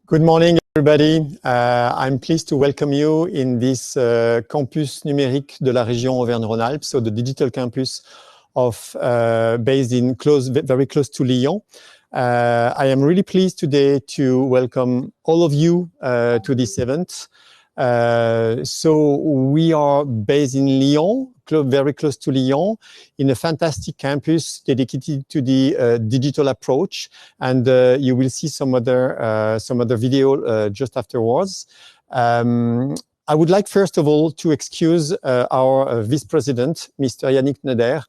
Good morning, everybody. I'm pleased to welcome you in this campus numérique de la région Auvergne-Rhône-Alpes, so the digital campus based very close to Lyon. I am really pleased today to welcome all of you to this event. So we are based in Lyon, very close to Lyon, in a fantastic campus dedicated to the digital approach, and you will see some other video just afterwards. I would like first of all to excuse our vice president, Mr. Yannick Neder.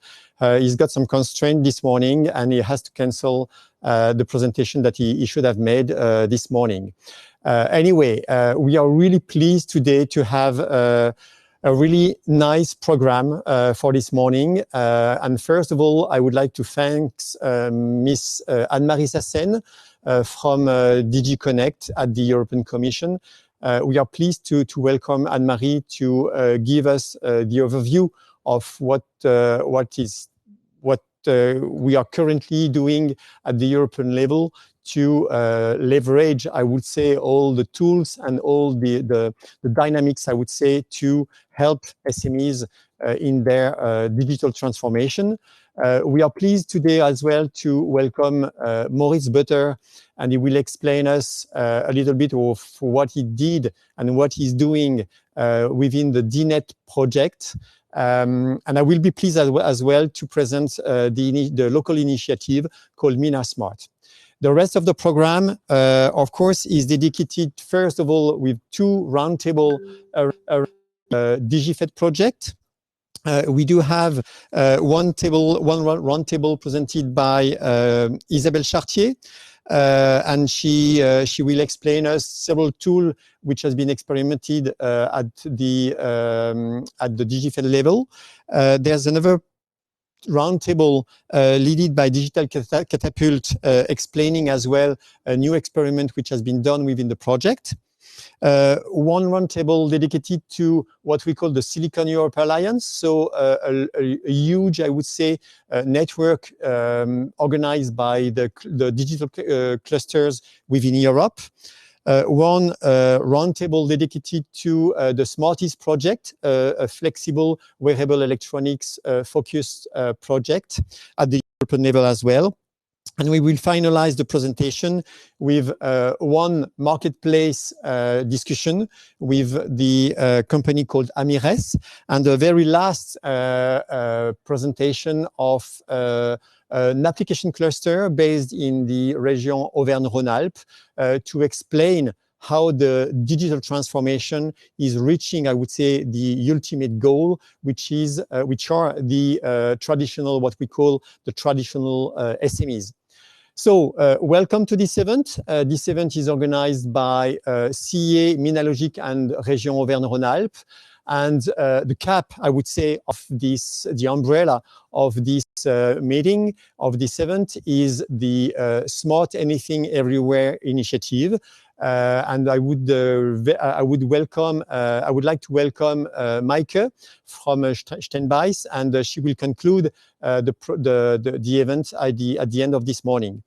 He's got some constraint this morning, and he has to cancel the presentation that he should have made this morning. Anyway, we are really pleased today to have a really nice program for this morning. And first of all, I would like to thank Miss Anne-Marie Sassen from DG Connect at the European Commission. We are pleased to welcome Anne-Marie to give us the overview of what we are currently doing at the European level to leverage, I would say, all the tools and all the dynamics, I would say, to help SMEs in their digital transformation. We are pleased today as well to welcome Maurice Butter, and he will explain us a little bit of what he did and what he's doing within the DNet project. And I will be pleased as well to present the local initiative called Mina Smart. The rest of the program, of course, is dedicated, first of all, with two roundtable DigiFed project. We do have one roundtable presented by Isabelle Chartier, and she will explain us several tools which has been experimented at the DigiFed level. There's another roundtable led by Digital Catapult, explaining as well a new experiment which has been done within the project. One roundtable dedicated to what we call the Silicon Europe Alliance, so a huge, I would say, network organized by the digital clusters within Europe. One roundtable dedicated to the Smarties project, a flexible wearable electronics focused project at the European level as well. And we will finalize the presentation with one marketplace discussion with the company called Amires, and the very last presentation of an application cluster based in the region Auvergne-Rhône-Alpes to explain how the digital transformation is reaching, I would say, the ultimate goal, which are the traditional, what we call the traditional SMEs. So welcome to this event. This event is organized by CEA, Minalogic, and Région Auvergne-Rhône-Alpes. And the cap, I would say, of this, the umbrella of this meeting, of this event, is the Smart Anything Everywhere initiative. And I would like to welcome Maike from Steinbeiß, and she will conclude the event at the end of this morning.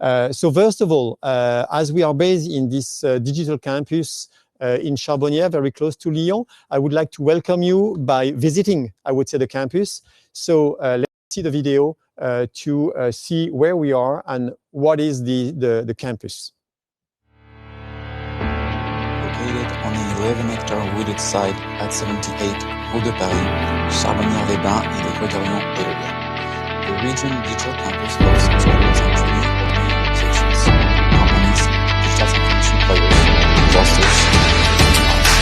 So first of all, as we are based in this digital campus in Charbonnières, very close to Lyon, I would like to welcome you by visiting, I would say, the campus. So let's see the video to see where we are and what is the campus. Located on an 11-hectare wooded site at 78 Rue de Paris, Charbonnières-les-Bains et les Côtes-d'Orion et Le Gard. The region digital campus hosts experience on 3 organizations, companies, digital transformation players, clusters, and arts.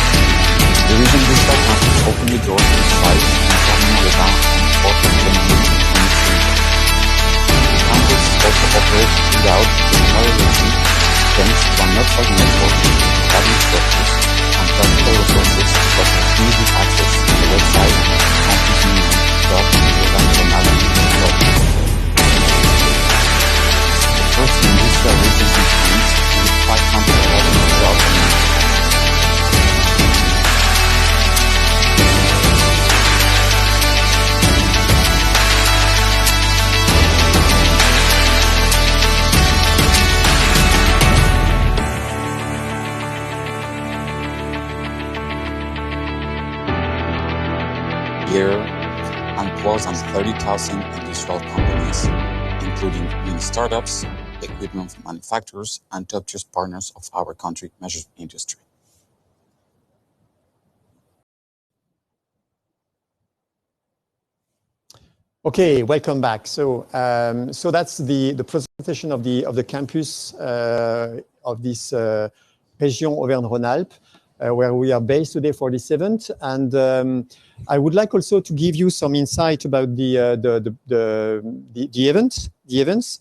The region digital campus opened the doors to the site in Charbonnières-les-Bains on 4th of January 2023. The campus also operates without technology thanks to a network having structures and practical resources such as easy access to the website campusunion.auvergne-rhône-alpes.com. The first industrial region in France with 511 jobs. than 30,000 industrial companies, including many startups, equipment manufacturers, and top-tier partners of our country measured industry. Okay, welcome back. So that's the presentation of the campus of this Région Auvergne-Rhône-Alpes, where we are based today for this event. And I would like also to give you some insight about the events.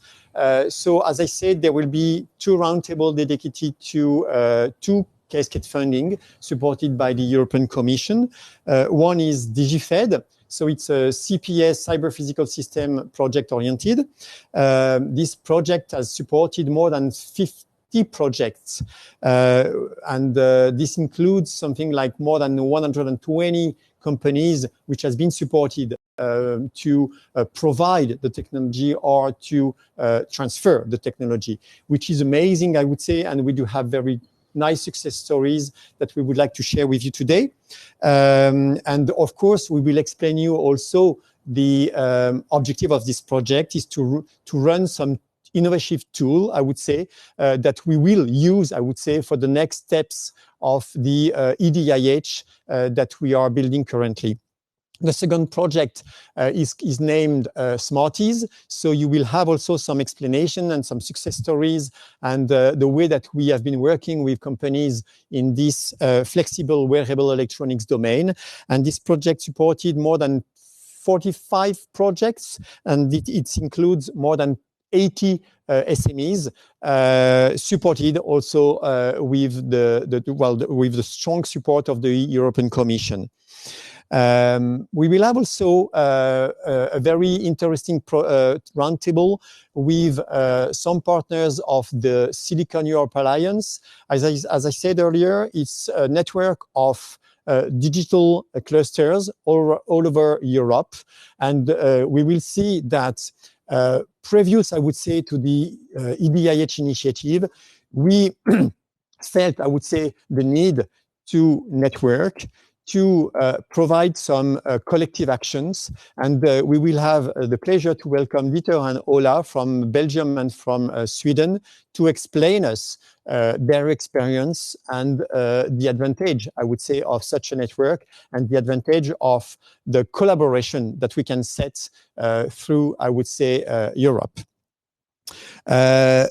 So as I said, there will be 2 roundtables dedicated to 2 cascade funding supported by the European Commission. One is DigiFed. So it's a CPS, Cyber Physical System project oriented. This project has supported more than 50 projects. And this includes something like more than 120 companies which has been supported to provide the technology or to transfer the technology, which is amazing, I would say, and we do have very nice success stories that we would like to share with you today. And of course, we will explain you also the objective of this project is to run some innovative tool, I would say, that we will use, I would say, for the next steps of the EDIH that we are building currently. The second project is named Smarties. So you will have also some explanation and some success stories and the way that we have been working with companies in this flexible wearable electronics domain. And this project supported more than 45 projects, and it includes more than 80 SMEs, supported also with with the strong support of the European Commission. We will have also a very interesting roundtable with some partners of the Silicon Europe Alliance. As I said earlier, it's a network of digital clusters all over Europe. And we will see that previous, I would say, to the EDIH initiative, we felt, I would say, the need to network, to provide some collective actions. And we will have the pleasure to welcome Dieter and Ola from Belgium and from Sweden to explain us their experience and the advantage, I would say, of such a network and the advantage of the collaboration that we can set through, I would say, Europe. I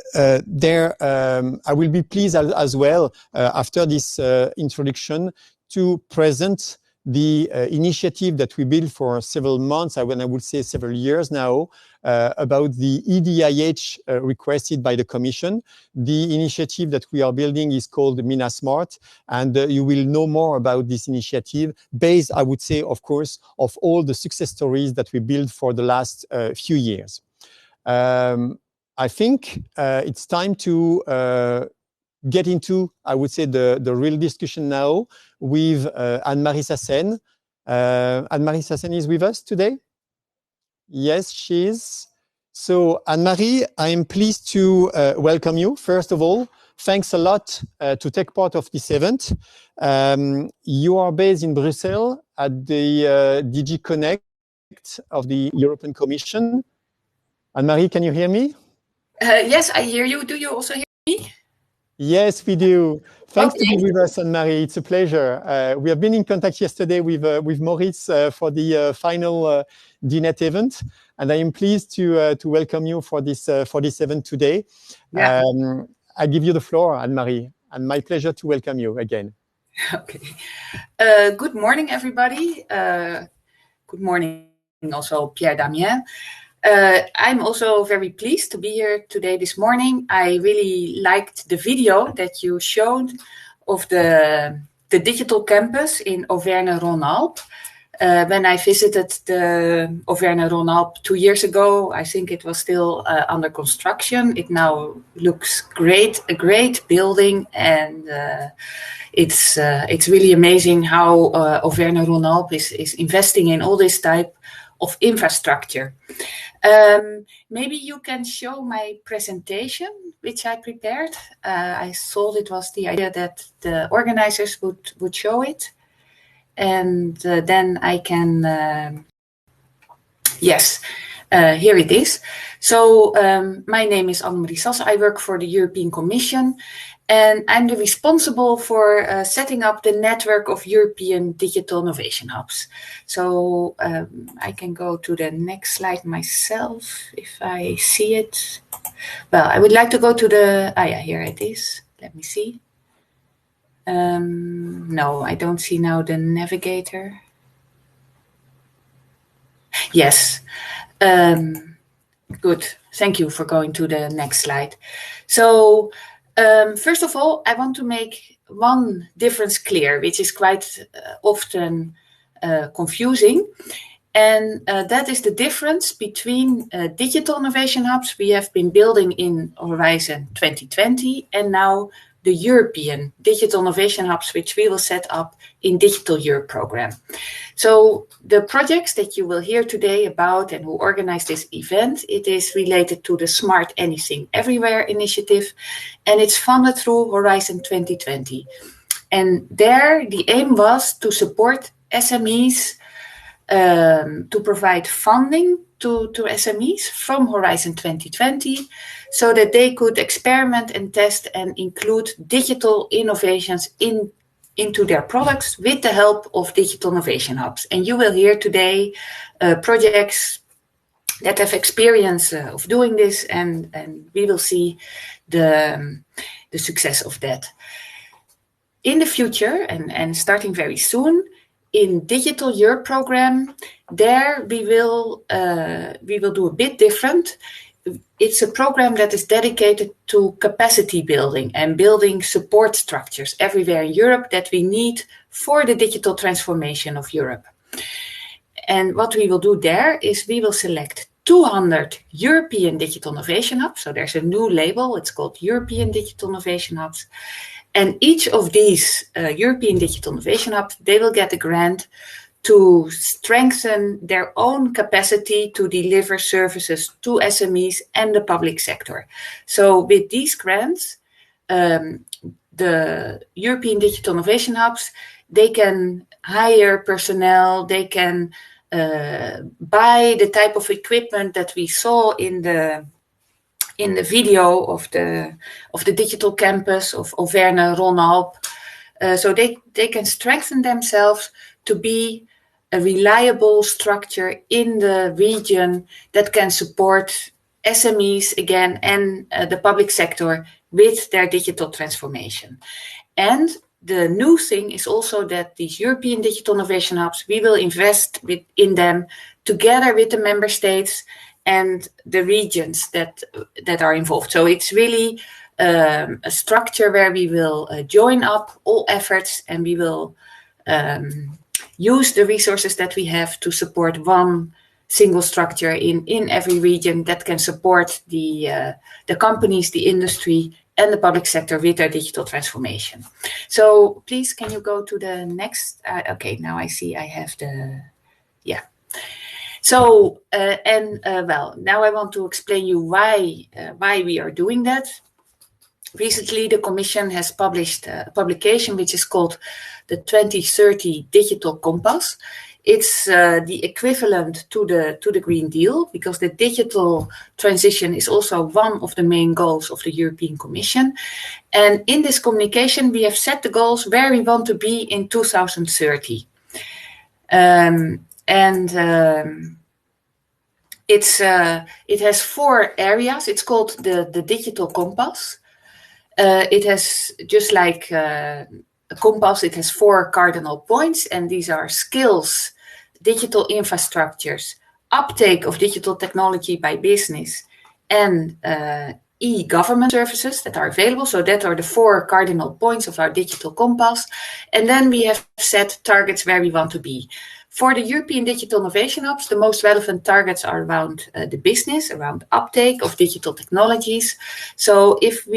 will be pleased as well after this introduction to present the initiative that we built for several months, I would say several years now, about the EDIH requested by the Commission. The initiative that we are building is called Mina Smart, and you will know more about this initiative based, I would say, of course, of all the success stories that we built for the last few years. I think it's time to get into, I would say, the real discussion now with Anne-Marie Sassen. Anne-Marie Sassen is with us today? Yes, she is. So, Anne-Marie, I am pleased to welcome you. First of all, thanks a lot to take part of this event. You are based in Brussels at the DG Connect of the European Commission. Anne-Marie, can you hear me? Yes, I hear you. Do you also hear me? Yes, we do. Thanks to be with us, Anne-Marie. It's a pleasure. We have been in contact yesterday with Maurice for the final DNet event, and I am pleased to welcome you for this event today. Yeah. I give you the floor, Anne-Marie, and my pleasure to welcome you again. Okay. Good morning, everybody. Good morning, also Pierre Damien. I'm also very pleased to be here today this morning. I really liked the video that you showed of the digital campus in Auvergne-Rhône-Alpes. When I visited the Auvergne-Rhône-Alpes 2 years ago, I think it was still under construction. It now looks great, a great building, and it's really amazing how Auvergne-Rhône-Alpes is investing in all this type of infrastructure. Maybe you can show my presentation, which I prepared. I thought it was the idea that the organizers would show it. And then I can Yes, here it is. So my name is Annemarie Sasse. I work for the European Commission, and I'm the responsible for setting up the network of European digital innovation hubs. So I can go to the next slide myself if I see it. Well, I would like to go to the, here it is. Let me see. No, I don't see now the navigator. Yes. Good. Thank you for going to the next slide. So first of all, I want to make one difference clear, which is quite often confusing. And that is the difference between digital innovation hubs we have been building in Horizon 2020 and now the European digital innovation hubs, which we will set up in Digital Europe program. So the projects that you will hear today about and who organize this event, it is related to the Smart Anything Everywhere initiative, and it's funded through Horizon 2020. And there the aim was to support SMEs, to provide funding to SMEs from Horizon 2020 so that they could experiment and test and include digital innovations into their products with the help of digital innovation hubs. And you will hear today projects that have experience of doing this, and we will see the success of that. In the future, and starting very soon, in Digital Europe program, there we will do a bit different. It's a program that is dedicated to capacity building and building support structures everywhere in Europe that we need for the digital transformation of Europe. And what we will do there is we will select 200 European digital innovation hubs. So there's a new label, it's called European Digital Innovation Hubs. And each of these European Digital Innovation Hubs, they will get a grant to strengthen their own capacity to deliver services to SMEs and the public sector. So with these grants, the European Digital Innovation Hubs, they can hire personnel, they can buy the type of equipment that we saw in the video of the digital campus of Auvergne Rhône-Alpes. So they can strengthen themselves to be a reliable structure in the region that can support SMEs again and the public sector with their digital transformation. And the new thing is also that these European Digital Innovation Hubs, we will invest in them together with the member states and the regions that are involved. So it's really a structure where we will join up all efforts, and we will use the resources that we have to support one single structure in every region that can support the companies, the industry, and the public sector with their digital transformation. So please, can you go to the next? Okay, now I see I have yeah. So, well, now I want to explain you why we are doing that. Recently, the Commission has published a publication which is called the 2030 Digital Compass. It's the equivalent to the Green Deal, because the digital transition is also one of the main goals of the European Commission. And in this communication, we have set the goals where we want to be in 2030. It has 4 areas. It's called the Digital Compass. It has, just like a compass, it has 4 cardinal points, and these are skills, digital infrastructures, uptake of digital technology by business, and e-government services that are available. So that are the 4 cardinal points of our digital compass. And then we have set targets where we want to be. For the European Digital Innovation Hubs, the most relevant targets are around the business, around uptake of digital technologies. So if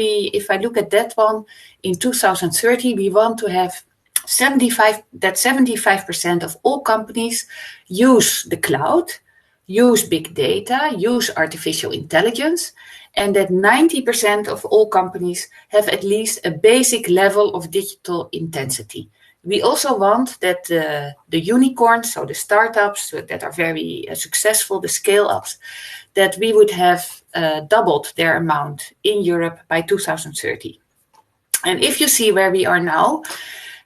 I look at that one, in 2030, we want to have 75% of all companies use the cloud, use big data, use artificial intelligence, and that 90% of all companies have at least a basic level of digital intensity, we also want that the unicorns, so the startups that are very successful, the scale-ups, that we would have doubled their amount in Europe by 2030. And if you see where we are now,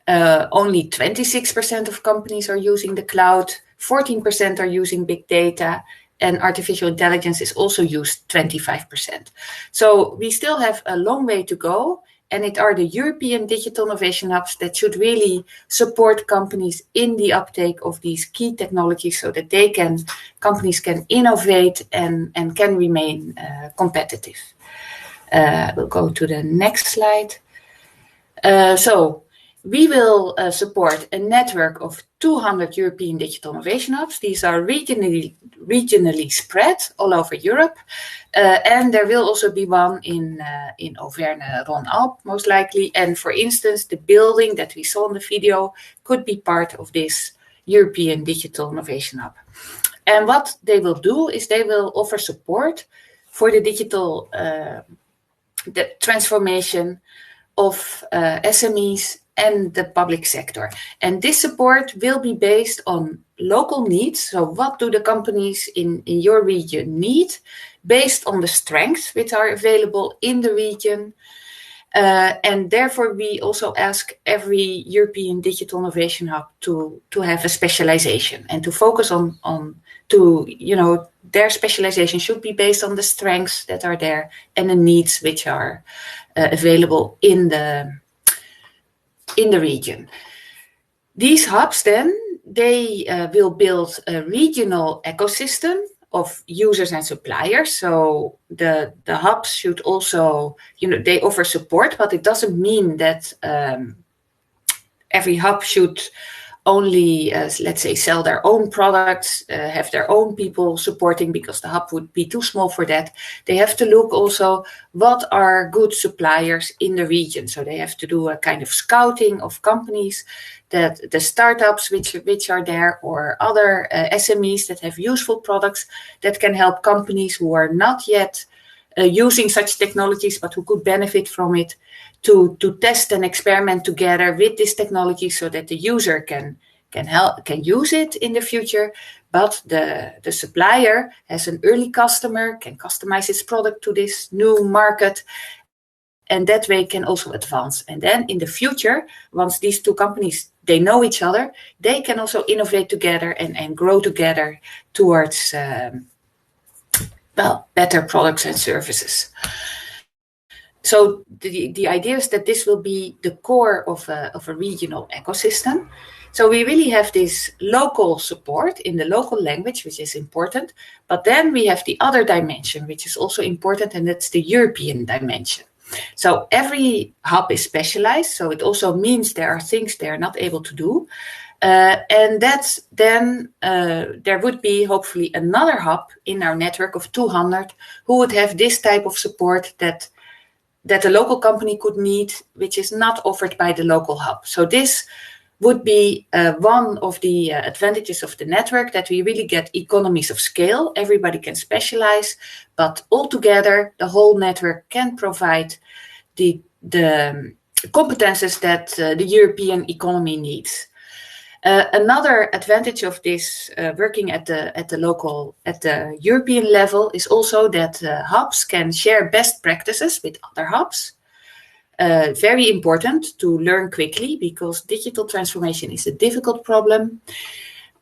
only 26% of companies are using the cloud, 14% are using big data, and artificial intelligence is also used 25%. So we still have a long way to go, and it are the European digital innovation hubs that should really support companies in the uptake of these key technologies so that companies can innovate and can remain competitive. We'll go to the next slide. So we will support a network of 200 European digital innovation hubs. These are regionally spread all over Europe. And there will also be one in Auvergne-Rhône-Alpes, most likely. And for instance, the building that we saw in the video could be part of this European digital innovation hub. And what they will do is they will offer support for the digital the transformation of SMEs and the public sector. And this support will be based on local needs. So what do the companies in your region need based on the strengths which are available in the region? And therefore, we also ask every European digital innovation hub to have a specialization and to focus on their specialization should be based on the strengths that are there and the needs which are available in the region. These hubs then, they will build a regional ecosystem of users and suppliers. So the hubs should also, they offer support, but it doesn't mean that every hub should only, let's say, sell their own products, have their own people supporting, because the hub would be too small for that. They have to look also what are good suppliers in the region. So they have to do a kind of scouting of companies, that the startups which are there, or other SMEs that have useful products that can help companies who are not yet using such technologies but who could benefit from it, to test and experiment together with this technology so that the user can use it in the future, but the supplier has an early customer, can customize its product to this new market, and that way can also advance. And then in the future, once these two companies, they know each other, they can also innovate together and grow together towards better products and services. So the idea is that this will be the core of a regional ecosystem. So we really have this local support in the local language, which is important. But then we have the other dimension, which is also important, and that's the European dimension. So every hub is specialized. So it also means there are things they are not able to do. And that's then there would be hopefully another hub in our network of 200 who would have this type of support that a local company could need, which is not offered by the local hub. So this would be one of the advantages of the network, that we really get economies of scale. Everybody can specialize, but altogether the whole network can provide the competences that the European economy needs. Another advantage of this working at the European level is also that hubs can share best practices with other hubs. Very important to learn quickly, because digital transformation is a difficult problem.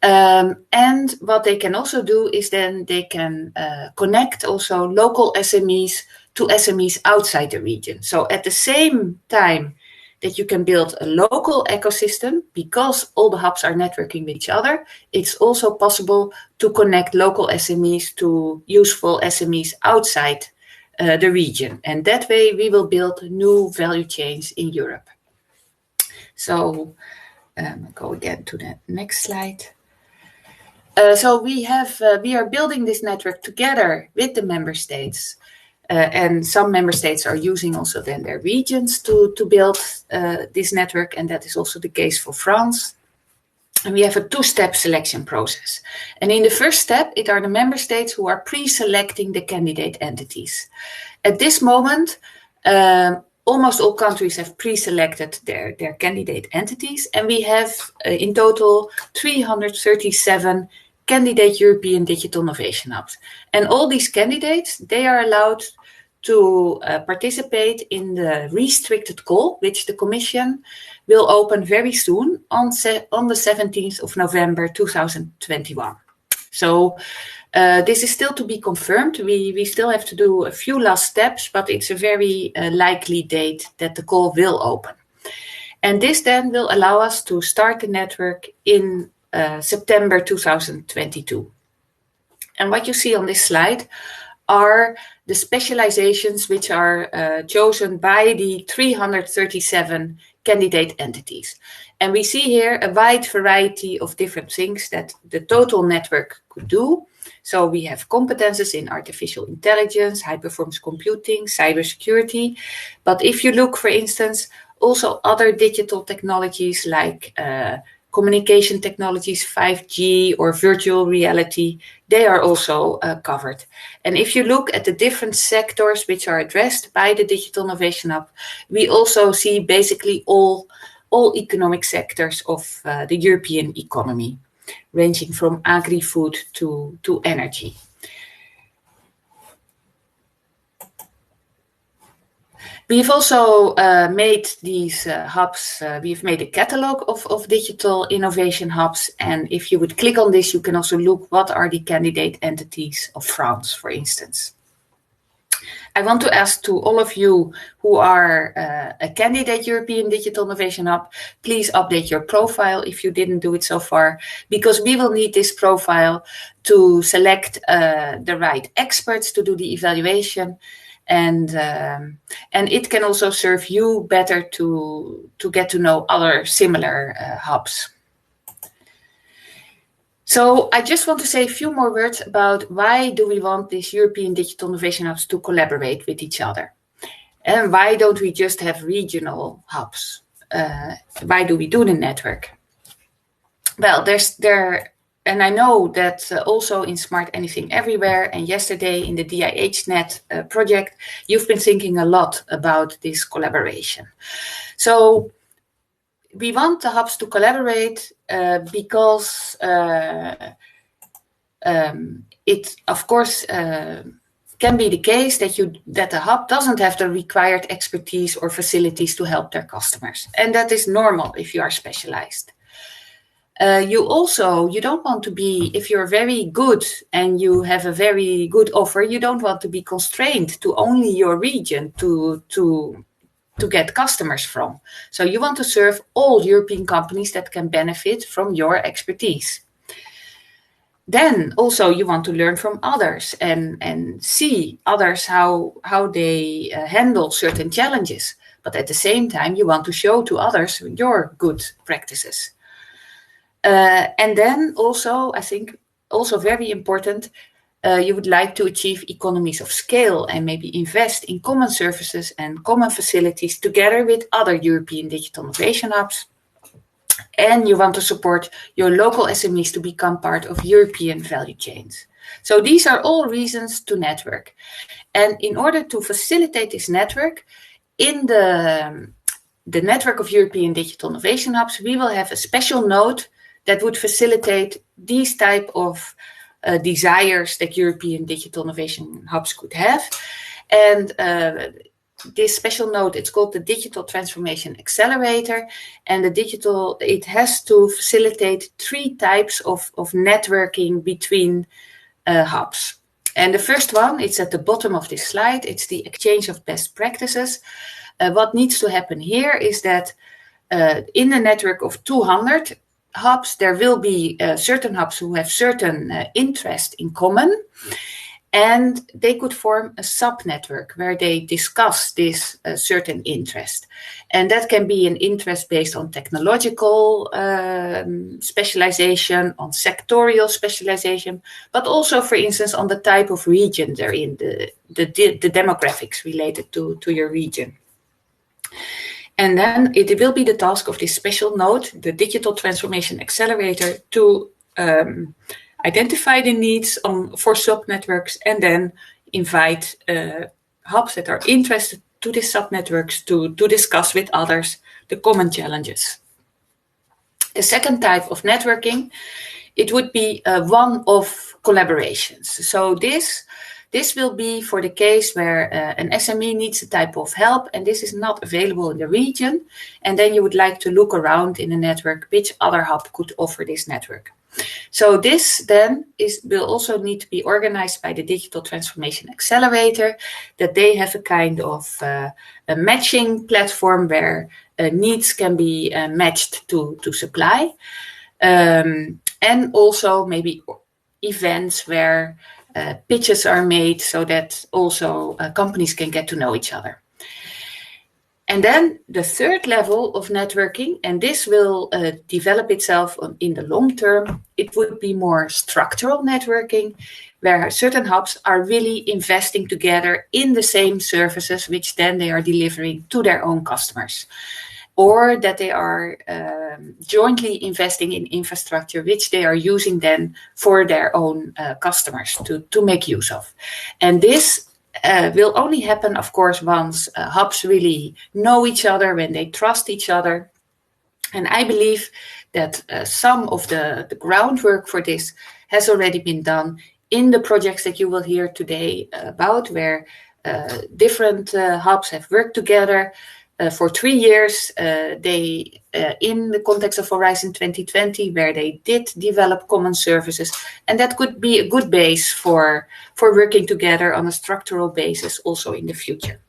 And what they can also do is then they can connect also local SMEs to SMEs outside the region. So at the same time that you can build a local ecosystem, because all the hubs are networking with each other, it's also possible to connect local SMEs to useful SMEs outside the region. And that way we will build new value chains in Europe. So go again to the next slide. So we are building this network together with the member states. And some member states are using also then their regions to build this network, and that is also the case for France. And we have a two-step selection process. And in the first step, it are the member states who are pre-selecting the candidate entities. At this moment, almost all countries have pre-selected their candidate entities, and we have in total 337 candidate European Digital Innovation Hubs. And all these candidates, they are allowed to participate in the restricted call, which the Commission will open very soon on the 17th of November 2021. So this is still to be confirmed. We still have to do a few last steps, but it's a very likely date that the call will open. And this then will allow us to start the network in September 2022. And what you see on this slide are the specializations which are chosen by the 337 candidate entities. And we see here a wide variety of different things that the total network could do. So we have competences in artificial intelligence, high-performance computing, cybersecurity. But if you look, for instance, also other digital technologies like communication technologies, 5G or virtual reality, they are also covered. And if you look at the different sectors which are addressed by the Digital Innovation Hub, we also see basically all economic sectors of the European economy, ranging from agri-food to energy. We've also made these hubs, we've made a catalog of digital innovation hubs. And if you would click on this, you can also look what are the candidate entities of France, for instance. I want to ask to all of you who are a candidate European Digital Innovation Hub, please update your profile if you didn't do it so far, because we will need this profile to select the right experts to do the evaluation. And it can also serve you better to get to know other similar hubs. So I just want to say a few more words about why do we want these European Digital Innovation Hubs to collaborate with each other? And why don't we just have regional hubs? Why do we do the network? Well, and I know that also in Smart Anything Everywhere and yesterday in the DIH Net project, you've been thinking a lot about this collaboration. So we want the hubs to collaborate because it, of course, can be the case that the hub doesn't have the required expertise or facilities to help their customers. And that is normal if you are specialized. You don't want to be, if you're very good and you have a very good offer, you don't want to be constrained to only your region to get customers from. So you want to serve all European companies that can benefit from your expertise. Then also you want to learn from others and see others how they handle certain challenges. But at the same time, you want to show to others your good practices. And then also, I think, also very important, you would like to achieve economies of scale and maybe invest in common services and common facilities together with other European Digital Innovation Hubs. And you want to support your local SMEs to become part of European value chains. So these are all reasons to network. And in order to facilitate this network, in the network of European Digital Innovation Hubs, we will have a special node that would facilitate these type of desires that European Digital Innovation Hubs could have. And this special node, it's called the Digital Transformation Accelerator. And it has to facilitate 3 types of networking between hubs. And the first one, it's at the bottom of this slide, it's the exchange of best practices. What needs to happen here is that in the network of 200 hubs, there will be certain hubs who have certain interest in common, and they could form a sub-network where they discuss this certain interest. And that can be an interest based on technological specialization, on sectorial specialization, but also, for instance, on the type of region they're in, the demographics related to your region. And then it will be the task of this special node, the Digital Transformation Accelerator, to identify the needs for sub-networks and then invite hubs that are interested to these subnetworks to discuss with others the common challenges. The second type of networking, it would be one-off collaborations. So this will be for the case where an SME needs a type of help and this is not available in the region. And then you would like to look around in the network which other hub could offer this network. So this then will also need to be organized by the Digital Transformation Accelerator, that they have a kind of a matching platform where needs can be matched to supply. And also maybe events where pitches are made so that also companies can get to know each other. And then the third level of networking, and this will develop itself in the long term, it would be more structural networking, where certain hubs are really investing together in the same services, which then they are delivering to their own customers. Or that they are jointly investing in infrastructure, which they are using then for their own customers to make use of. And this will only happen, of course, once hubs really know each other, when they trust each other. And I believe that some of the groundwork for this has already been done in the projects that you will hear today about, where different hubs have worked together for 3 years. They, in the context of Horizon 2020, where they did develop common services, and that could be a good base for working together on a structural basis also in the future.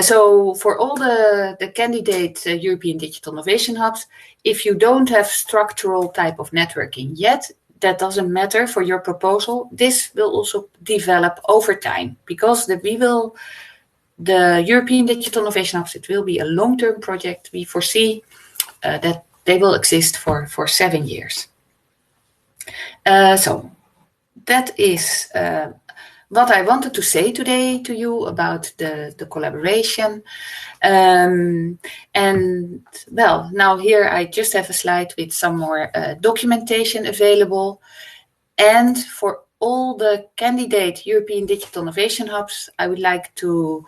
So for all the candidate European Digital Innovation Hubs, if you don't have structural type of networking yet, that doesn't matter for your proposal. This will also develop over time, because the European Digital Innovation Hubs, it will be a long-term project. We foresee that they will exist for 7 years. So that is what I wanted to say today to you about the collaboration. And well, now here I just have a slide with some more documentation available. And for all the candidate European Digital Innovation Hubs, I would like to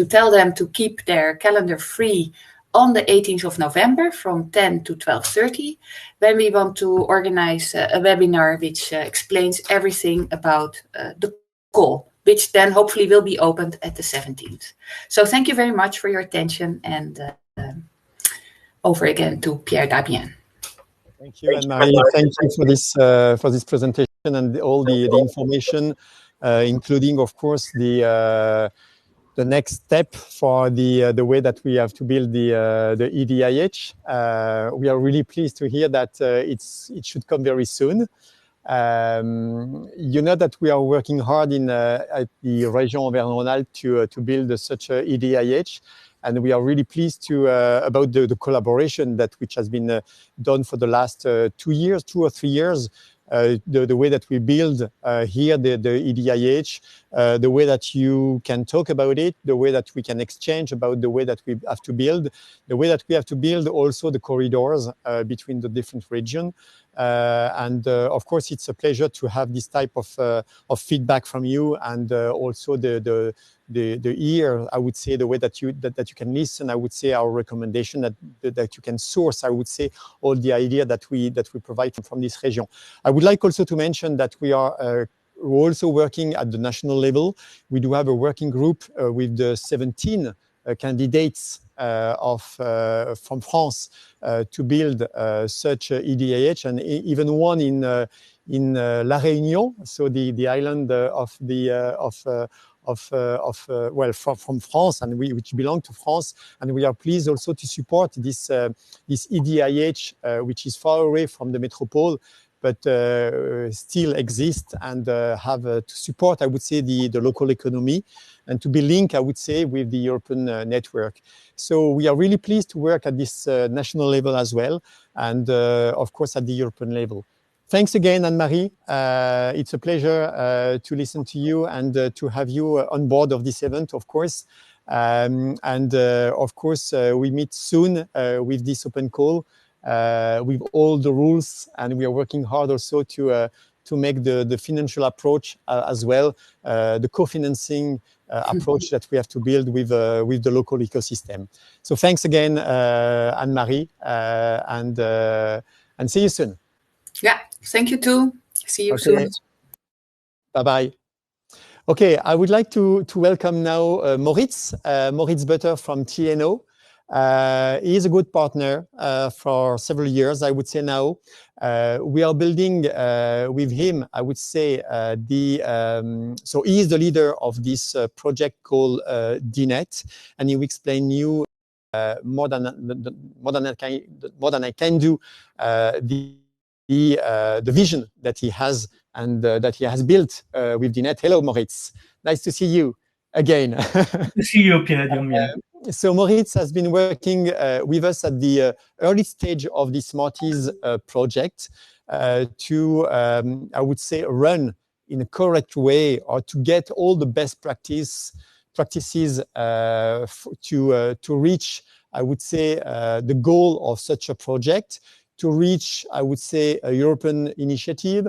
tell them to keep their calendar free on the 18th of November from 10 to 12:30, when we want to organize a webinar which explains everything about the call, which then hopefully will be opened at the 17th. So thank you very much for your attention, and over again to Pierre Damien. Thank you, Anne-Marie. Thank you for this presentation and all the information, including, of course, the next step for the way that we have to build the EDIH. We are really pleased to hear that it should come very soon. You know that we are working hard at the Région Auvergne-Rhône-Alpes to build such a EDIH. And we are really pleased about the collaboration which has been done for the last 2 or 3 years. The way that we build here the EDIH, the way that you can talk about it, the way that we can exchange about the way that we have to build, the way that we have to build also the corridors between the different regions. And of course, it's a pleasure to have this type of feedback from you, and also the ear, I would say, the way that you can listen. I would say our recommendation that you can source, I would say, all the idea that we provide from this region. I would like also to mention that we're also working at the national level. We do have a working group with the 17 candidates from France to build such EDIH, and even one in La Réunion, so the island from France, and which belong to France. And we are pleased also to support this EDIH, which is far away from the metropole, but still exist and have to support, I would say, the local economy, and to be linked, I would say, with the European network. So we are really pleased to work at this national level as well, and of course at the European level. Thanks again, Anne-Marie. It's a pleasure to listen to you and to have you on board of this event, of course. Of course, we meet soon with this open call with all the rules, and we are working hard also to to make the financial approach as well, the co-financing approach that we have to build with the local ecosystem. So thanks again, Anne-Marie, and see you soon. Yeah, thank you too. See you soon. Bye-bye. Okay, I would like to welcome now Moritz Butter from TNO. He is a good partner for several years, I would say now. We are building with him, I would say, so he is the leader of this project called DNet, and he will explain you more than I can do the vision that he has and that he has built with DNet. Hello, Moritz. Nice to see you again. Good to see you, Pierre. So Moritz has been working with us at the early stage of the Smarties project to, I would say, run in a correct way, or to get all the best practices to reach, I would say, the goal of such a project, to reach, I would say, a European initiative,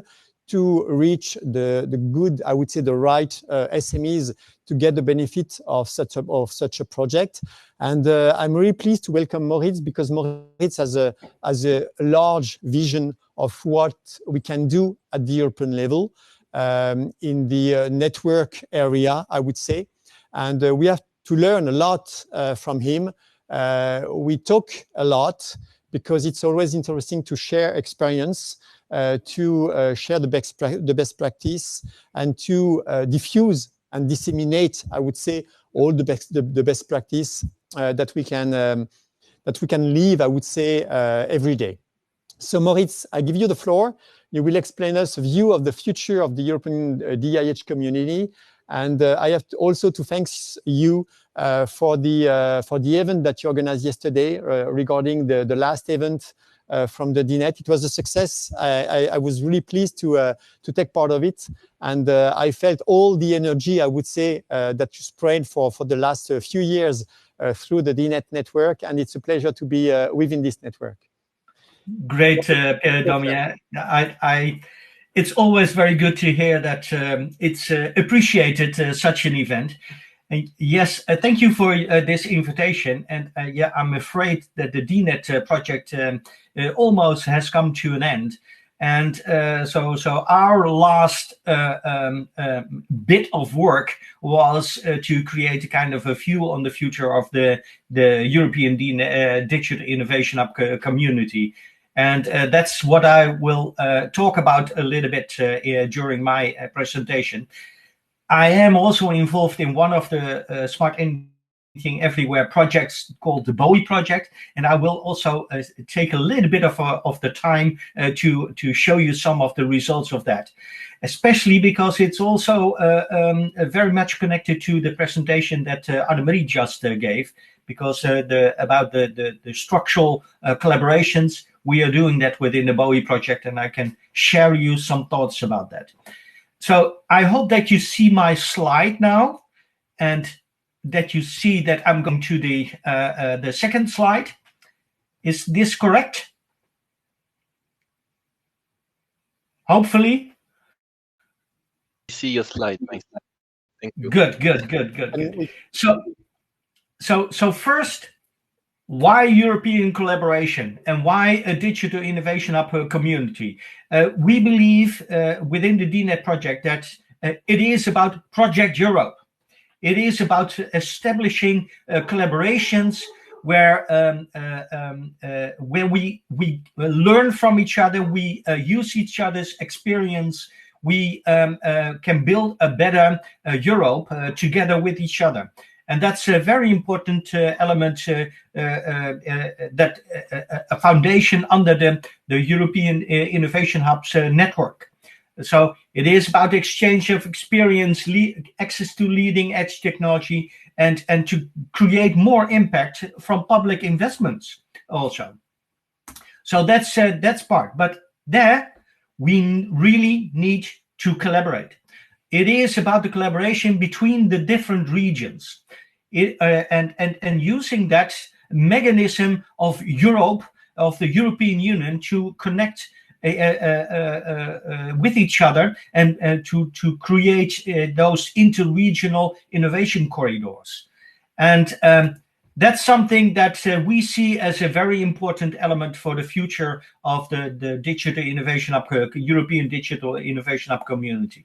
to reach the good, I would say, the right SMEs to get the benefit of such a project. And I'm really pleased to welcome Moritz, because Moritz has a large vision of what we can do at the European level in the network area, I would say. And we have to learn a lot from him. We talk a lot because it's always interesting to share experience, to share the best practice, and to diffuse and disseminate, I would say, all the best practice that we can live, I would say, every day. So Moritz, I give you the floor. You will explain us a view of the future of the European DIH community. And I have also to thank you for the event that you organized yesterday regarding the last event from the DNet. It was a success. I was really pleased to take part of it, and I felt all the energy, I would say, that you spread for the last few years through the DNet network, and it's a pleasure to be within this network. Great, Pierre Damien. It's always very good to hear that it's appreciated, such an event. And yes, thank you for this invitation. And yeah, I'm afraid that the DNet project almost has come to an end. And so our last bit of work was to create a kind of a view on the future of the European Digital Innovation Hub community. And that's what I will talk about a little bit during my presentation. I am also involved in one of the Smart Anything Everywhere projects called the Bowie project, and I will also take a little bit of the time to show you some of the results of that, especially because it's also very much connected to the presentation that Anne-Marie just gave, because about the structural collaborations, we are doing that within the Bowie project, and I can share you some thoughts about that. So I hope that you see my slide now, and that you see that I'm going to the second slide. Is this correct? Hopefully. I see your slide. Thank you. Good. So first, why European collaboration and why a digital innovation hub community? We believe within the DNet project that it is about Project Europe. It is about establishing collaborations where we learn from each other, we use each other's experience, we can build a better Europe together with each other. And that's a very important element, that a foundation under the European Innovation Hubs network. So it is about exchange of experience, access to leading edge technology, and to create more impact from public investments also. So that's part. But there we really need to collaborate. It is about the collaboration between the different regions, and using that mechanism of Europe, of the European Union, to connect with each other and to create those interregional innovation corridors. And that's something that we see as a very important element for the future of the Digital Innovation Hub, European Digital Innovation Hub community.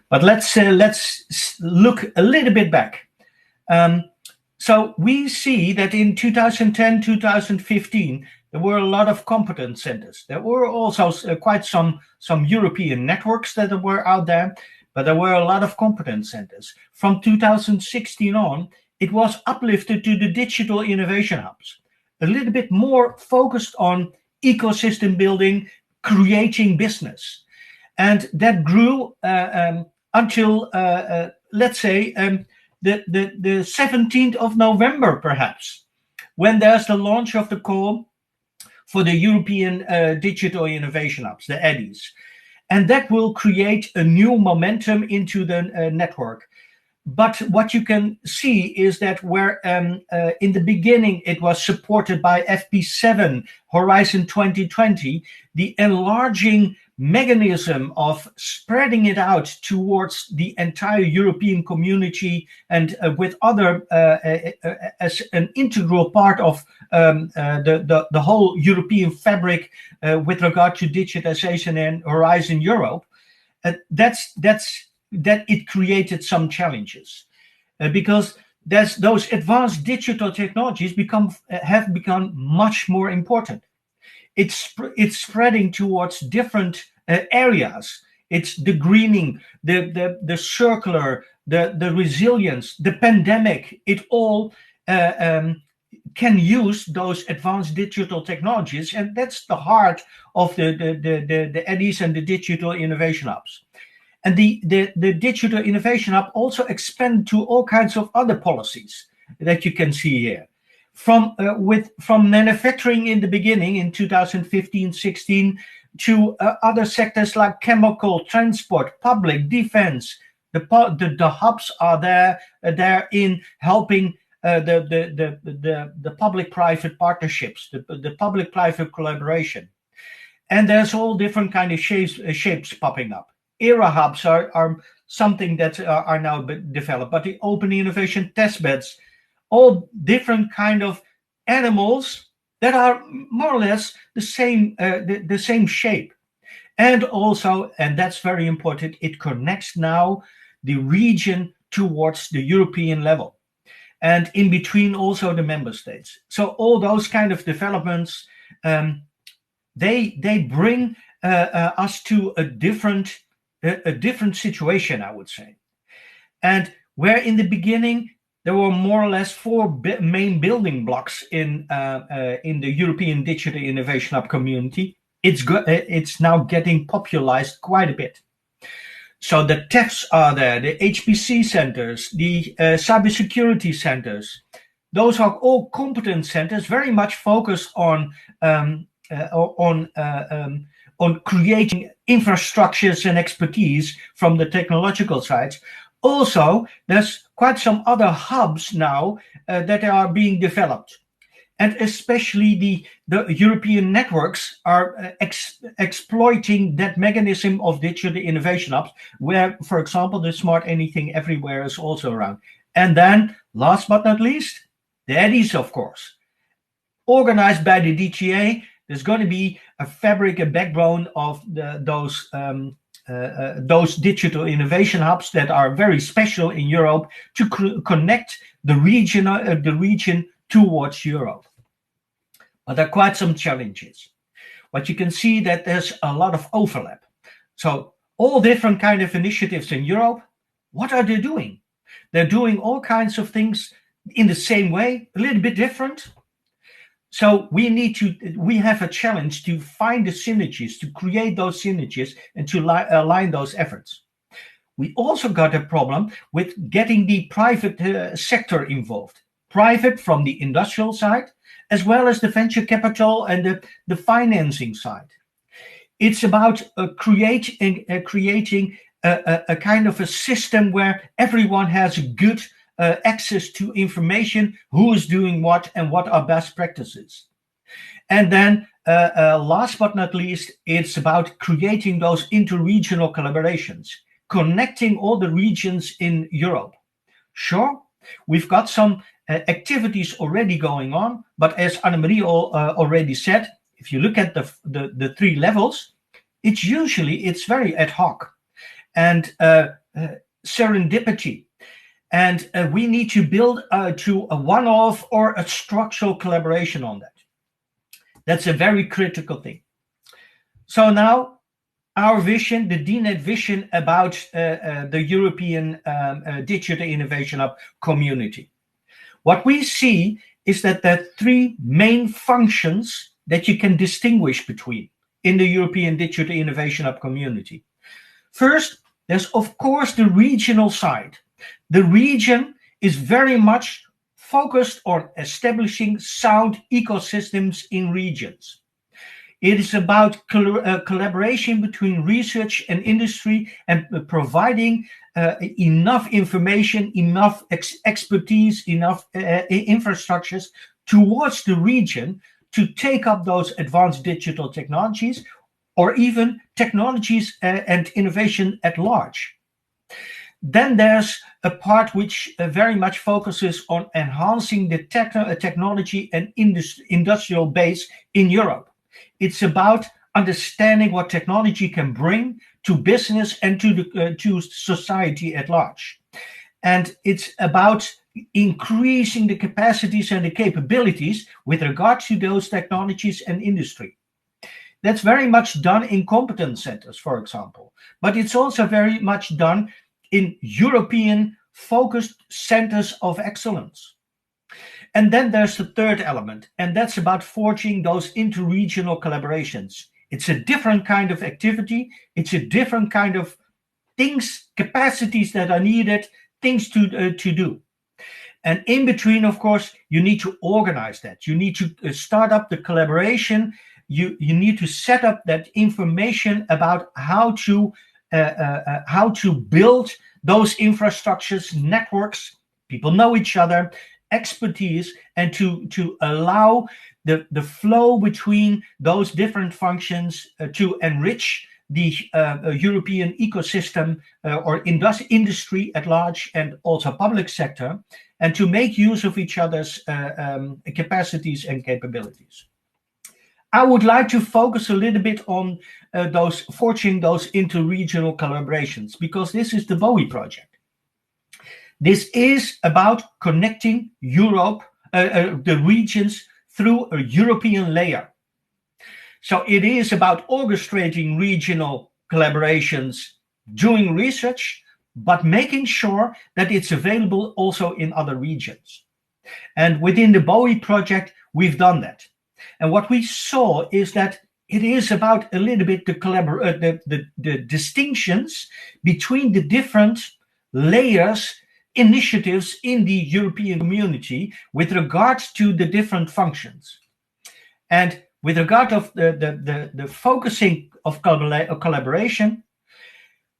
But let's look a little bit back. So we see that in 2010, 2015, there were a lot of competence centers. There were also quite some European networks that were out there, but there were a lot of competence centers. From 2016 on, it was uplifted to the digital innovation hubs, a little bit more focused on ecosystem building, creating business. And that grew until, let's say, the 17th of November, perhaps, when there's the launch of the call for the European Digital Innovation Hubs, the EDIs. And that will create a new momentum into the network. But what you can see is that where in the beginning it was supported by FP7, Horizon 2020, the enlarging mechanism of spreading it out towards the entire European community and with other as an integral part of the whole European fabric with regard to digitization and Horizon Europe, that it created some challenges because those advanced digital technologies have become much more important. It's spreading towards different areas. It's the greening, the circular, the resilience, the pandemic. It all can use those advanced digital technologies, and that's the heart of the EDIs and the digital innovation hubs. And the Digital Innovation Hub also expand to all kinds of other policies that you can see here. From manufacturing in the beginning in 2015-16 to other sectors like chemical, transport, public, defense. The hubs are there in helping the public-private partnerships, the public-private collaboration. And there's all different kind of shapes popping up. Era hubs are something that are now developed, but the open innovation testbeds, all different kind of animals that are more or less the same shape. And also, and that's very important, it connects now the region towards the European level. And in between also the member states. So all those kind of developments, they bring us to a different situation, I would say. And where in the beginning there were more or less four main building blocks in the European Digital Innovation Hub community, it's now getting popularized quite a bit. So the TEFs are there, the HPC centers, the cybersecurity centers. Those are all competence centers, very much focused on creating infrastructures and expertise from the technological side. Also, there's quite some other hubs now that are being developed. And especially the European networks are exploiting that mechanism of digital innovation hubs, where, for example, the Smart Anything Everywhere is also around. And then, last but not least, the EDIs, of course. Organized by the DGA, there's going to be a fabric, a backbone of those digital innovation hubs that are very special in Europe to connect the region towards Europe. But there are quite some challenges. But you can see that there's a lot of overlap. So all different kind of initiatives in Europe, what are they doing? They're doing all kinds of things in the same way, a little bit different. So we have a challenge to find the synergies, to create those synergies and to align those efforts. We also got a problem with getting the private sector involved. Private from the industrial side, as well as the venture capital and the financing side. It's about creating a kind of a system where everyone has good access to information, who is doing what and what are best practices. And then last but not least, it's about creating those interregional collaborations, connecting all the regions in Europe. Sure, we've got some activities already going on, but as Annemarie already said, if you look at the three levels, it's very ad hoc and serendipity. And we need to build to a one-off or a structural collaboration on that. That's a very critical thing. So now our vision, the DNet vision about the European Digital Innovation Hub community. What we see is that there are three main functions that you can distinguish between in the European Digital Innovation Hub community. First, there's of course the regional side. The region is very much focused on establishing sound ecosystems in regions. It is about collaboration between research and industry and providing enough information, enough expertise, enough infrastructures towards the region to take up those advanced digital technologies or even technologies and innovation at large. Then there's a part which very much focuses on enhancing the technology and industrial base in Europe. It's about understanding what technology can bring to business and to society at large. And it's about increasing the capacities and the capabilities with regard to those technologies and industry. That's very much done in competence centers, for example, but it's also very much done in European focused centers of excellence. And then there's the third element, and that's about forging those interregional collaborations. It's a different kind of activity. It's a different kind of things, capacities that are needed, things to do. And in between, of course, you need to organize that. You need to start up the collaboration. You need to set up that information about how to build those infrastructures, networks, people know each other, expertise, and to allow the flow between those different functions to enrich the European ecosystem or industry at large and also public sector, and to make use of each other's capacities and capabilities. I would like to focus a little bit on forging those interregional collaborations, because this is the Bowie project. This is about connecting Europe, the regions, through a European layer. So it is about orchestrating regional collaborations, doing research, but making sure that it's available also in other regions. And within the Bowie project, we've done that. And what we saw is that it is about a little bit the distinctions between the different layers, initiatives in the European community with regards to the different functions. And with regard of the focusing of collaboration,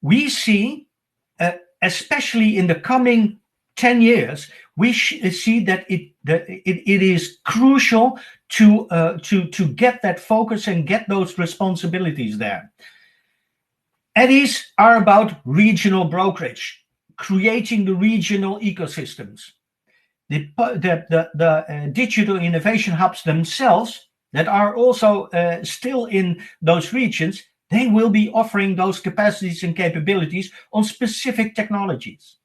we see, especially in the coming 10 years, we see that it is crucial to get that focus and get those responsibilities there. And these are about regional brokerage, creating the regional ecosystems. The digital innovation hubs themselves that are also still in those regions, they will be offering those capacities and capabilities on specific technologies.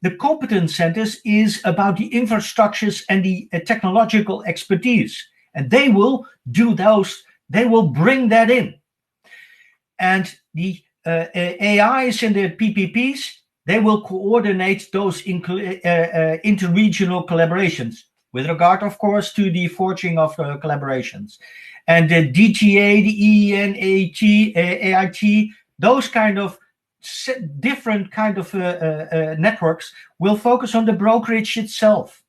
The competence centers is about the infrastructures and the technological expertise, and they will do those, they will bring that in. And the AIs and the PPPs, they will coordinate those interregional collaborations with regard, of course, to the forging of collaborations. And the DGA, the ENAT, AIT, those kind of different kind of networks will focus on the brokerage itself.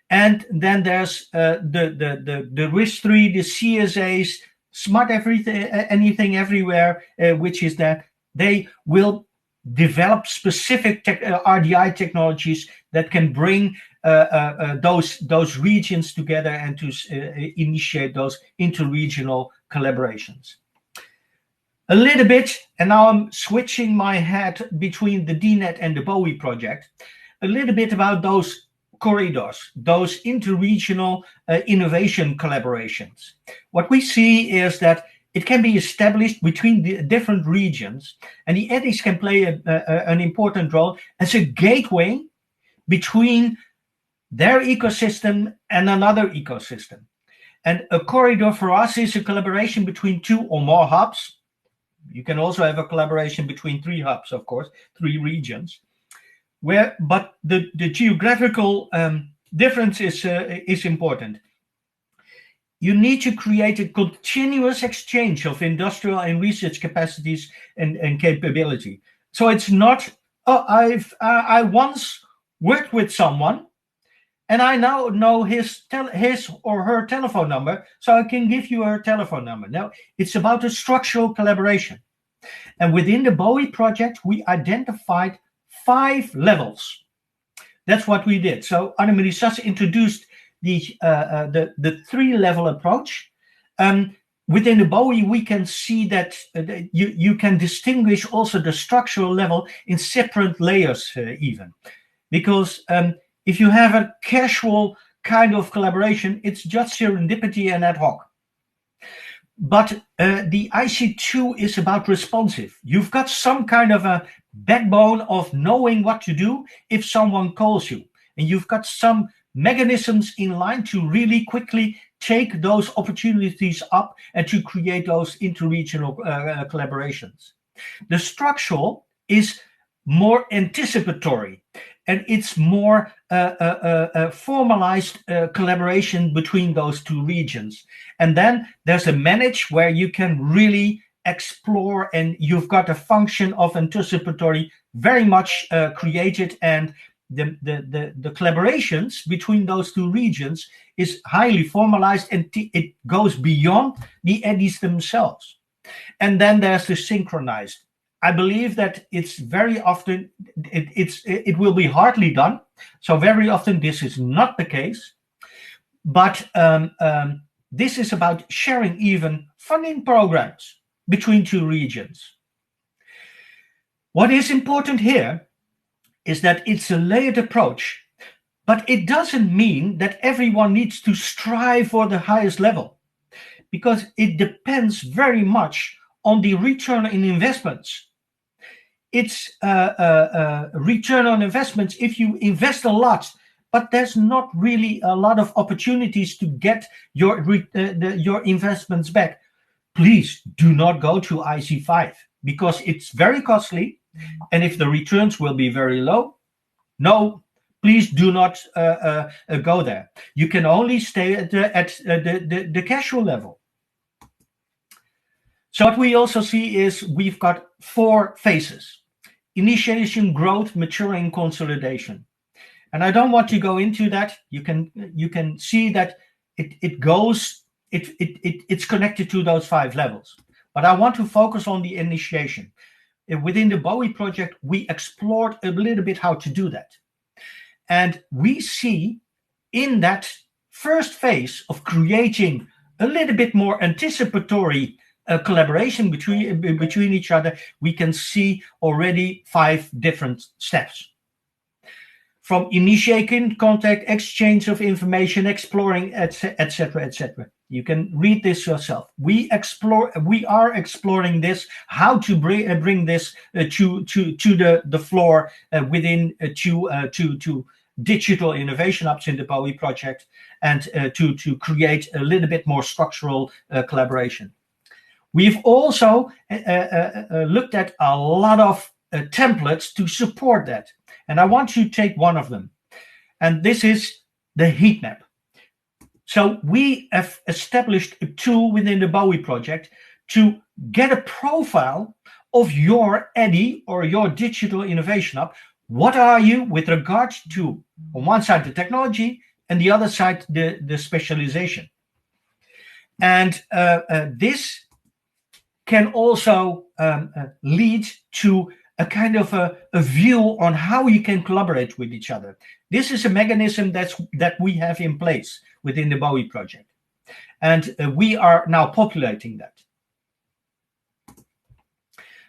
And then there's the RIS3, the CSAs, Smart Anything Everywhere, which is that they will develop specific RDI technologies that can bring those regions together and to initiate those interregional collaborations. A little bit, and now I'm switching my hat between the DNet and the Bowie project, a little bit about those corridors, those interregional innovation collaborations. What we see is that it can be established between the different regions, and the EDIs can play an important role as a gateway between their ecosystem and another ecosystem. And a corridor for us is a collaboration between 2 or more hubs. You can also have a collaboration between 3 hubs, of course, 3 regions. But the geographical difference is important. You need to create a continuous exchange of industrial and research capacities and capability. So it's not, oh, I once worked with someone and I now know his or her telephone number, so I can give you her telephone number. No, it's about a structural collaboration. And within the Bowie project, we identified 5 levels. That's what we did. So Annemarie Sasse introduced the 3-level approach. Within the Bowie, we can see that you can distinguish also the structural level in separate layers even. Because if you have a casual kind of collaboration, it's just serendipity and ad hoc. But the IC2 is about responsive. You've got some kind of a backbone of knowing what to do if someone calls you. And you've got some mechanisms in line to really quickly take those opportunities up and to create those interregional collaborations. The structural is more anticipatory, and it's more formalized collaboration between those 2 regions. And then there's a manage where you can really explore, and you've got a function of anticipatory very much created, and the collaborations between those 2 regions is highly formalized, and it goes beyond the EDIs themselves. And then there's the synchronized. I believe that it's very often, it will be hardly done. So very often this is not the case. But this is about sharing even funding programs between 2 regions. What is important here is that it's a layered approach, but it doesn't mean that everyone needs to strive for the highest level, because it depends very much on the return on investments. It's return on investments if you invest a lot, but there's not really a lot of opportunities to get your investments back. Please do not go to IC5 because it's very costly, and if the returns will be very low, no, please do not go there. You can only stay at the casual level. So what we also see is we've got 4 phases: initiation, growth, maturing, consolidation. And I don't want to go into that. You can see that it's connected to those 5 levels. But I want to focus on the initiation. Within the Bowie project, we explored a little bit how to do that. And we see in that first phase of creating a little bit more anticipatory collaboration between each other, we can see already 5 different steps. From initiating contact, exchange of information, exploring, etc., etc. You can read this yourself. We are exploring this, how to bring this to the floor within to digital innovation hubs in the Bowie project, and to create a little bit more structural collaboration. We've also looked at a lot of templates to support that. And I want to take one of them. And this is the heat map. So we have established a tool within the Bowie project to get a profile of your EDI or your digital innovation hub. What are you with regards to, on one side, the technology, and the other side, the specialization. And this can also lead to a kind of a view on how you can collaborate with each other. This is a mechanism that we have in place within the Bowie project. And we are now populating that.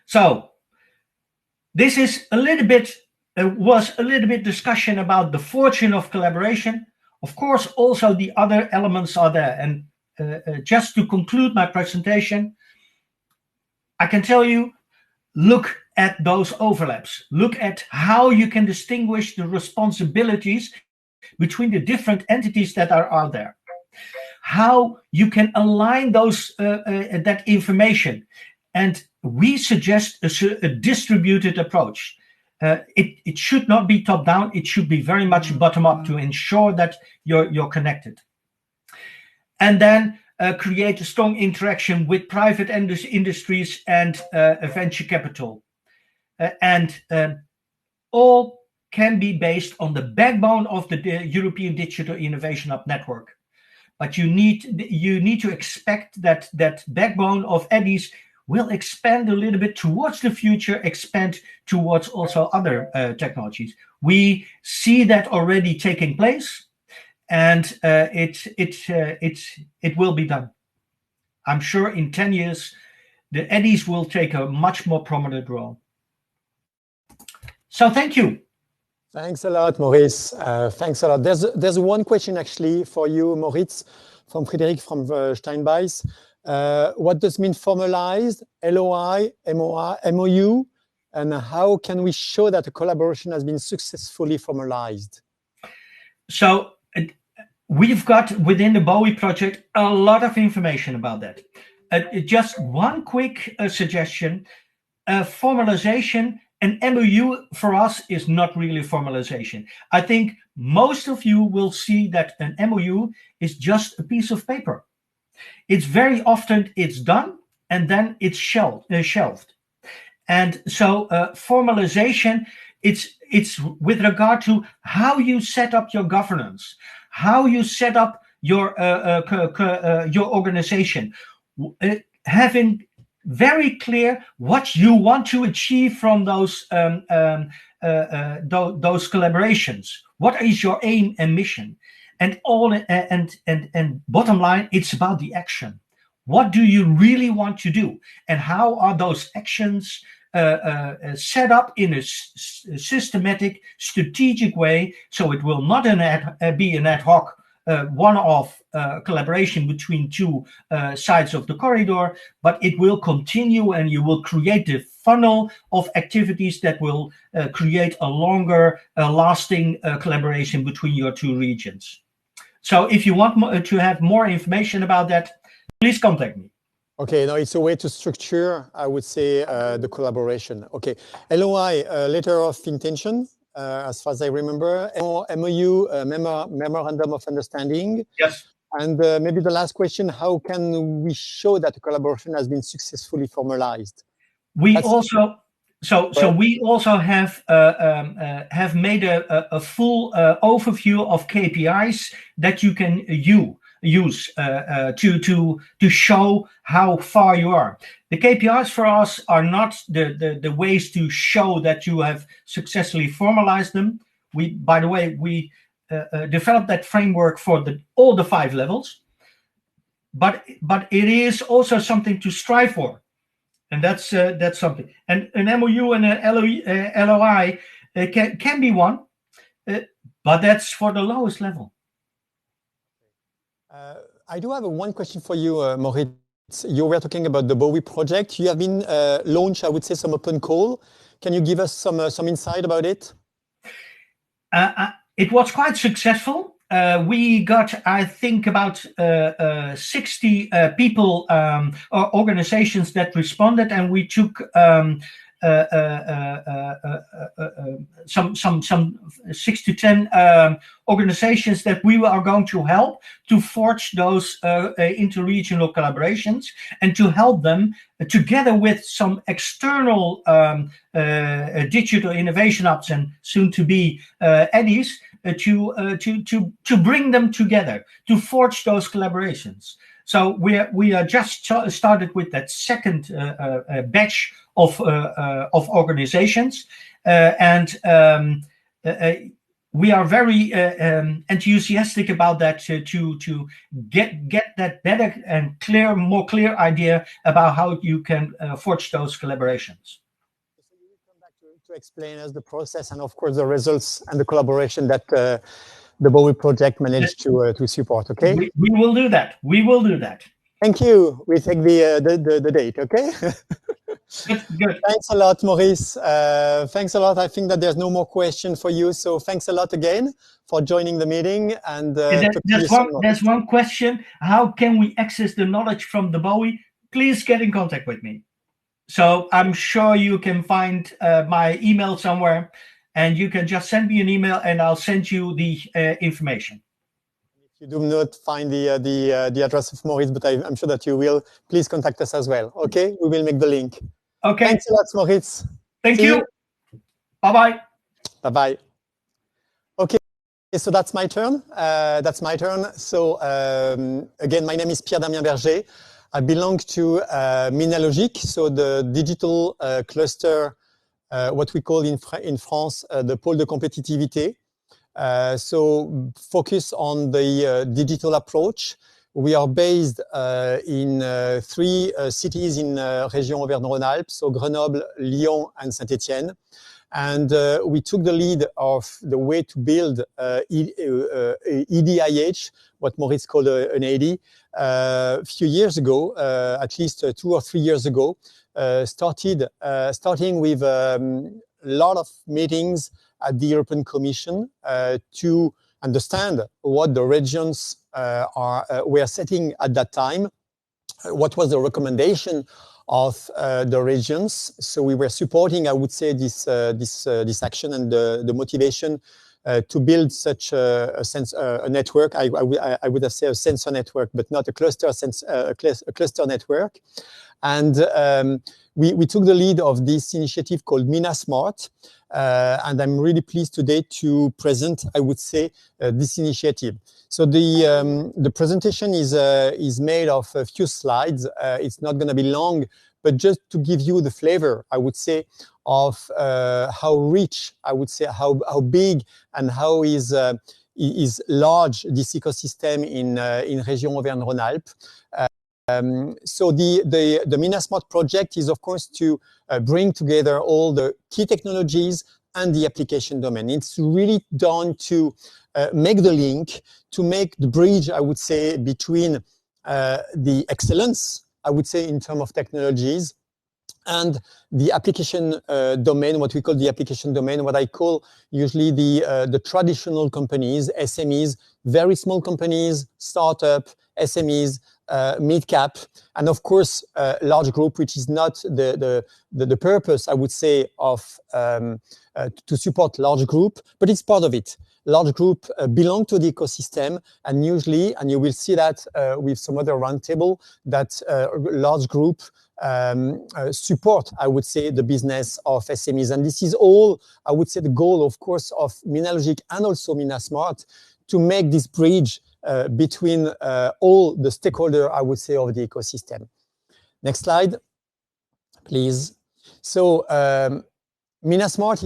So this is a little bit, was a little bit discussion about the fortune of collaboration. Of course, also the other elements are there. And just to conclude my presentation, I can tell you, look at those overlaps. Look at how you can distinguish the responsibilities between the different entities that are out there. How you can align those that information. And we suggest a distributed approach. It should not be top down. It should be very much bottom up to ensure that you're connected. And then create a strong interaction with private industries and venture capital. And all can be based on the backbone of the European Digital Innovation Hub network. But you need to expect that backbone of EDIs will expand a little bit towards the future, expand towards also other technologies. We see that already taking place, and it will be done. I'm sure in 10 years, the EDIs will take a much more prominent role. So thank you. Thanks a lot, Maurice. Thanks a lot. There's one question actually for you, Moritz, from Frédéric from Steinbeis. What does mean formalized, LOI, MOU, and how can we show that a collaboration has been successfully formalized? So we've got within the Bowie project a lot of information about that. Just one quick suggestion, formalization. An MOU for us is not really formalization. I think most of you will see that an MOU is just a piece of paper. It's very often it's done and then it's shelved. And so formalization, it's with regard to how you set up your governance, how you set up your organization, having very clear what you want to achieve from those collaborations. What is your aim and mission? And bottom line, it's about the action. What do you really want to do? And how are those actions set up in a systematic, strategic way, so it will not be an ad hoc one-off collaboration between two sides of the corridor, but it will continue, and you will create the funnel of activities that will create a longer lasting collaboration between your two regions. So if you want to have more information about that, please contact me. Okay, now it's a way to structure, I would say, the collaboration. Okay, LOI, letter of intention. As far as I remember, MOU, Memorandum of Understanding. Yes. And maybe the last question, how can we show that the collaboration has been successfully formalized? We also have made a full overview of KPIs that you can use to show how far you are. The KPIs for us are not the ways to show that you have successfully formalized them. By the way, we developed that framework for all the 5 levels, but it is also something to strive for, and that's something. And an MOU and an LOI can be one, but that's for the lowest level. I do have one question for you, Moritz. You were talking about the Bowie project. You have been launched, I would say, some open call. Can you give us some insight about it? It was quite successful. We got, I think, about 60 people or organizations that responded, and we took some 6 to 10 organizations that we are going to help to forge those interregional collaborations, and to help them together with some external digital innovation hubs and soon to be EDIs to bring them together, to forge those collaborations. So we are just started with that second batch of organizations, and we are very enthusiastic about that to get that better and more clear idea about how you can forge those collaborations. So you will come back to explain us the process and of course the results and the collaboration that the Bowie project managed to support. Okay. We will do that. We will do that. Thank you. We take the date. Okay. Good. Thanks a lot, Maurice. Thanks a lot. I think that there's no more question for you. So thanks a lot again for joining the meeting. And there's one question. How can we access the knowledge from the Bowie? Please get in contact with me. So I'm sure you can find my email somewhere, and you can just send me an email and I'll send you the information. If you do not find the address of Maurice, but I'm sure that you will, please contact us as well. Okay, we will make the link. Okay. Thanks a lot, Maurice. Thank you. Bye-bye. Bye-bye. Okay, so that's my turn. So again, my name is Pierre-Damien Berger. I belong to Minalogic, so the digital cluster, what we call in France, the pôle de compétitivité. So focus on the digital approach. We are based in 3 cities in Région Auvergne-Rhône-Alpes, so Grenoble, Lyon, and Saint-Étienne. And we took the lead of the way to build EDIH, what Maurice called an AD, a few years ago, at least 2 or 3 years ago, starting with a lot of meetings at the European Commission to understand what the regions were setting at that time, what was the recommendation of the regions. So we were supporting, I would say, this action and the motivation to build such a network. I would have said a sensor network, but not a cluster network. And we took the lead of this initiative called MinaSmart. And I'm really pleased today to present, I would say, this initiative. So the presentation is made of a few slides. It's not going to be long, but just to give you the flavor, I would say, of how rich, I would say, how big and how is large this ecosystem in Région Auvergne-Rhône-Alpes. So the MinaSmart project is, of course, to bring together all the key technologies and the application domain. It's really done to make the link, to make the bridge, I would say, between the excellence, I would say, in terms of technologies, and the application domain, what we call the application domain, what I call usually the traditional companies, SMEs, very small companies, startup, SMEs, mid-cap, and of course, large group, which is not the purpose, I would say, of to support large group, but it's part of it. Large group belong to the ecosystem, and usually, and you will see that with some other roundtable, that large group support, I would say, the business of SMEs. And this is all, I would say, the goal, of course, of Minalogic and also MinaSmart, to make this bridge between all the stakeholders, I would say, of the ecosystem. Next slide, please. So MinaSmart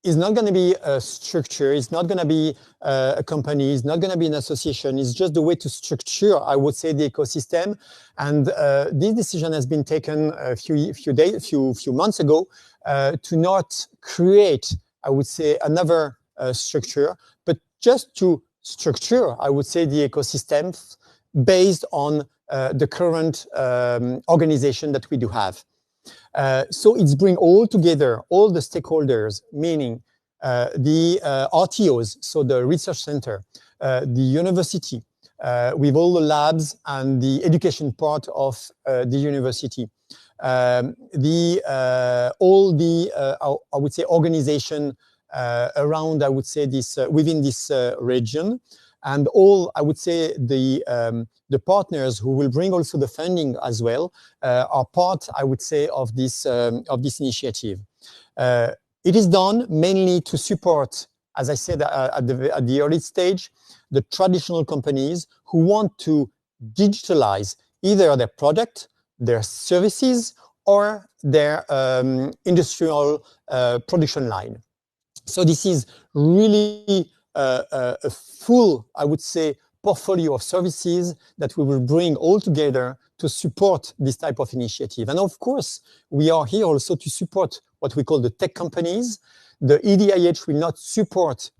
is not going to be a structure, it's not going to be a company, it's not going to be an association, it's just the way to structure, I would say, the ecosystem. And this decision has been taken a few months ago to not create, I would say, another structure, but just to structure, I would say, the ecosystem based on the current organization that we do have. So it's bring all together, all the stakeholders, meaning the RTOs, so the research center, the university, with all the labs and the education part of the university, all the, I would say, organization around, I would say, this within this region, and all, I would say, the partners who will bring also the funding as well are part, I would say, of this initiative. It is done mainly to support, as I said at the early stage, the traditional companies who want to digitalize either their product, their services, or their industrial production line. So this is really a full, I would say, portfolio of services that we will bring all together to support this type of initiative. And of course, we are here also to support what we call the tech companies. The EDIH will not support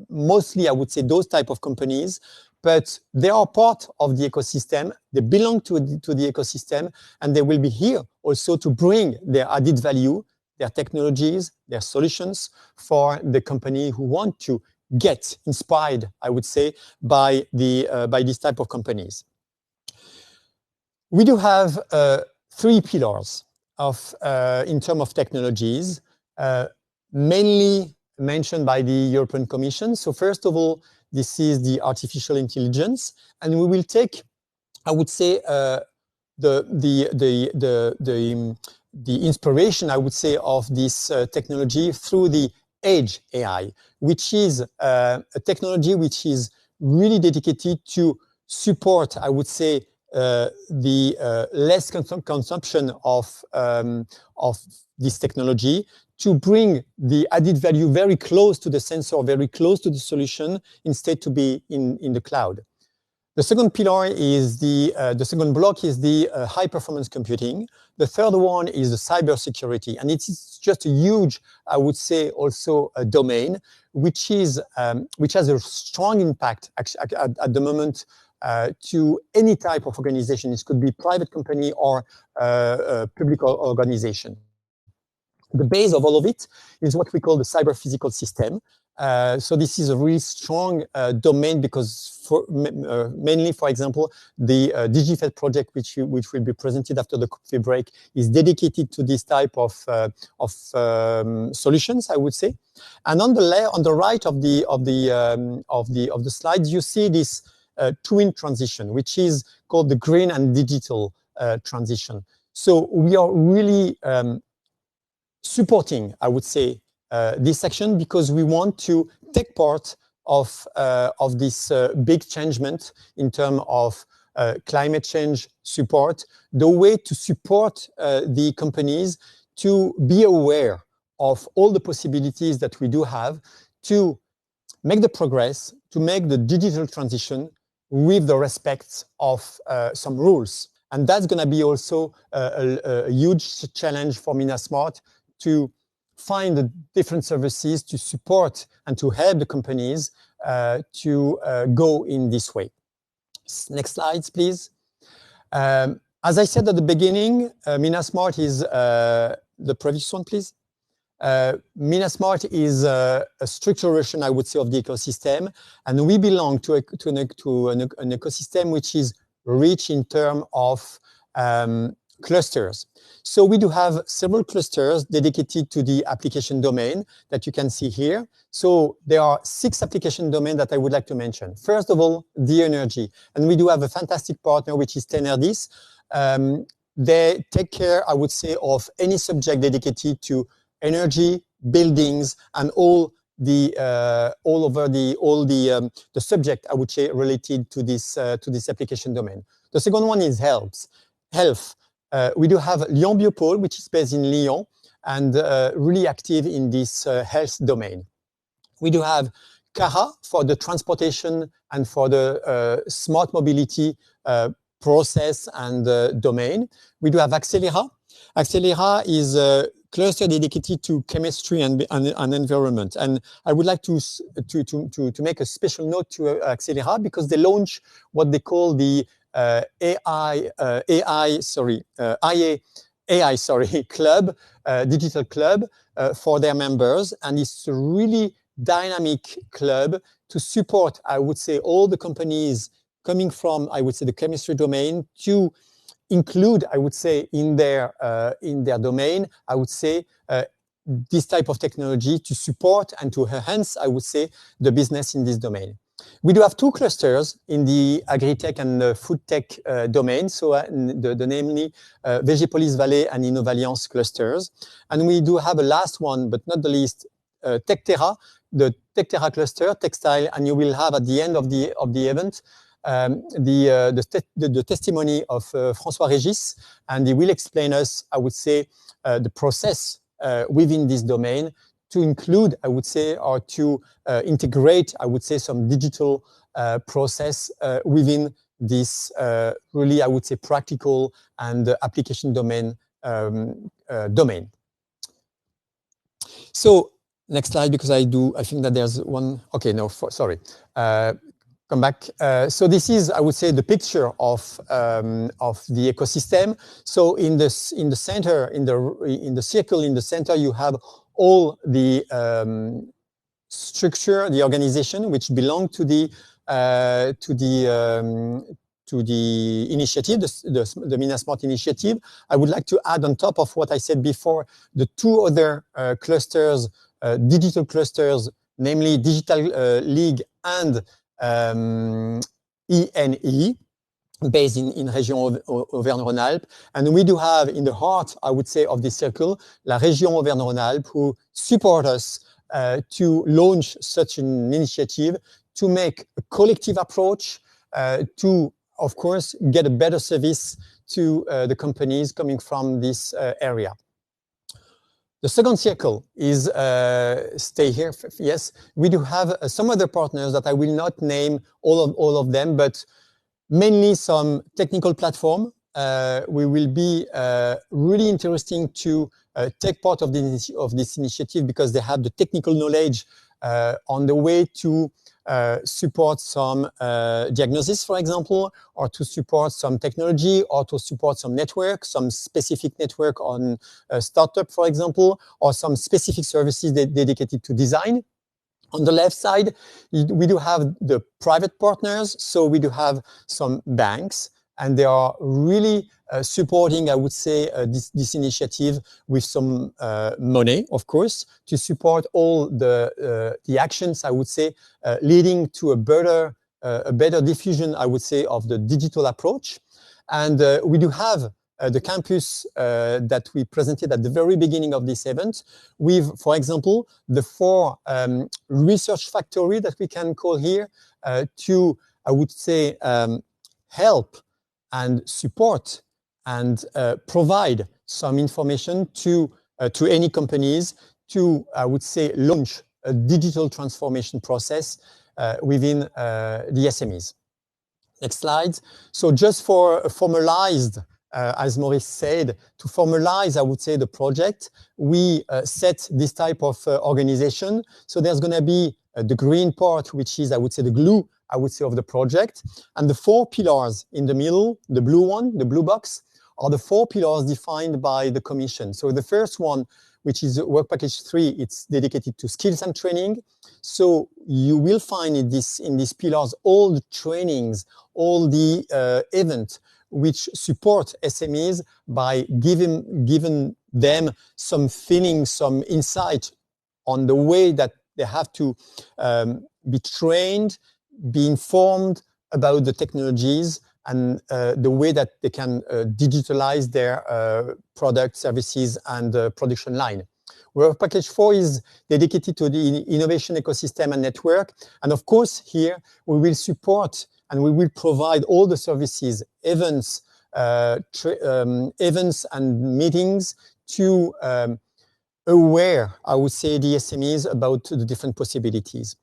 mostly, I would say, those type of companies, but they are part of the ecosystem. They belong to the ecosystem, and they will be here also to bring their added value, their technologies, their solutions for the company who want to get inspired, I would say, by this type of companies. We do have 3 pillars in terms of technologies, mainly mentioned by the European Commission. So first of all, this is the artificial intelligence, and we will take, I would say, the inspiration, I would say, of this technology through the Edge AI, which is a technology which is really dedicated to support, I would say, the less consumption of this technology, to bring the added value very close to the sensor, very close to the solution, instead to be in the cloud. The second pillar is the second block is the high performance computing. The third one is the cybersecurity, and it's just a huge, I would say, also a domain which has a strong impact at the moment to any type of organization. This could be private company or public organization. The base of all of it is what we call the cyber physical system. So this is a really strong domain because mainly, for example, the DigiFed project, which will be presented after the coffee break, is dedicated to this type of solutions, I would say. And on the right of the slides, you see this twin transition, which is called the green and digital transition. So we are really supporting, I would say, this section because we want to take part of this big changement in terms of climate change support, the way to support the companies to be aware of all the possibilities that we do have to make the progress, to make the digital transition with the respect of some rules. And that's going to be also a huge challenge for Minasmart to find the different services to support and to help the companies to go in this way. Next slides, please. As I said at the beginning, Minasmart is the previous one, please. Minasmart is a structuration, I would say, of the ecosystem, and we belong to an ecosystem which is rich in terms of clusters. So we do have several clusters dedicated to the application domain that you can see here. So there are 6 application domains that I would like to mention. First of all, the energy. And we do have a fantastic partner, which is Tenerdis. They take care, I would say, of any subject dedicated to energy, buildings, and all the subject, I would say, related to this application domain. The second one is health. We do have Lyon Biopole, which is based in Lyon and really active in this health domain. We do have Cara for the transportation and for the smart mobility process and domain. We do have Accelera. Accelera is a cluster dedicated to chemistry and environment. And I would like to make a special note to Accelera because they launch what they call the AI club, digital club for their members. And it's a really dynamic club to support, I would say, all the companies coming from, I would say, the chemistry domain to include, I would say, in their domain, I would say, this type of technology to support and to enhance, I would say, the business in this domain. We do have 2 clusters in the agri-tech and the food tech domain, so namely Vegipolis Valley and Innovalliance clusters. And we do have a last one, but not the least, TechTerra, the TechTerra cluster, textile, and you will have at the end of the event the testimony of François Régis, and he will explain us, I would say, the process within this domain to include, I would say, or to integrate, I would say, some digital process within this really, I would say, practical and application domain. So next slide, because I think that there's one. Okay, no, sorry. Come back. So this is, I would say, the picture of the ecosystem. So in the center, in the circle in the center, you have all the structure, the organization which belong to the initiative, the MINASMART initiative. I would like to add on top of what I said before, the two other clusters, digital clusters, namely Digital League and ENE, based in Région Auvergne-Rhône-Alpes. And we do have in the heart, I would say, of this circle, La Région Auvergne-Rhône-Alpes, who support us to launch such an initiative, to make a collective approach, to, of course, get a better service to the companies coming from this area. The second circle is, stay here, yes, we do have some other partners that I will not name all of them, but mainly some technical platform. We will be really interesting to take part of this initiative because they have the technical knowledge on the way to support some diagnosis, for example, or to support some technology, or to support some network, some specific network on a startup, for example, or some specific services dedicated to design. On the left side, we do have the private partners. So we do have some banks, and they are really supporting, I would say, this initiative with some money, of course, to support all the actions, I would say, leading to a better diffusion, I would say, of the digital approach. And we do have the campus that we presented at the very beginning of this event with, for example, the 4 research factory that we can call here to, I would say, help and support and provide some information to any companies to, I would say, launch a digital transformation process within the SMEs. Next slide. So just for a formalized, as Maurice said, to formalize, I would say, the project, we set this type of organization. So there's going to be the green part, which is, I would say, the glue, I would say, of the project. And the 4 pillars in the middle, the blue one, the blue box, are the 4 pillars defined by the Commission. So the first one, which is Work Package 3, it's dedicated to skills and training. So you will find in these pillars all the trainings, all the events which support SMEs by giving them some feeling, some insight on the way that they have to be trained, be informed about the technologies and the way that they can digitalize their product, services, and production line. Work Package 4 is dedicated to the innovation ecosystem and network. And of course, here we will support and we will provide all the services, events, events and meetings to aware, I would say, the SMEs about the different possibilities.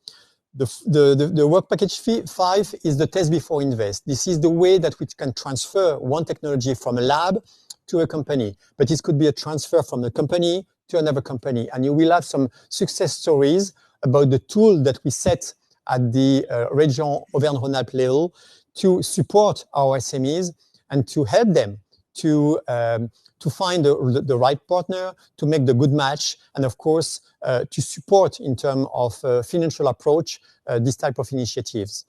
The Work Package 5 is the test before invest. This is the way that we can transfer one technology from a lab to a company, but this could be a transfer from a company to another company. And you will have some success stories about the tool that we set at the Région Auvergne-Rhône-Alpes level to support our SMEs and to help them to find the right partner, to make the good match, and of course, to support in terms of financial approach this type of initiatives.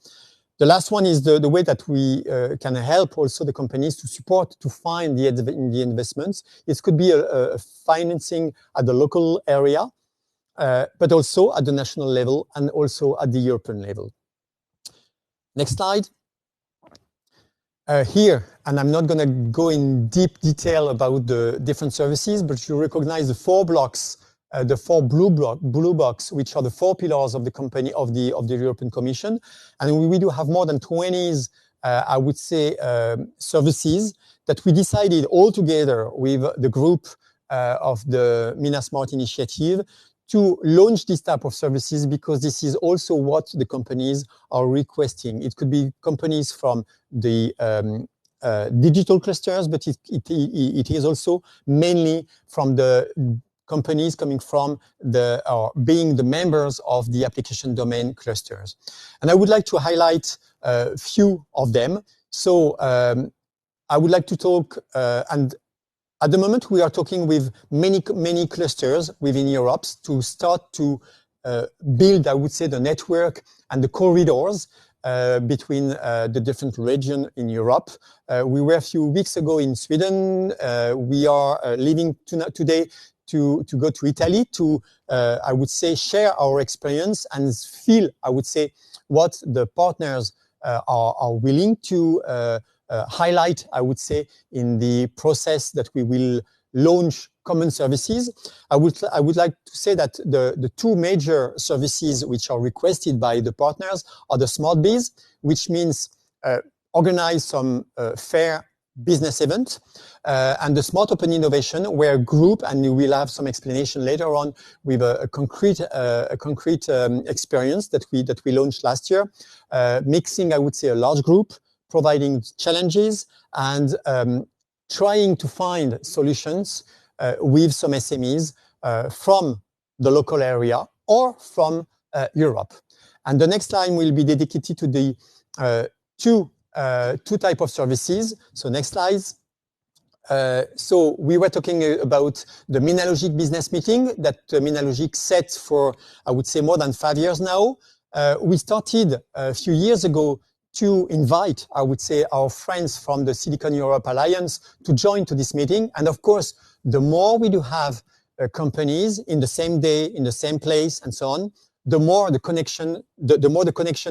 The last one is the way that we can help also the companies to support, to find the investments. It could be a financing at the local area, but also at the national level and also at the European level. Next slide. Here, and I'm not going to go in deep detail about the different services, but you recognize the 4 blocks, the 4 blue box, which are the 4 pillars of the company of the European Commission, and we do have more than 20, I would say, services that we decided all together with the group of the MINASMART initiative to launch this type of services because this is also what the companies are requesting. It could be companies from the digital clusters, but it is also mainly from the companies coming from being the members of the application domain clusters. And I would like to highlight a few of them. So I would like to talk, and at the moment, we are talking with many clusters within Europe to start to build, I would say, the network and the corridors between the different regions in Europe. We were a few weeks ago in Sweden. We are leaving today to go to Italy to, I would say, share our experience and feel, I would say, what the partners are willing to highlight, I would say, in the process that we will launch common services. I would like to say that the two major services which are requested by the partners are the Smart Biz, which means organize some fair business event, and the Smart Open Innovation, where group, and we will have some explanation later on with a concrete experience that we launched last year, mixing, I would say, a large group, providing challenges and trying to find solutions with some SMEs from the local area or from Europe. And the next line will be dedicated to the two type of services. So next slides. So we were talking about the Minalogic business meeting that Minalogic set for, I would say, more than 5 years now. We started a few years ago to invite, I would say, our friends from the Silicon Europe Alliance to join to this meeting. And of course, the more we do have companies in the same day, in the same place, and so on, the more the connection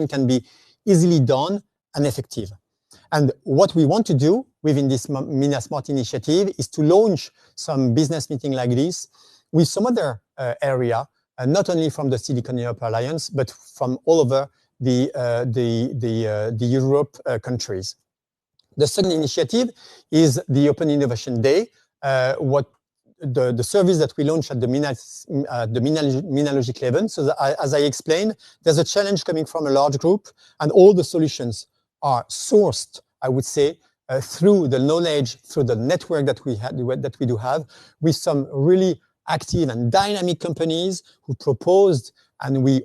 can be easily done and effective. And what we want to do within this MinaSmart initiative is to launch some business meeting like this with some other area, not only from the Silicon Europe Alliance, but from all over the Europe countries. The second initiative is the Open Innovation Day, the service that we launched at the Minalogic level. So as I explained, there's a challenge coming from a large group, and all the solutions are sourced, I would say, through the knowledge, through the network that we do have, with some really active and dynamic companies who proposed and who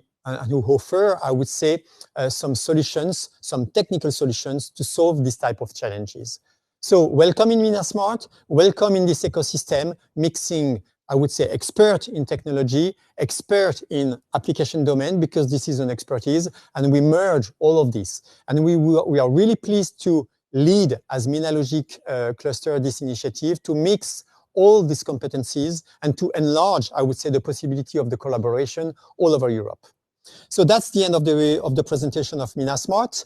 offer, I would say, some solutions, some technical solutions to solve this type of challenges. So welcome in MinaSmart, welcome in this ecosystem, mixing, I would say, expert in technology, expert in application domain, because this is an expertise, and we merge all of this. And we are really pleased to lead, as Minalogic cluster, this initiative, to mix all these competencies and to enlarge, I would say, the possibility of the collaboration all over Europe. So that's the end of the presentation of MinaSmart.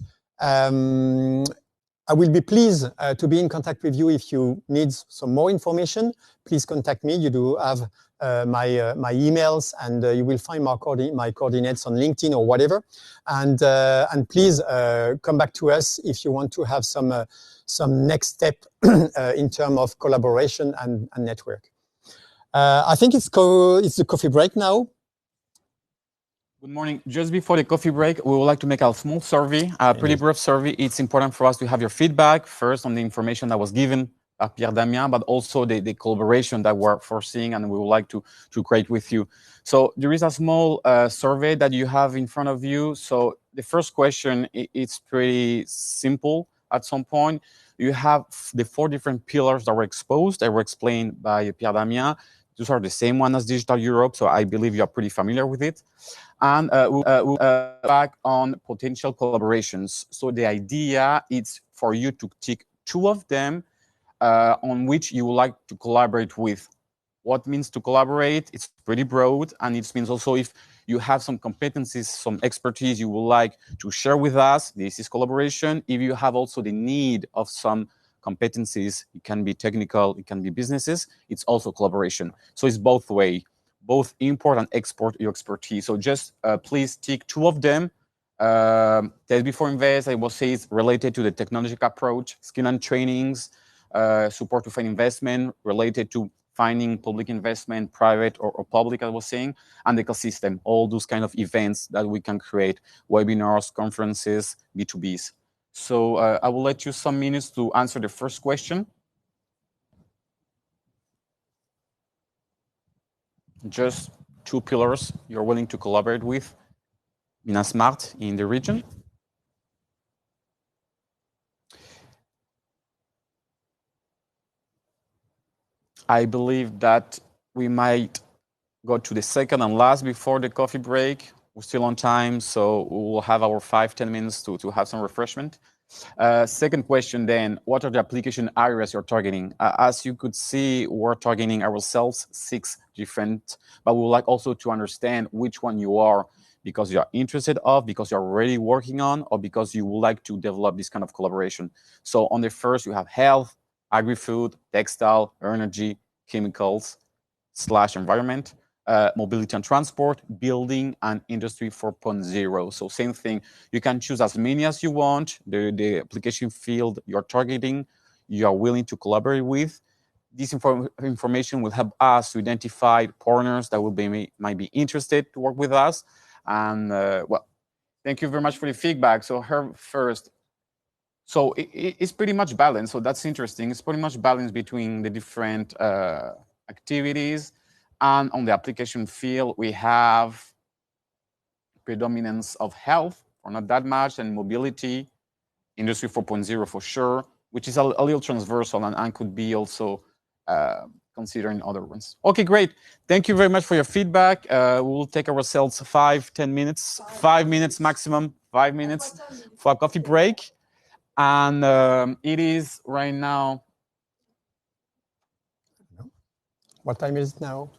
I will be pleased to be in contact with you if you need some more information. Please contact me. You do have my emails, and you will find my coordinates on LinkedIn or whatever. And please come back to us if you want to have some next step in terms of collaboration and network. I think it's the coffee break now. Good morning. Just before the coffee break, we would like to make a small survey, a pretty brief survey. It's important for us to have your feedback first on the information that was given by Pierre Damien, but also the collaboration that we're foreseeing and we would like to create with you. So there is a small survey that you have in front of you. So the first question, it's pretty simple at some point. You have the 4 different pillars that were exposed, that were explained by Pierre Damien. Those are the same one as Digital Europe, so I believe you're pretty familiar with it. And we'll back on potential collaborations. So the idea is for you to tick 2 of them on which you would like to collaborate with. What means to collaborate? It's pretty broad, and it means also if you have some competencies, some expertise you would like to share with us, this is collaboration. If you have also the need of some competencies, it can be technical, it can be businesses, it's also collaboration. So it's both way, both import and export your expertise. So just please tick 2 of them. Test before invest, I will say it's related to the technological approach, skill and trainings, support to find investment, related to finding public investment, private or public, I was saying, and the ecosystem, all those kind of events that we can create, webinars, conferences, B2Bs. So I will let you some minutes to answer the first question. Just 2 pillars you're willing to collaborate with Minasmart in the region. I believe that we might go to the second and last before the coffee break. We're still on time, so we'll have our 5-10 minutes to have some refreshment. Second question then, what are the application areas you're targeting? As you could see, we're targeting ourselves 6 different, but we would like also to understand which one you are because you're interested of, because you're already working on, or because you would like to develop this kind of collaboration. So on the first, you have health, agri-food, textile, energy, chemicals, / environment. Mobility and transport, building, and industry 4.0. So same thing, you can choose as many as you want, the application field you're targeting, you are willing to collaborate with. This information will help us to identify partners that might be interested to work with us. And well, thank you very much for the feedback. So her first, so it's pretty much balanced. So that's interesting. It's pretty much balanced between the different activities. And on the application field, we have predominance of health, or not that much, and mobility, industry 4.0 for sure, which is a little transversal and could be also considering other ones. Okay, great. Thank you very much for your feedback. We'll take ourselves 5-10 minutes, 5 minutes maximum, 5 minutes for a coffee break. And it is right now. What time is it now?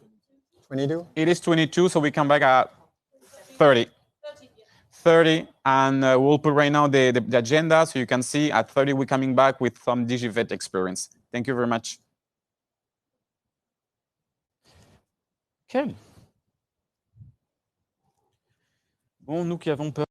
22? It is 22, so we come back at 30. 30, and we'll put right now the agenda so you can see at 30 we're coming back with some DigiVet experience. Thank you very much. Okay. Bon, nous qui avons peur.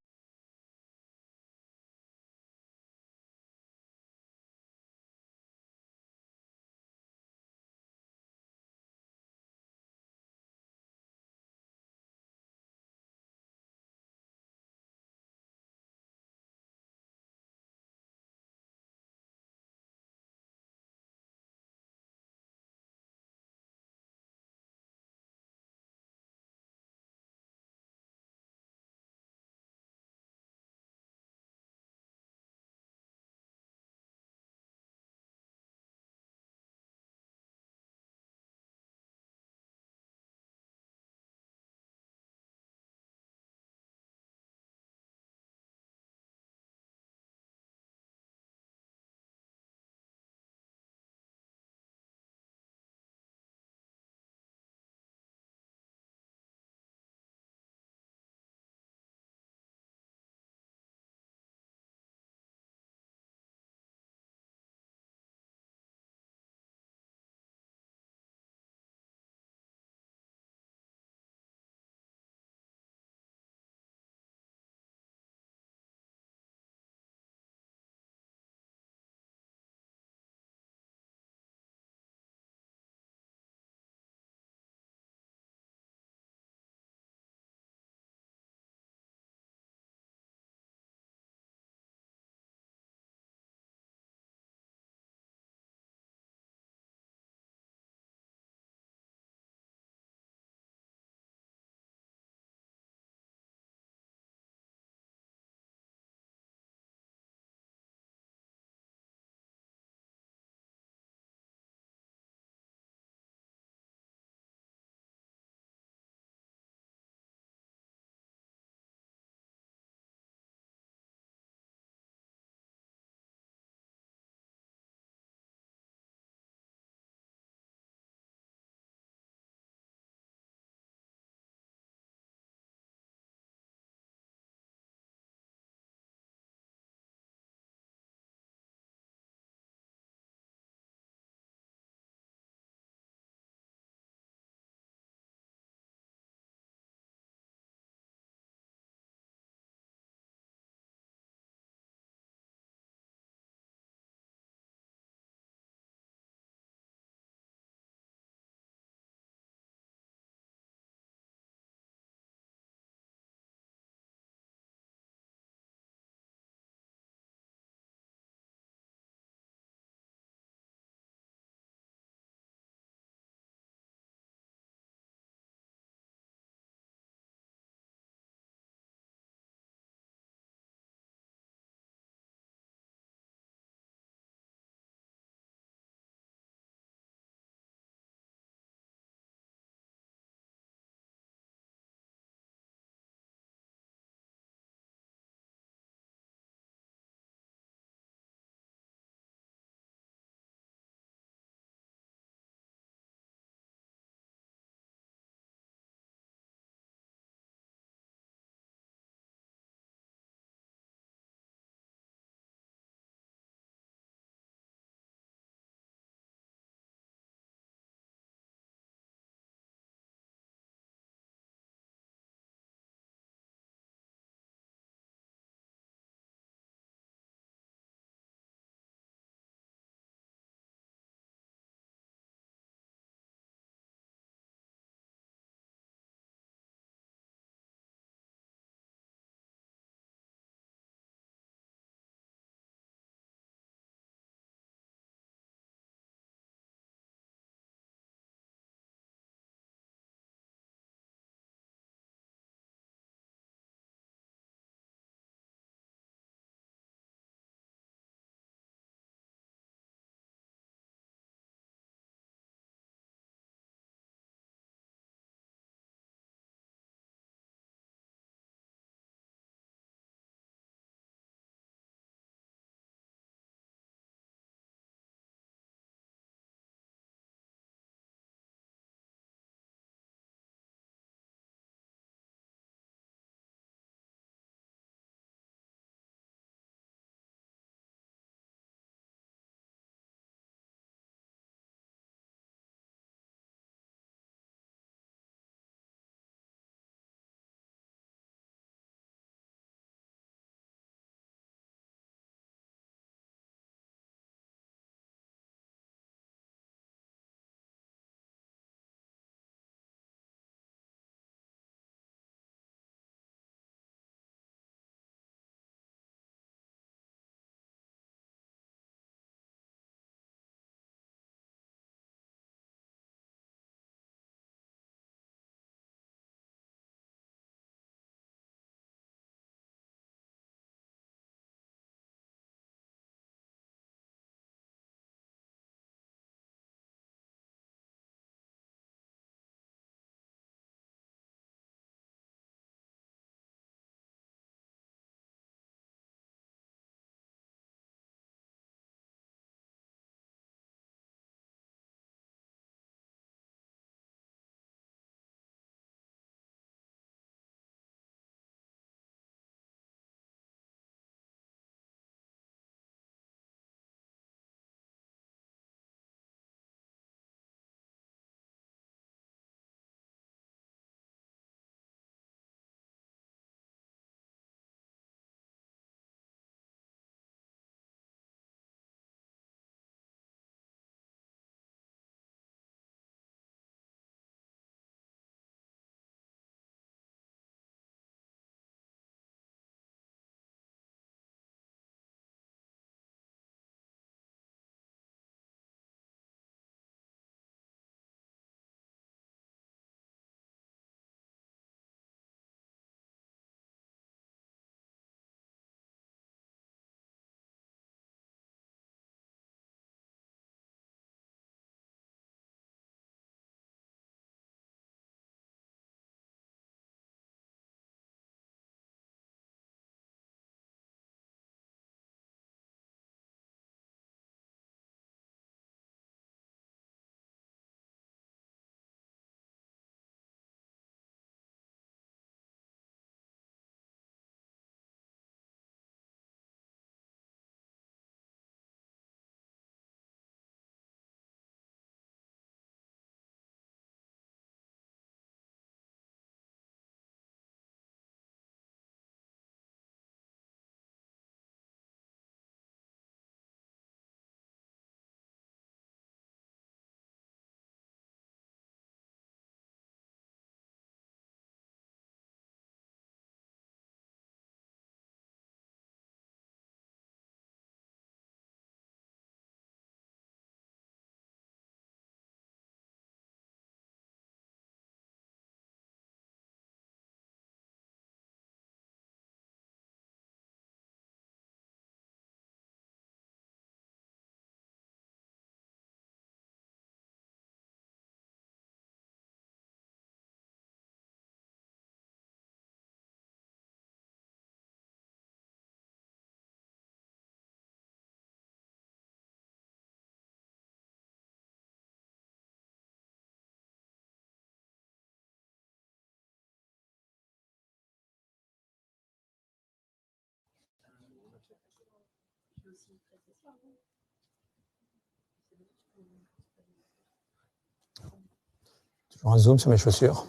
Toujours un zoom sur mes chaussures.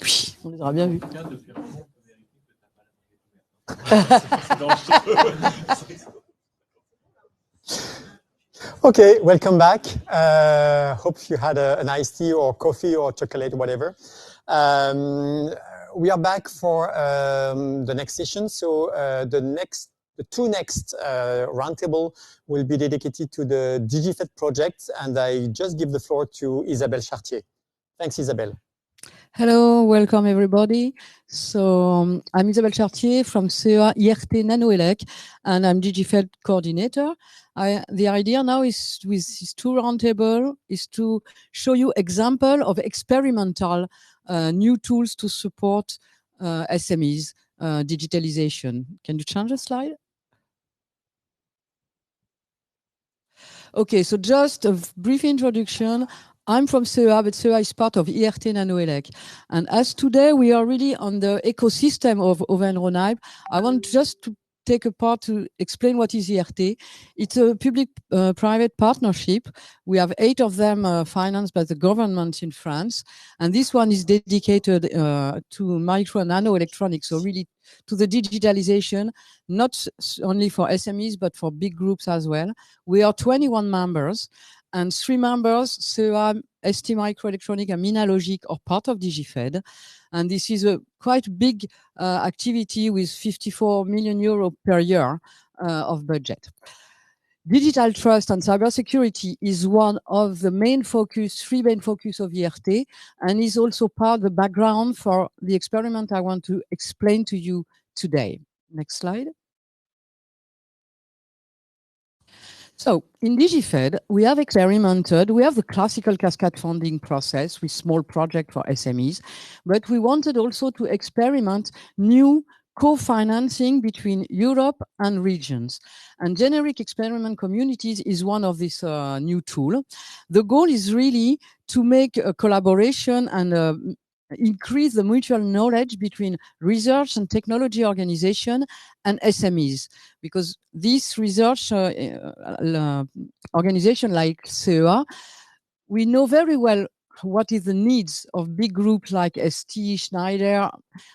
Oui, on les aura bien vus. Okay, welcome back. Hope you had a nice tea or coffee or chocolate, whatever. We are back for the next session. So the two next roundtable will be dedicated to the DigiFed project, and I just give the floor to Isabelle Chartier. Thanks, Isabelle. Hello, welcome everybody. So I'm Isabelle Chartier from CEA IRT NanoElec, and I'm DigiFed coordinator. The idea now is with these two roundtable is to show you example of experimental new tools to support SMEs digitalization. Can you change the slide? Okay, so just a brief introduction. I'm from CEA, but CEA is part of IRT NanoElec. And as today we are really on the ecosystem of Auvergne-Rhône-Alpes, I want just to take a part to explain what is IRT. It's a public-private partnership. We have 8 of them financed by the government in France. And this one is dedicated to micro and nano electronics, so really to the digitalization, not only for SMEs, but for big groups as well. We are 21 members. And 3 members, CEA, ST Microelectronic, and Minalogic, are part of DigiFed. And this is a quite big activity with 54 million euros per year of budget. Digital trust and cybersecurity is one of the main focus, 3 main focus of IRT, and is also part of the background for the experiment I want to explain to you today. Next slide. So in DigiFed, we have experimented, we have the classical cascade funding process with small projects for SMEs, but we wanted also to experiment new co-financing between Europe and regions. And generic experiment communities is one of this new tool. The goal is really to make a collaboration and increase the mutual knowledge between research and technology organization and SMEs, because this research organization like CEA, we know very well what is the needs of big groups like ST, Schneider,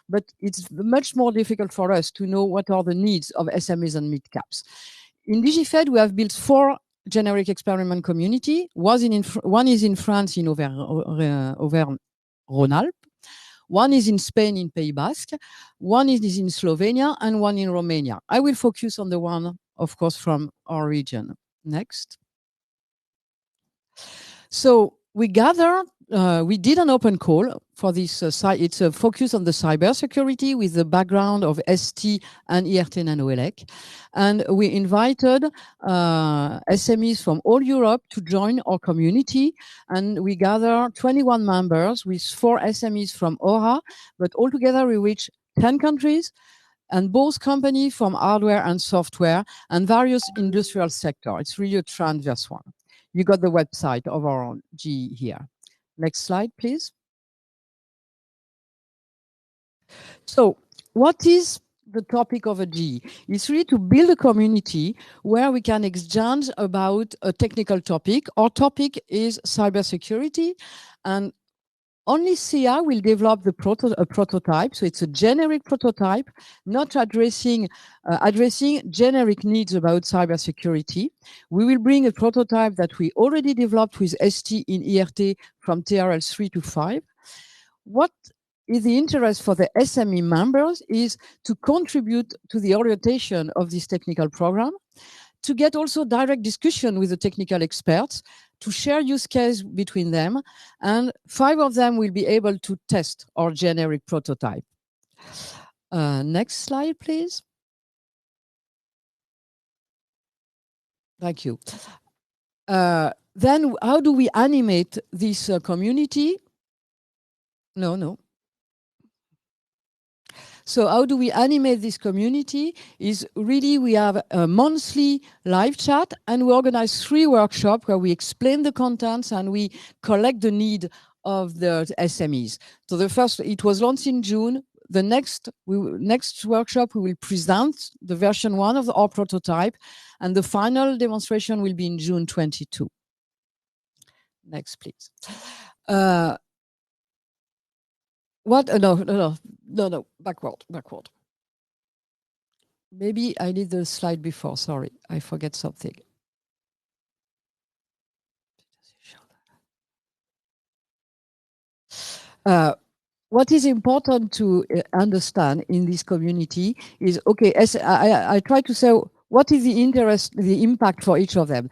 but it's much more difficult for us to know what are the needs of SMEs and mid-caps. In DigiFed, we have built 4 generic experiment community. One is in France, in Auvergne-Rhône-Alpes. One is in Spain, in Pays Basque. One is in Slovenia, and one in Romania. I will focus on the one, of course, from our region. Next. So we did an open call for this site. It's a focus on the cybersecurity with the background of ST and IRT NanoElec. And we invited SMEs from all Europe to join our community. And we gathered 21 members with 4 SMEs from ORA, but altogether we reached 10 countries, and both companies from hardware and software and various industrial sectors. It's really a transverse one. You got the website of our GE here. Next slide, please. So what is the topic of a GE? It's really to build a community where we can exchange about a technical topic. Our topic is cybersecurity, and only CEA will develop a prototype. So it's a generic prototype, not addressing generic needs about cybersecurity. We will bring a prototype that we already developed with ST in IRT from TRL 3 to 5. What is the interest for the SME members is to contribute to the orientation of this technical program, to get also direct discussion with the technical experts, to share use case between them, and 5 of them will be able to test our generic prototype. Next slide, please. Thank you. Then how do we animate this community? No. So how do we animate this community is really we have a monthly live chat, and we organize 3 workshops where we explain the contents and we collect the need of the SMEs. So the first, it was launched in June. the next workshop, we will present the version 1 of our prototype, and the final demonstration will be in June 22. Next, please. No, backward. Maybe I need the slide before. Sorry, I forget something. What is important to understand in this community is, okay, as I try to say, what is the impact for each of them?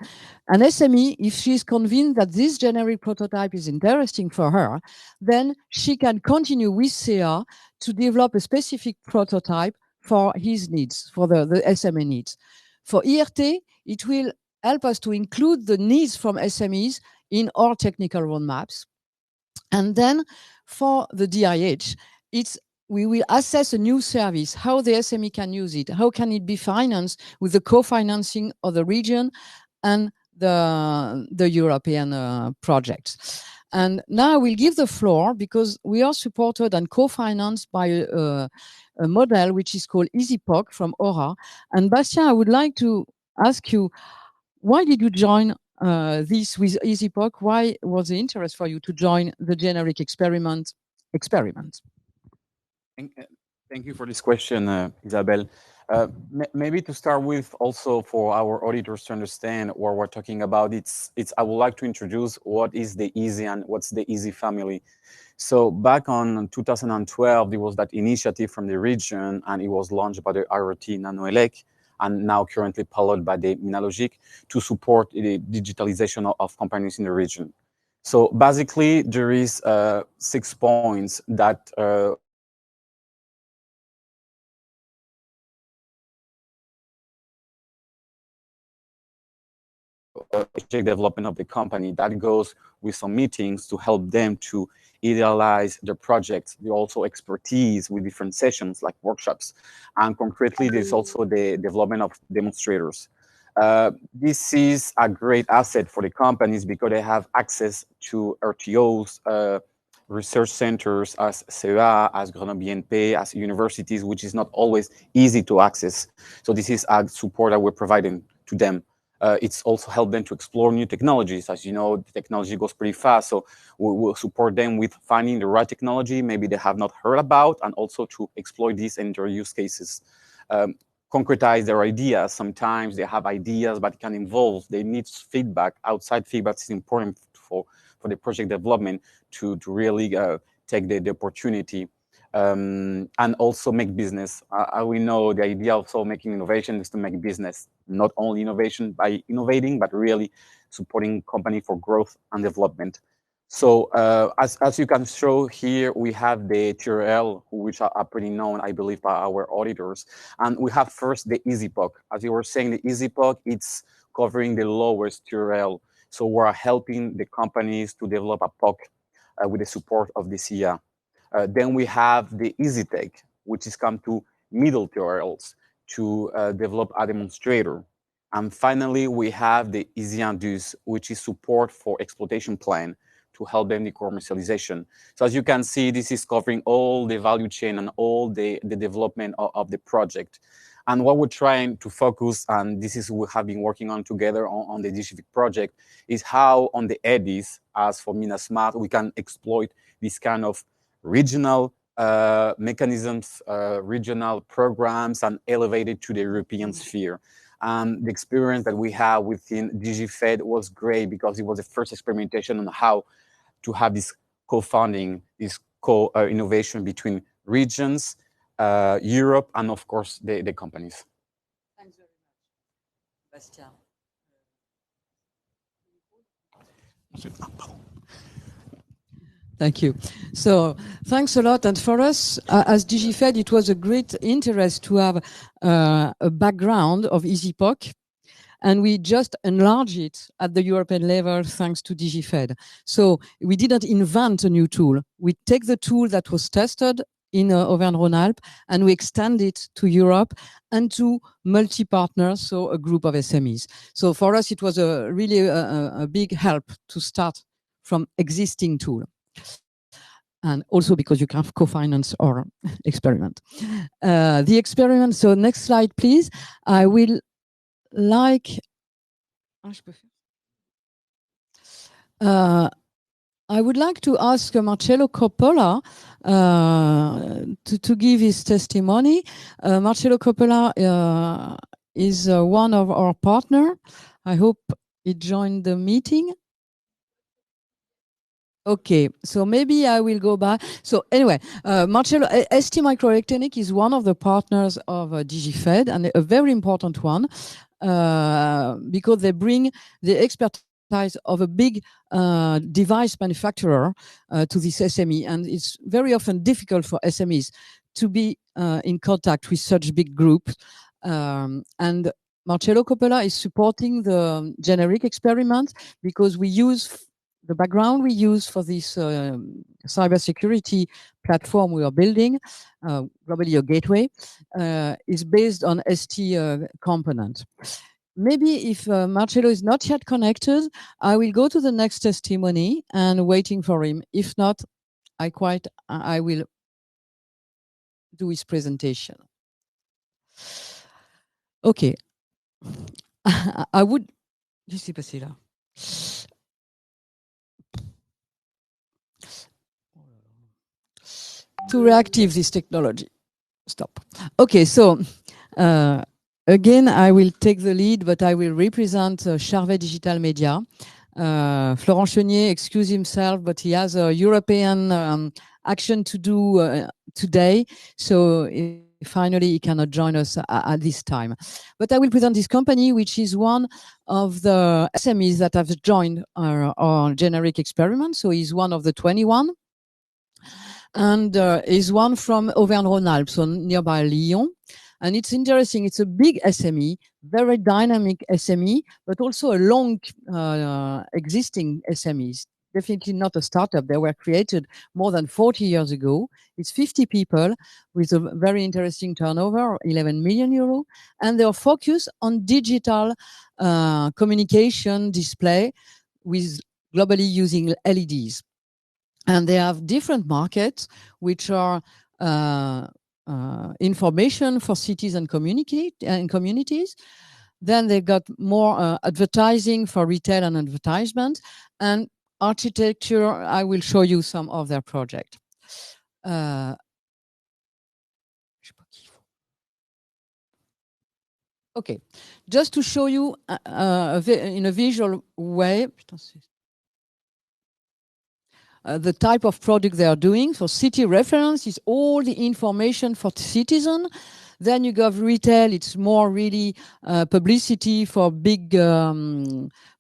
An SME, if she's convinced that this generic prototype is interesting for her, then she can continue with CA to develop a specific prototype for his needs, for the SME needs. For IRT, it will help us to include the needs from SMEs in our technical roadmaps. And then for the DIH, we will assess a new service, how the SME can use it, how can it be financed with the co-financing of the region and the European projects. And now I will give the floor, because we are supported and co-financed by a model which is called EasyPOC from Aura. And Bastien, I would like to ask you, why did you join this with EasyPOC? Why was the interest for you to join the generic experiment? Thank you for this question, Isabelle. Maybe to start with, also for our auditors to understand what we're talking about, I would like to introduce what is the EASY and what's the EASY family. So back on 2012, there was that initiative from the region, and it was launched by the IRT Nanoelec, and now currently followed by the Minalogic, to support the digitalization of companies in the region. So basically, there is 6 points that development of the company that goes with some meetings to help them to idealize their projects. There's also expertise with different sessions like workshops, and concretely there's also the development of demonstrators. This is a great asset for the companies because they have access to RTOs, research centers as CEA, as Grenoble BNP, as universities, which is not always easy to access. So this is a support that we're providing to them. It's also helped them to explore new technologies. As you know, the technology goes pretty fast, so we will support them with finding the right technology maybe they have not heard about, and also to exploit these in their use cases. Concretize their ideas. Sometimes they have ideas, but it can involve, they need feedback. Outside feedback is important for the project development to really take the opportunity. And also make business. We know the idea of also making innovation is to make business, not only innovation by innovating, but really supporting company for growth and development. So as you can show here, we have the TRL, which are pretty known, I believe, by our auditors. And we have first the EasyPOC. As you were saying, the EasyPOC, it's covering the lowest TRL. So we're helping the companies to develop a POC with the support of the CIA. Then we have the EasyTech, which is come to middle TRLs to develop a demonstrator. And finally, we have the EasyIndus, which is support for exploitation plan to help them the commercialization. So as you can see, this is covering all the value chain and all the development of the project. And what we're trying to focus on, this is what we have been working on together on the DigiFit project, is how on the eddies, as for MinaSmart, we can exploit this kind of regional mechanisms, regional programs, and elevate it to the European sphere. The experience that we have within DigiFed was great because it was the first experimentation on how to have this co-funding, this co-innovation between regions, Europe, and of course the companies. Thanks very much, Bastien. Thank you. So thanks a lot. And for us, as DigiFed, it was a great interest to have a background of EasyPOC. And we just enlarge it at the European level thanks to DigiFed. So we didn't invent a new tool. We take the tool that was tested in Auvergne-Rhône-Alpes and we extend it to Europe and to multi-partners, so a group of SMEs. So for us, it was really a big help to start from existing tool. and also because you can co-finance our experiment. The experiment, so next slide, please. I will like, I would like to ask Marcello Coppola to give his testimony. Marcello Coppola is one of our partner. I hope he joined the meeting. Okay, so maybe I will go back. So anyway, Marcello, ST Microelectronic is one of the partners of DigiFed, and a very important one because they bring the expertise of a big device manufacturer to this SME, and it's very often difficult for SMEs to be in contact with such big groups. And Marcello Coppola is supporting the generic experiment because we use the background we use for this cybersecurity platform we are building, globally a gateway, is based on ST component. Maybe if Marcello is not yet connected, I will go to the next testimony and waiting for him. If not, I will do his presentation. Okay. I would, je suis passé là. Too reactive, this technology. Stop. Okay, so again, I will take the lead, but I will represent Charvet Digital Media. Florent Chenier excused himself, but he has a European action to do today, so finally he cannot join us at this time. But I will present this company, which is one of the SMEs that have joined our generic experiment, so he's one of the 21. And is one from Auvergne-Rhône-Alpes, so nearby Lyon. And it's interesting, it's a big SME, very dynamic SME, but also a long existing SMEs. Definitely not a startup. They were created more than 40 years ago. It's 50 people with a very interesting turnover, 11 million euro. And they are focused on digital communication display with globally using LEDs. And they have different markets, which are information for cities and communities. Then they got more advertising for retail and advertisement, and architecture. I will show you some of their projects. Okay, just to show you in a visual way. The type of product they are doing. So city reference is all the information for citizen. Then you got retail, it's more really publicity for big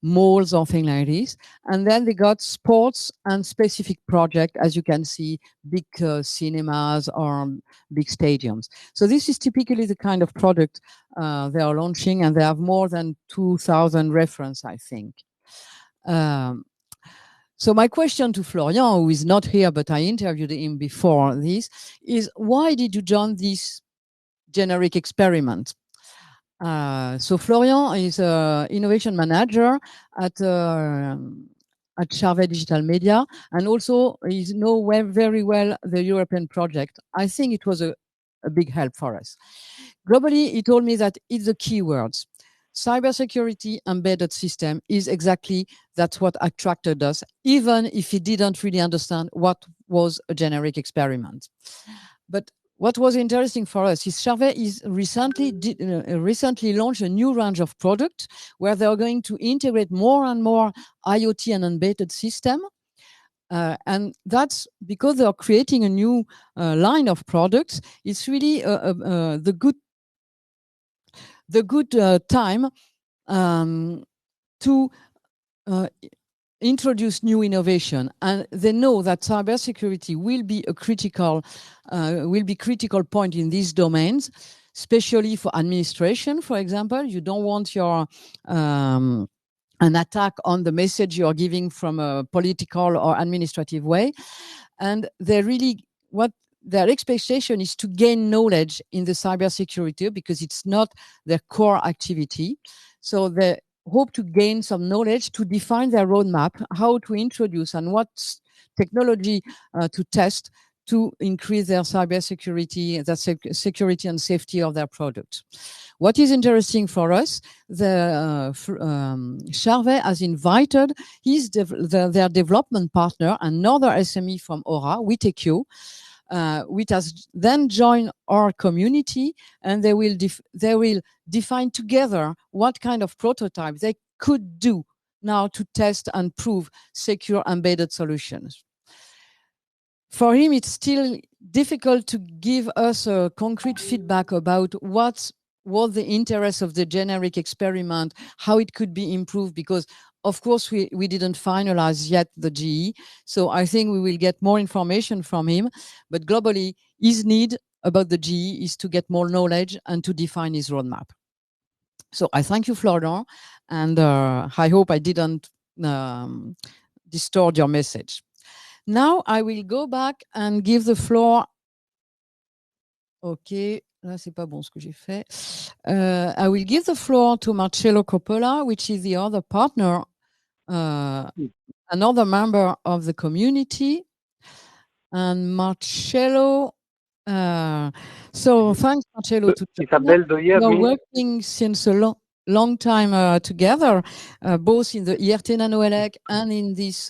malls or things like this. And then they got sports and specific project, as you can see, big cinemas or big stadiums. So this is typically the kind of product they are launching, and they have more than 2,000 reference, I think. So my question to Florian, who is not here, but I interviewed him before this, is why did you join this generic experiment? So Florian is an innovation manager at Charvet Digital Media, and also he knows very well the European project. I think it was a big help for us. Globally, he told me that it's the keywords. Cybersecurity embedded system is exactly that's what attracted us, even if he didn't really understand what was a generic experiment. But what was interesting for us is Charvet is recently launched a new range of products where they are going to integrate more and more IoT and embedded system. And that's because they are creating a new line of products. It's really the good time to introduce new innovation, and they know that cybersecurity will be a critical point in these domains, especially for administration. For example, you don't want your an attack on the message you are giving from a political or administrative way, and they really their expectation is to gain knowledge in the cybersecurity because it's not their core activity. So they hope to gain some knowledge to define their roadmap, how to introduce and what technology to test to increase their cybersecurity, the security and safety of their products. What is interesting for us, Charvet has invited their development partner, another SME from Aura, Witekio, which has then joined our community, and they will define together what kind of prototype they could do now to test and prove secure embedded solutions. For him, it's still difficult to give us a concrete feedback about what was the interest of the generic experiment, how it could be improved, because of course we didn't finalize yet the GE. So I think we will get more information from him, but globally his need about the GE is to get more knowledge and to define his roadmap. So I thank you, Florent, and I hope I didn't distort your message. Now I will go back and give the floor. Okay, là c'est pas bon ce que j'ai fait. I will give the floor to Marcello Coppola, which is the other partner, another member of the community. And Marcello, so thanks Marcello. Isabelle, do you hear me? We're working since a long time together, both in the IRT NanoElec and in this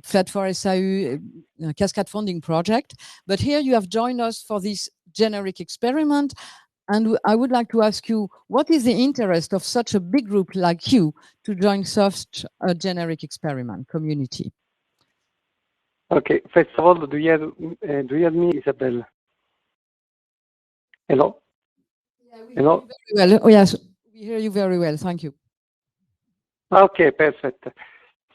FED for SAU Cascade Funding project. But here you have joined us for this generic experiment. And I would like to ask you, what is the interest of such a big group like you to join such a generic experiment community? Okay, first of all, do you hear me, Isabelle? Hello? Yeah, Hello? Well, oh, yes, we hear you very well. Thank you. Okay, perfect.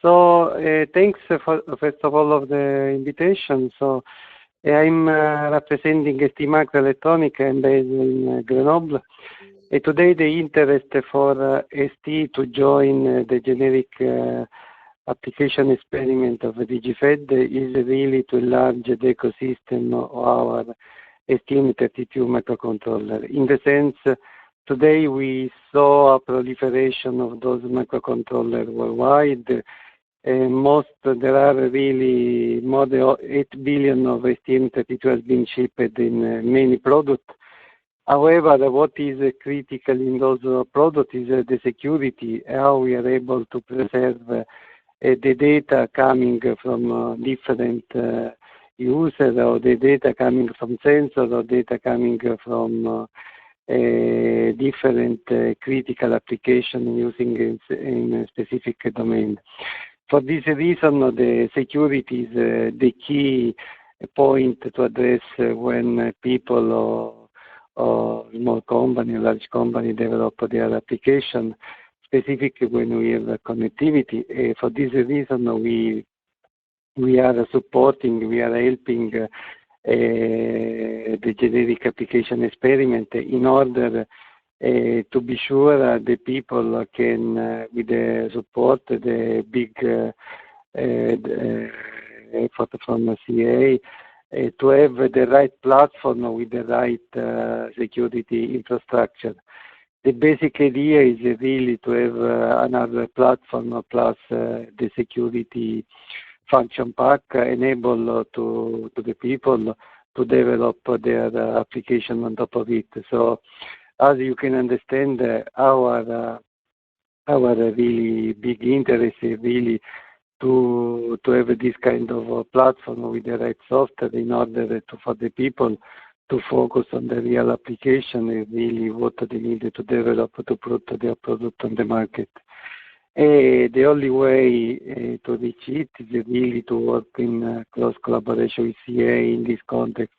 So thanks first of all of the invitation. So I'm representing ST Microelectronics and based in Grenoble. Today the interest for ST to join the generic application experiment of DigiFed is really to enlarge the ecosystem of our STM32 microcontroller. In the sense, today we saw a proliferation of those microcontrollers worldwide. There are really more than 8 billion of STM32 has been shipped in many products. However, what is critical in those products is the security, how we are able to preserve the data coming from different users, or the data coming from sensors, or data coming from different critical applications using in a specific domain. For this reason, the security is the key point to address when people or small company, large company develop their application, specifically when we have connectivity. For this reason, we are supporting, we are helping the generic application experiment in order to be sure the people can, with the support, the big effort from CA, to have the right platform with the right security infrastructure. The basic idea is really to have another platform plus the security function pack enable to the people to develop their application on top of it. So as you can understand, our really big interest is really to have this kind of platform with the right software in order for the people to focus on the real application and really what they need to develop to put their product on the market. The only way to reach it is really to work in close collaboration with CA in this context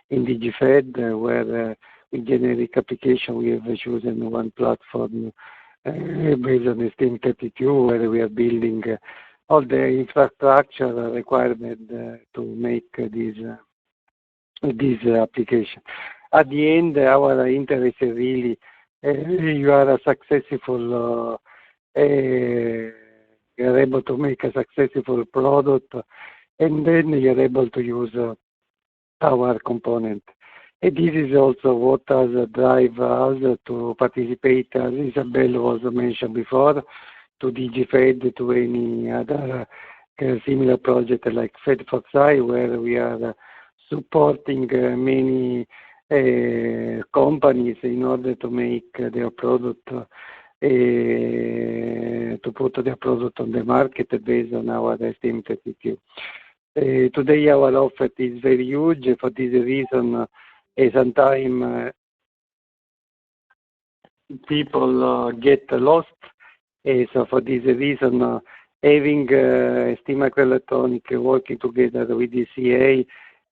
in DigiFed, where in generic application we have chosen one platform based on STM32, where we are building all the infrastructure required to make this application. At the end, our interest is really you are a successful, you are able to make a successful product, and then you are able to use our component. And this is also what has drive us to participate, as Isabelle was mentioned before, to DigiFed, to any other similar project like FedFoxI, where we are supporting many companies in order to make their product, to put their product on the market based on our STM32. Today our offer is very huge. For this reason, sometimes people get lost. So for this reason, having STM microelectronic working together with DCA,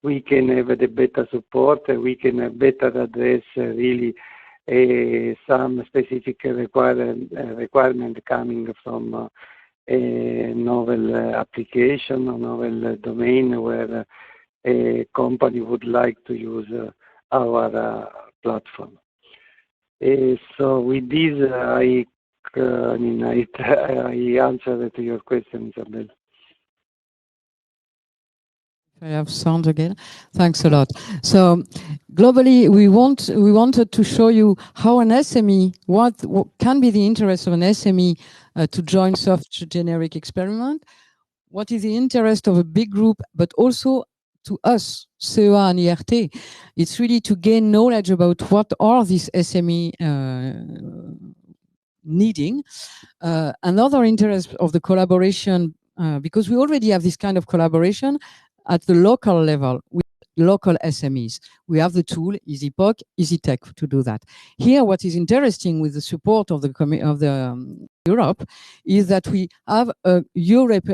we can have the better support. We can better address really some specific requirement coming from a novel application, a novel domain where a company would like to use our platform. So with this, I answered to your question, Isabel. I have sound again. Thanks a lot. So globally, we wanted to show you how an SME, what can be the interest of an SME to join such generic experiment. What is the interest of a big group, but also to us, CEA and IRT. It's really to gain knowledge about what are these SME needing. Another interest of the collaboration, because we already have this kind of collaboration at the local level with local SMEs. We have the tool, EasyPOC, EasyTech to do that. Here, what is interesting with the support of the Europe is that we have a Europe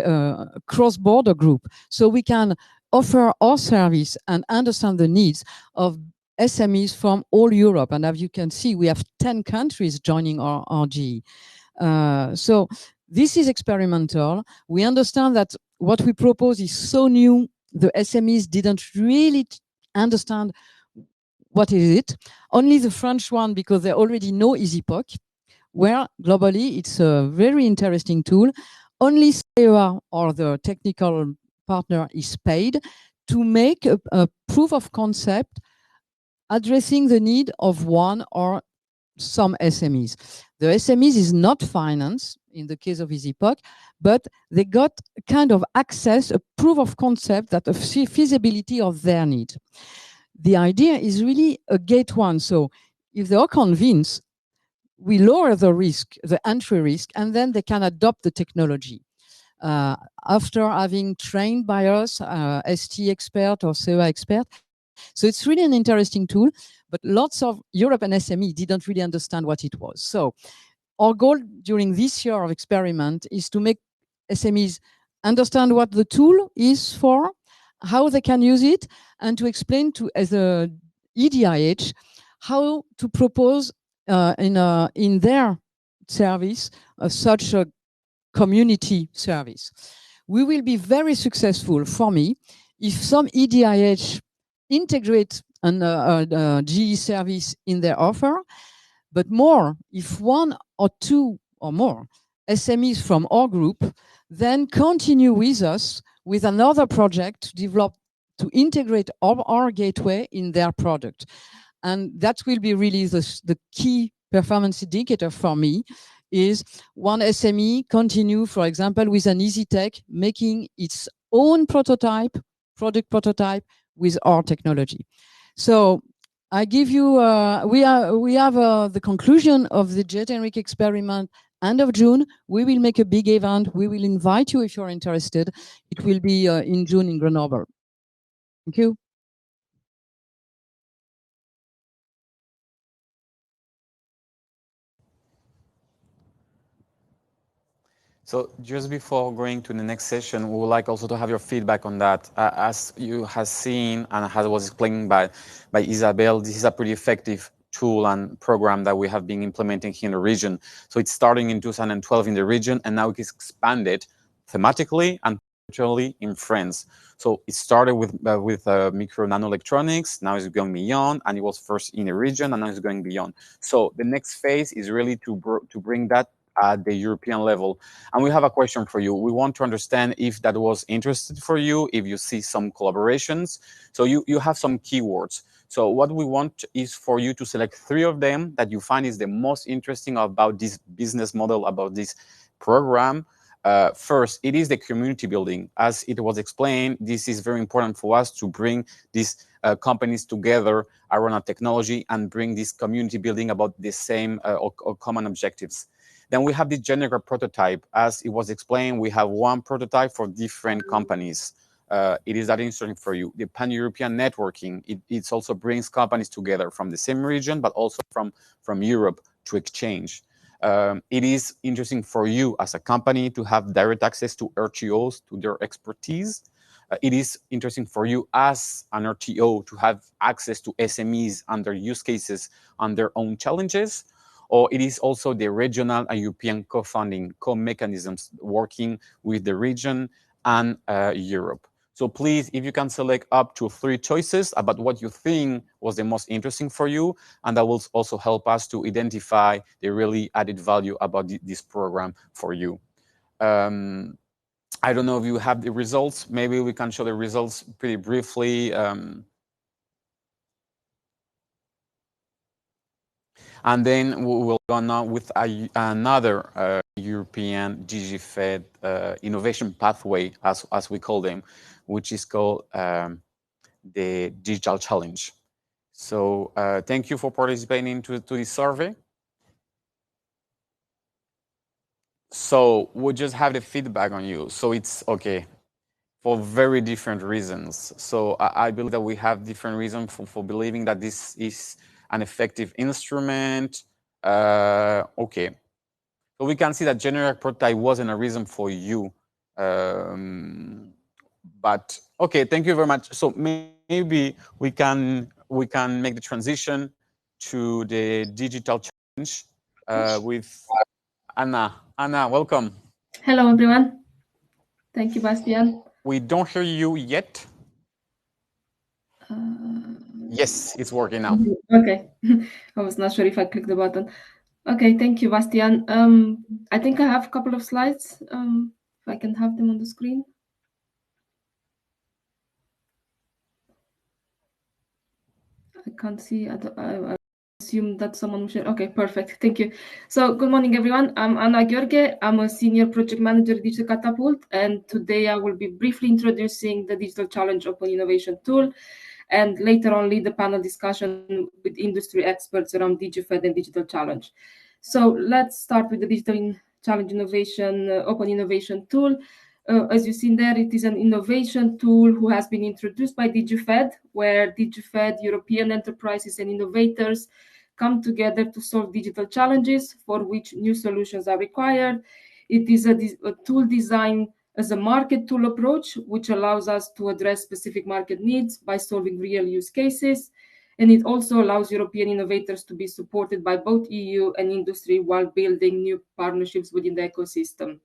cross-border group, so we can offer our service and understand the needs of SMEs from all Europe. And as you can see, we have 10 countries joining our RGE. So this is experimental. We understand that what we propose is so new, the SMEs didn't really understand what is it. Only the French one, because they already know EasyPOC, where globally it's a very interesting tool. Only CEA or the technical partner is paid to make a proof of concept addressing the need of one or some SMEs. The SMEs is not financed in the case of EasyPOC, but they got kind of access, a proof of concept that a feasibility of their need. The idea is really a gate one. So if they are convinced, we lower the risk, the entry risk, and then they can adopt the technology. After having trained by us, ST expert or CEA expert. So it's really an interesting tool, but lots of Europe and SME didn't really understand what it was. So our goal during this year of experiment is to make SMEs understand what the tool is for, how they can use it, and to explain to as a EDIH how to propose in their service such a community service. We will be very successful for me if some EDIH integrate a GE service in their offer, but more if one or two or more SMEs from our group then continue with us with another project to develop, to integrate our gateway in their product. And that will be really the key performance indicator for me, is one SME continue, for example, with an EasyTech, making its own prototype, product prototype with our technology. So I give you, we have the conclusion of the generic experiment end of June. We will make a big event. We will invite you if you're interested. It will be in June in Grenoble. Thank you. So just before going to the next session, we would like also to have your feedback on that. As you have seen and as was explained by Isabel, this is a pretty effective tool and program that we have been implementing here in the region. So it's starting in 2012 in the region, and now it is expanded thematically and culturally in France. So it started with micro nanoelectronics, now it's going beyond, and it was first in the region, and now it's going beyond. So the next phase is really to bring that at the European level. And we have a question for you. We want to understand if that was interested for you, if you see some collaborations. So you have some keywords. So what we want is for you to select 3 of them that you find is the most interesting about this business model, about this program, First, it is the community building. As it was explained, this is very important for us to bring these companies together around our technology and bring this community building about the same or common objectives. Then we have the general prototype. As it was explained, we have one prototype for different companies. It is that interesting for you. The pan-European networking, it also brings companies together from the same region, but also from Europe to exchange. It is interesting for you as a company to have direct access to RTOs, to their expertise. It is interesting for you as an RTO to have access to SMEs and their use cases and their own challenges. Or it is also the regional and European co-funding, co-mechanisms working with the region and Europe. So please, if you can select up to 3 choices about what you think was the most interesting for you, and that will also help us to identify the really added value about this program for you. I don't know if you have the results. Maybe we can show the results pretty briefly. And then we will go on with another European DigiFed innovation pathway, as we call them, which is called the Digital Challenge. So thank you for participating to this survey. So we'll just have the feedback on you. So it's okay for very different reasons. So I believe that we have different reasons for believing that this is an effective instrument. Okay. So we can see that generic prototype wasn't a reason for you. But okay, thank you very much. So maybe we can make the transition to the digital challenge with Anna. Anna, welcome. Hello, everyone. Thank you, Bastian. We don't hear you yet. Yes, it's working now. Okay. I was not sure if I clicked the button. Okay, thank you, Bastian. I think I have a couple of slides. If I can have them on the screen. I can't see. I assume that someone will share. Okay, perfect. Thank you. So good morning, everyone. I'm Anna Gheorghe. I'm a senior project manager at Digital Catapult, and today I will be briefly introducing the Digital Challenge Open Innovation Tool, and later on lead the panel discussion with industry experts around DigiFed and Digital Challenge. So let's start with the Digital Challenge Innovation Open Innovation Tool. As you've seen there, it is an innovation tool who has been introduced by DigiFed, where DigiFed, European enterprises and innovators come together to solve digital challenges for which new solutions are required. It is a tool designed as a market tool approach, which allows us to address specific market needs by solving real use cases. And it also allows European innovators to be supported by both EU and industry while building new partnerships within the ecosystem.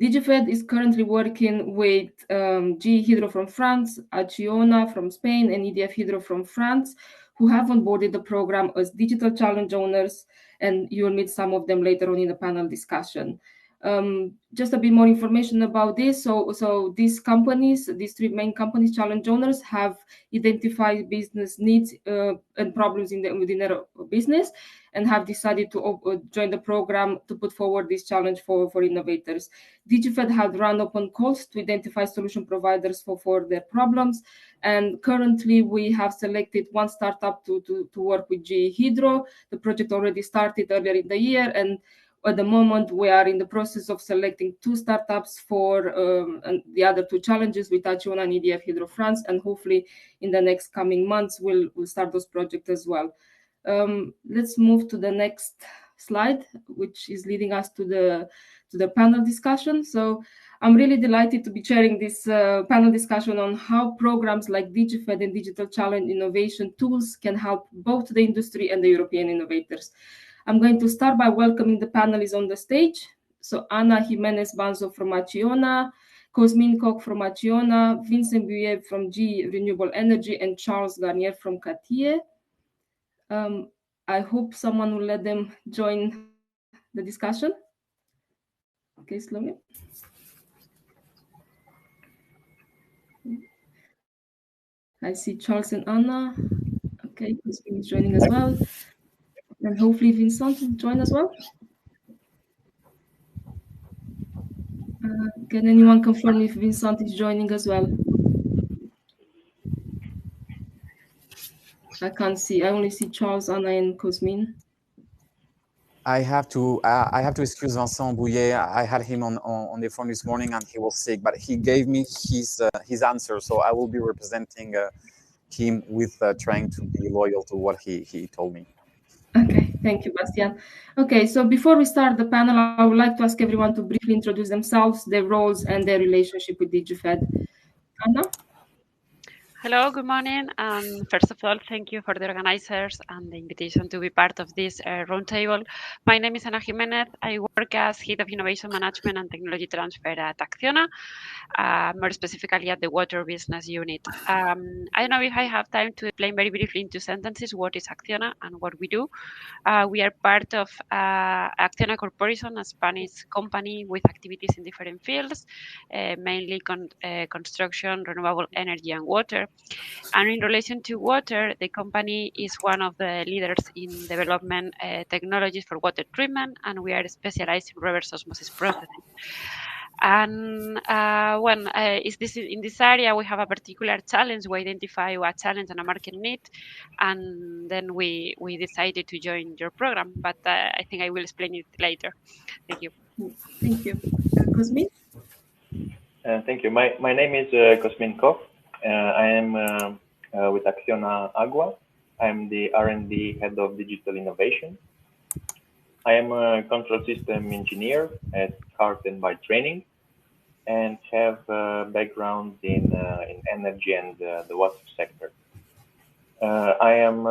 DigiFed is currently working with GE Hydro from France, Acciona from Spain, and EDF Hydro from France, who have onboarded the program as digital challenge owners, and you will meet some of them later on in the panel discussion. Just a bit more information about this. So these companies, these 3 main companies, challenge owners, have identified business needs and problems within their business, and have decided to join the program to put forward this challenge for innovators. DigiFed had run open calls to identify solution providers for their problems, and currently we have selected one startup to work with GE Hydro. The project already started earlier in the year, and at the moment, we are in the process of selecting 2 startups for the other 2 challenges with Acciona and EDF Hydro France, and hopefully in the next coming months, we'll start those projects as well. Let's move to the next slide, which is leading us to the panel discussion. So I'm really delighted to be chairing this panel discussion on how programs like DigiFed and Digital Challenge innovation tools can help both the industry and the European innovators. I'm going to start by welcoming the panelists on the stage. So Ana Jimenez Banzo from Acciona, Cosmin Koch from Acciona, Vincent Buyer from GE Renewable Energy, and Charles Garnier from CATIE. I hope someone will let them join the discussion. Okay, slowly. I see Charles and Anna. Okay, Cosmin is joining as well. And hopefully Vincent will join as well. Can anyone confirm if Vincent is joining as well? I can't see. I only see Charles, Anna, and Cosmin. I have to excuse Vincent Bouillet. I had him on the phone this morning and he was sick, but he gave me his answer, so I will be representing him with trying to be loyal to what he told me. Okay, thank you, Bastian. Okay, so before we start the panel, I would like to ask everyone to briefly introduce themselves, their roles, and their relationship with DigiFed. Anna? Hello, good morning. First of all, thank you for the organizers and the invitation to be part of this roundtable. My name is Ana Jimenez. I work as Head of Innovation Management and Technology Transfer at Acciona, more specifically at the Water Business Unit. I don't know if I have time to explain very briefly in 2 sentences what is Acciona and what we do. We are part of Acciona Corporation, a Spanish company with activities in different fields, mainly construction, renewable energy, and water. And in relation to water, the company is one of the leaders in development technologies for water treatment, and we are specialized in reverse osmosis processing. And in this area, we have a particular challenge. We identify a challenge and a market need, and then we decided to join your program. But I think I will explain it later. Thank you. Thank you. Cosmin? Thank you. My name is Cosmin Koch. I am with Acciona Agua. I'm the R&D head of digital innovation. I am a control system engineer at Carten by training, and have a background in energy and the water sector. I am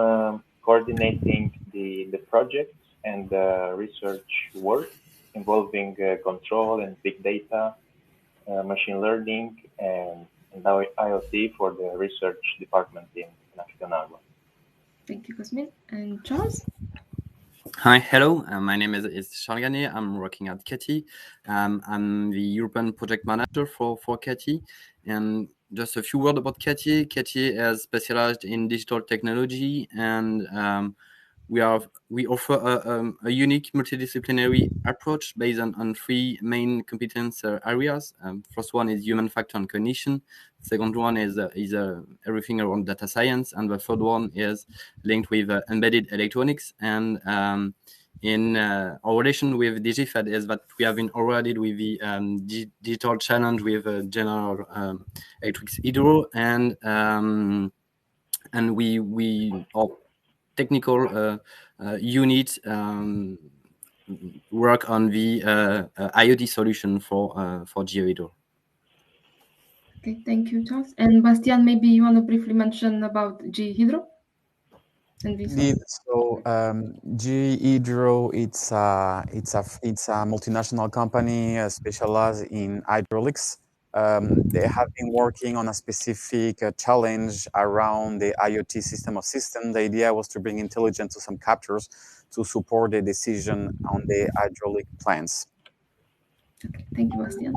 coordinating the projects and research work involving control and big data, machine learning, and IoT for the research department in Acciona Agua. Thank you, Cosmin. And Charles? Hi, hello. My name is Charles Garnier. I'm working at CATI. I'm the European project manager for CATI. And just a few words about CATI. CATI is specialized in digital technology, and we offer a unique multidisciplinary approach based on 3 main competence areas. First one is human factor and cognition. Second one is everything around data science, and the third one is linked with embedded electronics. And in our relation with DigiFed is that we have been awarded with the digital challenge with General Electric Hydro, and we our technical unit work on the IoT solution for GeoHydro. Okay, thank you, Charles. And Bastian, maybe you want to briefly mention about GeoHydro? Indeed. So GeoHydro, it's a multinational company specialized in hydraulics. They have been working on a specific challenge around the IoT system of systems. The idea was to bring intelligence to some captures to support the decision on the hydraulic plants. Okay, thank you, Bastian.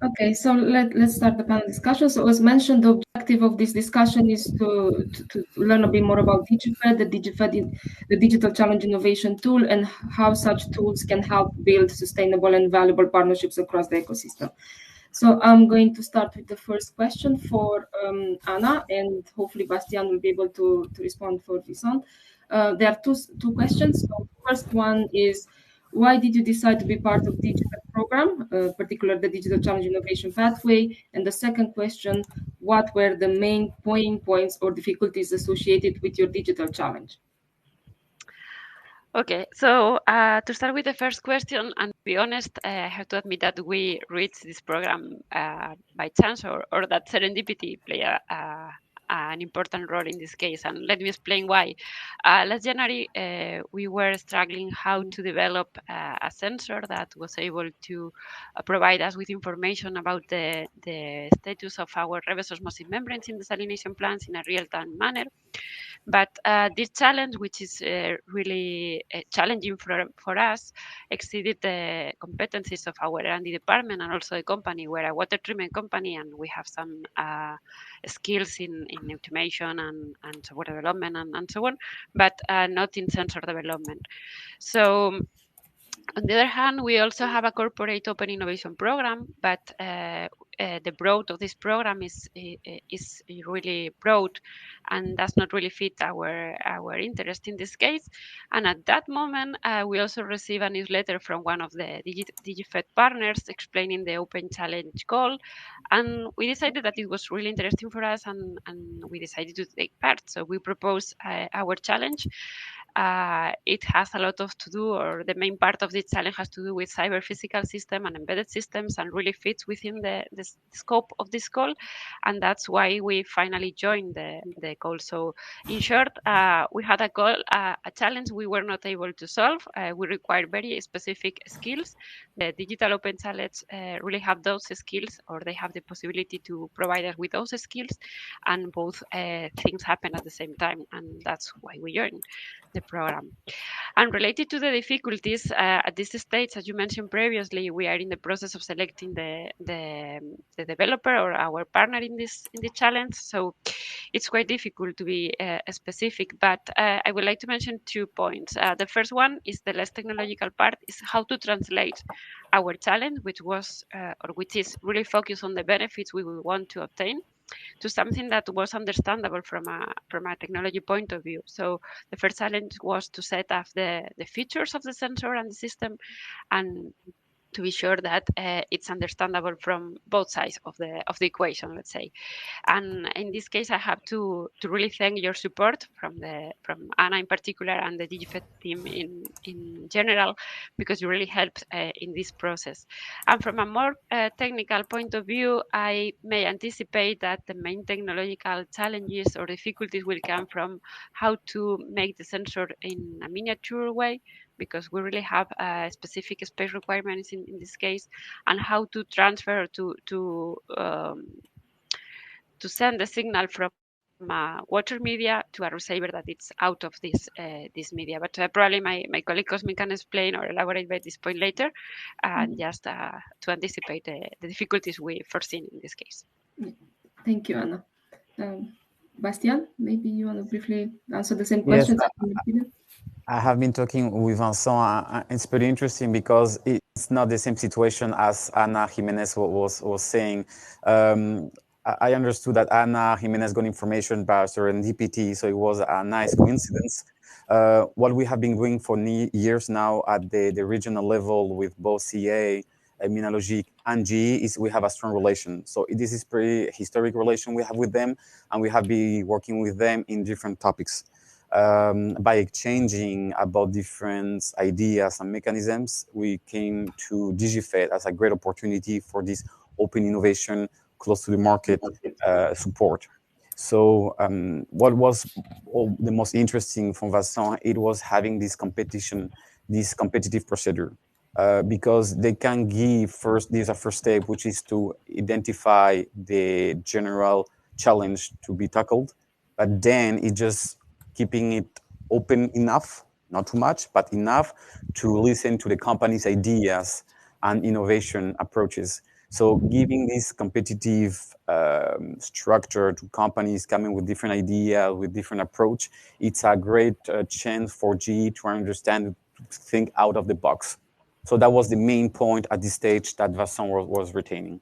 Okay, so let's start the panel discussion. So as mentioned, the objective of this discussion is to learn a bit more about DigiFed, the Digital Challenge Innovation Tool, and how such tools can help build sustainable and valuable partnerships across the ecosystem. So I'm going to start with the first question for Anna, and hopefully Bastian will be able to respond for Vincent. There are two questions. So the first one is, why did you decide to be part of the digital program, particularly the Digital Challenge Innovation Pathway? And the second question, what were the main pain points or difficulties associated with your digital challenge? Okay, so to start with the first question, and to be honest, I have to admit that we reached this program by chance, or that serendipity play an important role in this case. And let me explain why. Last January, we were struggling how to develop a sensor that was able to provide us with information about the status of our reverse osmosis membranes in desalination plants in a real-time manner. But this challenge, which is really challenging for us, exceeded the competencies of our R&D department and also the company. We're a water treatment company, and we have some skills in automation and software development and so on, but not in sensor development. So On the other hand, we also have a corporate open innovation program, but the broad of this program is really broad and does not really fit our interest in this case. And at that moment, we also receive a newsletter from one of the DigiFed partners explaining the Open Challenge goal. And we decided that it was really interesting for us, and we decided to take part. So we proposed our challenge. It has a lot of to do, or the main part of this challenge has to do with cyber physical system and embedded systems, and really fits within the scope of this call. And that's why we finally joined the call. So in short, we had a goal, a challenge we were not able to solve. We require very specific skills. The Digital Open Challenge really have those skills, or they have the possibility to provide us with those skills, and both things happen at the same time, and that's why we joined the program. And related to the difficulties, at this stage, as you mentioned previously, we are in the process of selecting the developer or our partner in this challenge. So it's quite difficult to be specific, but I would like to mention 2 points. The first one is the less technological part, is how to translate our challenge, which is really focused on the benefits we will want to obtain, to something that was understandable from a technology point of view. So the first challenge was to set up the features of the sensor and the system, and to be sure that it's understandable from both sides of the equation, let's say. And in this case, I have to really thank your support from Anna in particular, and the DigiFed team in general, because you really helped in this process. And from a more technical point of view, I may anticipate that the main technological challenges or difficulties will come from how to make the sensor in a miniature way, because we really have specific space requirements in this case, and how to transfer to send the signal from water media to a receiver that it's out of this media. But probably my colleague Cosmin can explain or elaborate by this point later, and just to anticipate the difficulties we foreseen in this case. Thank you, Anna. Bastian, maybe you want to briefly answer the same questions? Yes, I have been talking with Vincent. It's pretty interesting because it's not the same situation as Ana Jimenez was saying. I understood that Ana Jimenez got information by serendipity, so it was a nice coincidence. What we have been doing for years now at the regional level with both CA, Immunologic, and GE is we have a strong relation. So this is pretty historic relation we have with them, and we have been working with them in different topics. By exchanging about different ideas and mechanisms, we came to DigiFed as a great opportunity for this open innovation close to the market support. So what was the most interesting from Vincent, it was having this competition, this competitive procedure. Because they can give there's a first step, which is to identify the general challenge to be tackled, but then it just keeping it open enough, not too much, but enough to listen to the company's ideas and innovation approaches. So giving this competitive structure to companies coming with different ideas, with different approach, it's a great chance for GE to understand, to think out of the box. So that was the main point at this stage that Vincent was retaining.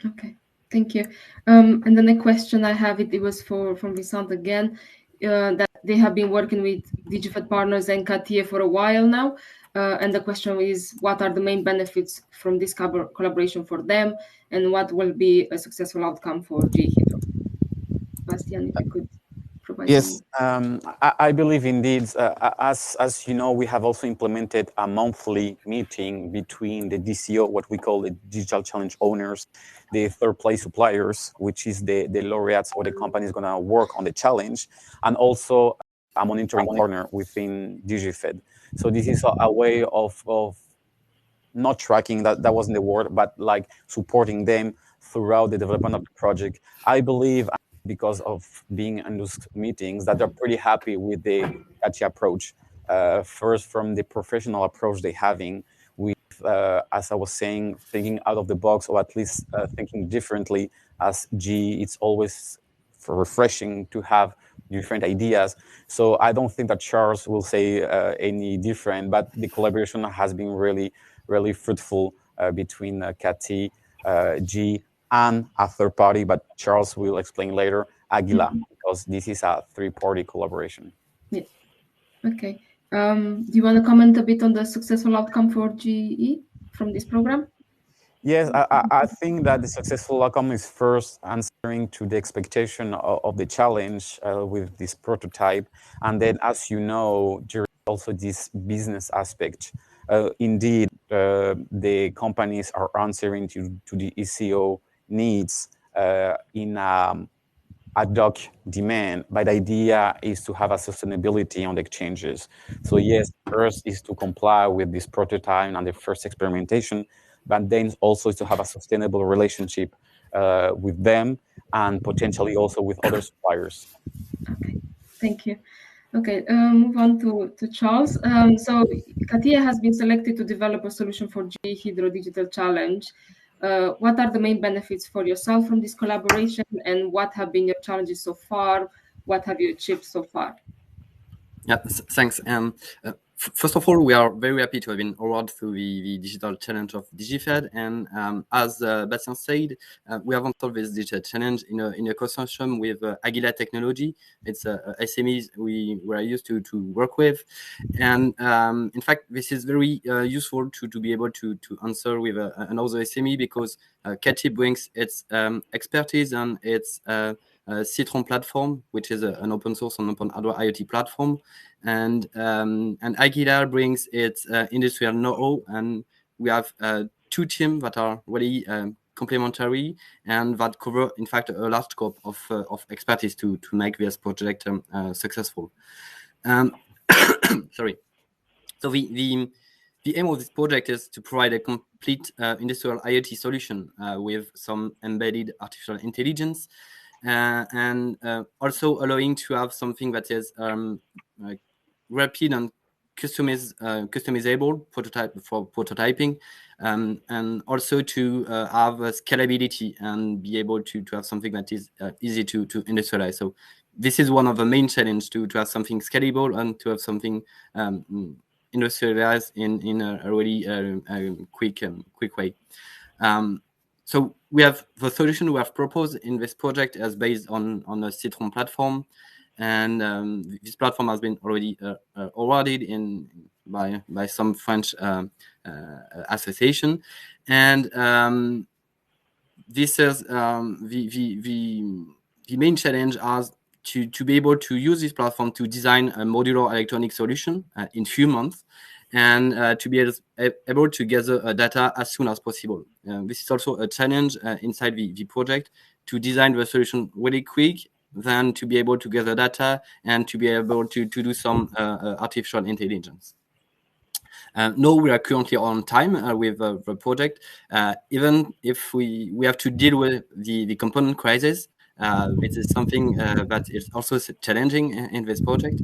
Okay, thank you. And then a question I have, it was from Vincent again, that they have been working with DigiFed partners and CATIE for a while now. And the question is, what are the main benefits from this collaboration for them, and what will be a successful outcome for GE Hydro? Bastian, if you could provide. Yes, I believe indeed, as you know, we have also implemented a monthly meeting between the DCO, what we call the Digital Challenge owners, the third-place suppliers, which is the laureates or the company is going to work on the challenge, and also a monitoring partner within DigiFed. So this is a way of not tracking, that wasn't the word, but like supporting them throughout the development of the project. I believe, because of being in those meetings, that they're pretty happy with the CATIE approach. First, from the professional approach they're having with, as I was saying, thinking out of the box, or at least thinking differently. As GE, it's always refreshing to have different ideas. So I don't think that Charles will say any different, but the collaboration has been really, really fruitful between Cathy, G, and a third party, but Charles will explain later, Aguila, because this is a three-party collaboration. Yeah. Okay. Do you want to comment a bit on the successful outcome for GE from this program? Yes, I think that the successful outcome is first answering to the expectation of the challenge with this prototype. And then, as you know, there is also this business aspect. Indeed, the companies are answering to the ECO needs in ad hoc demand, but the idea is to have a sustainability on the exchanges. So yes, first is to comply with this prototype and the first experimentation, but then also is to have a sustainable relationship with them and potentially also with other suppliers. Okay, thank you. Okay, move on to Charles. So CATIA has been selected to develop a solution for GE Hydro Digital Challenge. What are the main benefits for yourself from this collaboration, and what have been your challenges so far? What have you achieved so far? Yeah, thanks. First of all, we are very happy to have been awarded through the digital challenge of DigiFed. And as Bastien said, we have installed this digital challenge in a consortium with Aguila Technology. It's SMEs we were used to work with. And in fact, this is very useful to be able to answer with another SME, because Cathy brings its expertise and its Citron platform, which is an open source and open hardware IoT platform, and Aguilar brings its industrial know-how, and we have two teams that are really complementary and that cover, in fact, a large scope of expertise to make this project successful. Sorry. So the aim of this project is to provide a complete industrial IoT solution with some embedded artificial intelligence. And also allowing to have something that is rapid and customizable for prototyping, and also to have scalability and be able to have something that is easy to industrialize. So this is one of the main challenges, to have something scalable and to have something industrialized in a really quick way. So we have the solution we have proposed in this project as based on a Citron platform, and this platform has been already awarded by some French association, and this is the main challenge as to be able to use this platform to design a modular electronic solution in few months, and to be able to gather data as soon as possible. This is also a challenge inside the project, to design the solution really quick, then to be able to gather data and to be able to do some artificial intelligence. No, we are currently on time with the project, even if we have to deal with the component crisis. It is something that is also challenging in this project,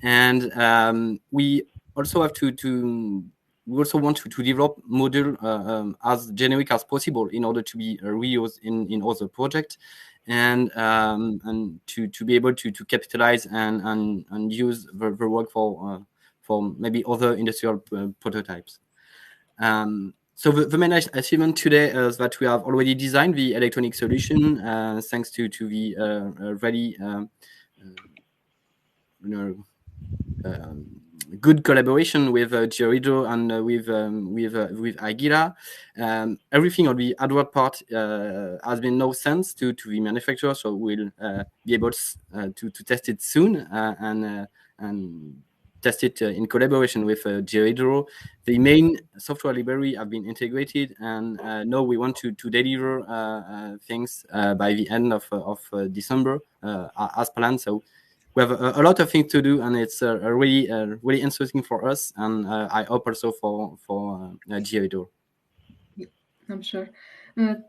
and we also have we also want to develop module as generic as possible in order to be reused in other projects, and to be able to capitalize and use the work for maybe other industrial prototypes. So the main achievement today is that we have already designed the electronic solution thanks to the very good collaboration with GeoHydro and with Aguila. Everything on the hardware part has been now sent to the manufacturer, so we'll be able to test it soon and test it in collaboration with GeoHydro. The main software library have been integrated, and now we want to deliver things by the end of December as planned. So we have a lot of things to do, and it's really interesting for us, and I hope also for GeoHydro. Yeah, I'm sure.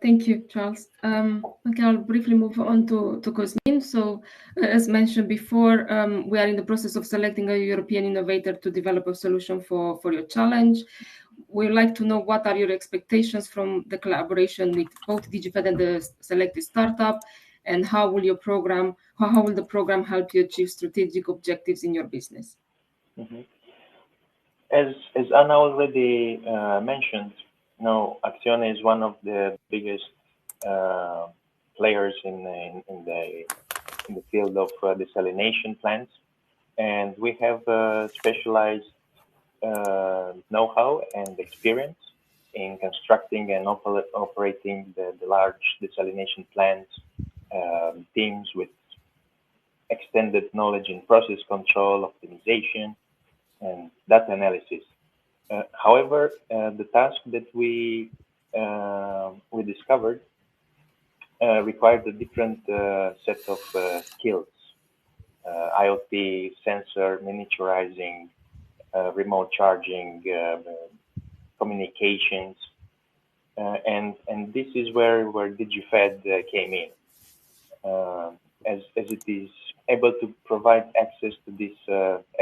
Thank you, Charles. Okay, I'll briefly move on to Cosmin. So, as mentioned before, we are in the process of selecting a European innovator to develop a solution for your challenge. We'd like to know what are your expectations from the collaboration with both DigiFed and the selected startup, and how will the program help you achieve strategic objectives in your business? Mm-hmm. As Anna already mentioned, Acciona is one of the biggest players in the field of desalination plants, and we have specialized know-how and experience in constructing and operating the large desalination plants, teams with extended knowledge in process control, optimization, and data analysis. However, the task that we discovered required a different set of skills: IoT, sensor, miniaturizing, remote charging, communications, and this is where DigiFed came in, as it is able to provide access to this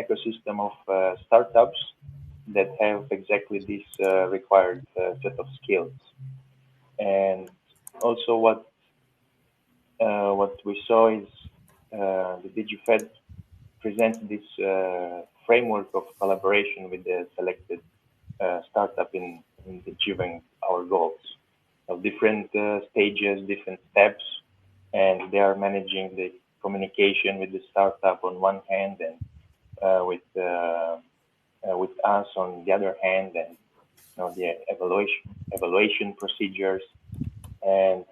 ecosystem of startups that have exactly this required set of skills. And also what we saw is the DigiFed presents this framework of collaboration with the selected startup in achieving our goals. So different stages, different steps, and they are managing the communication with the startup on one hand, and with us on the other hand, and the evaluation procedures. And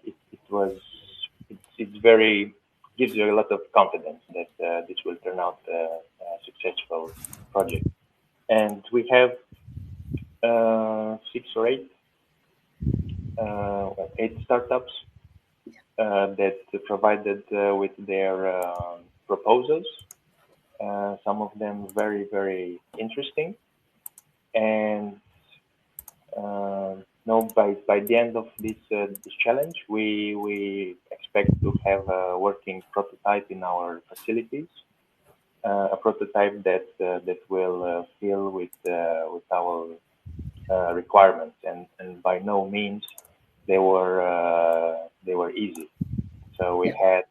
it's very gives you a lot of confidence that this will turn out a successful project. And we have 6 or 8 startups that provided with their proposals. Some of them very, very interesting. And by the end of this challenge, we expect to have a working prototype in our facilities, a prototype that will fill with our requirements, and by no means they were easy. So we had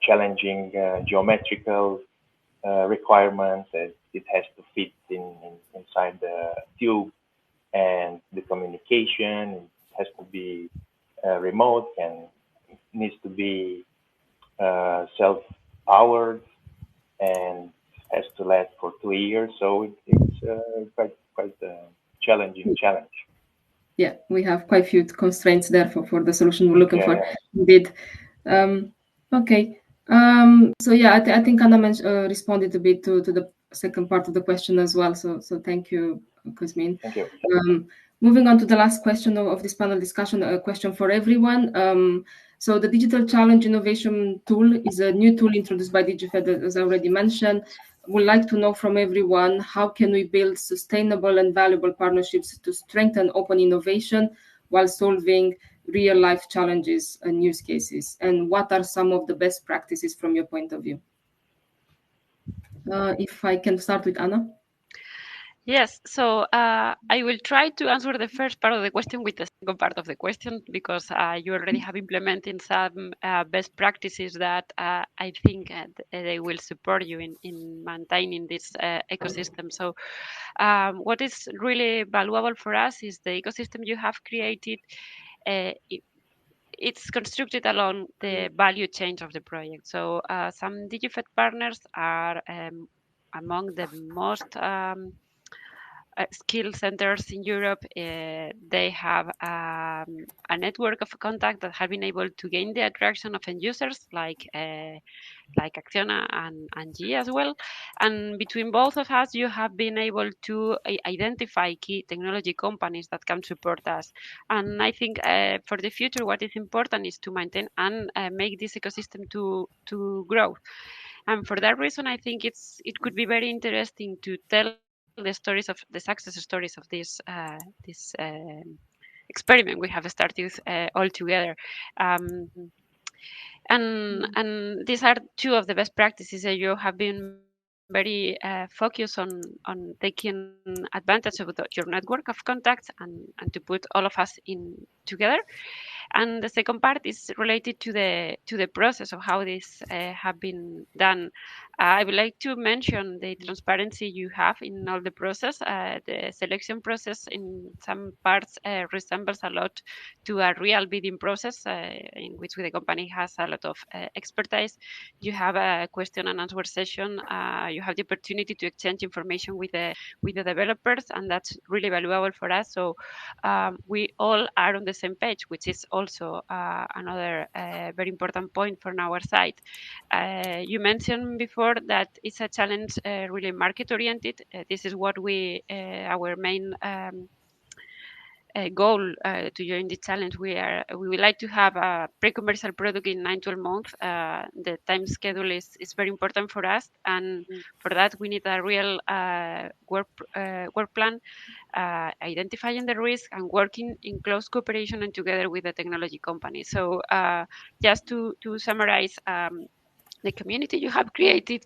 challenging geometrical requirements. It has to fit inside the tube, and the communication has to be remote and needs to be self-powered and has to last for 2 years. So it's quite a challenging challenge. Yeah, we have quite a few constraints there for the solution we're looking for. Indeed. Okay. So yeah, I think Anna responded a bit to the second part of the question as well. So thank you, Cosmin. Thank you. Moving on to the last question of this panel discussion, a question for everyone. So the Digital Challenge Innovation Tool is a new tool introduced by DigiFed, as I already mentioned. Would like to know from everyone, how can we build sustainable and valuable partnerships to strengthen open innovation while solving real-life challenges and use cases? And what are some of the best practices from your point of view? If I can start with Anna. Yes, so I will try to answer the first part of the question with the second part of the question, because you already have implemented some best practices that I think they will support you in maintaining this ecosystem. So what is really valuable for us is the ecosystem you have created. It's constructed along the value chain of the project. So some DigiFed partners are among the most skill centers in Europe. They have a network of contact that have been able to gain the attraction of end users like Acciona and G as well. And between both of us, you have been able to identify key technology companies that can support us. And I think for the future, what is important is to maintain and make this ecosystem to grow. And for that reason, I think it could be very interesting to tell the success stories of this experiment we have started all together. And these are two of the best practices that you have been very focused on taking advantage of your network of contacts and to put all of us in together. And the second part is related to the process of how this have been done. I would like to mention the transparency you have in all the process. The selection process in some parts resembles a lot to a real bidding process in which the company has a lot of expertise. You have a question and answer session. You have the opportunity to exchange information with the developers, and that's really valuable for us. So we all are on the same page, which is also another very important point from our side. You mentioned before that it's a challenge really market oriented. This is what our main goal to join the challenge. We would like to have a pre-commercial product in 9-12 months. The time schedule is very important for us, and for that we need a real work plan, identifying the risk and working in close cooperation and together with the technology company. So just to summarize, the community you have created,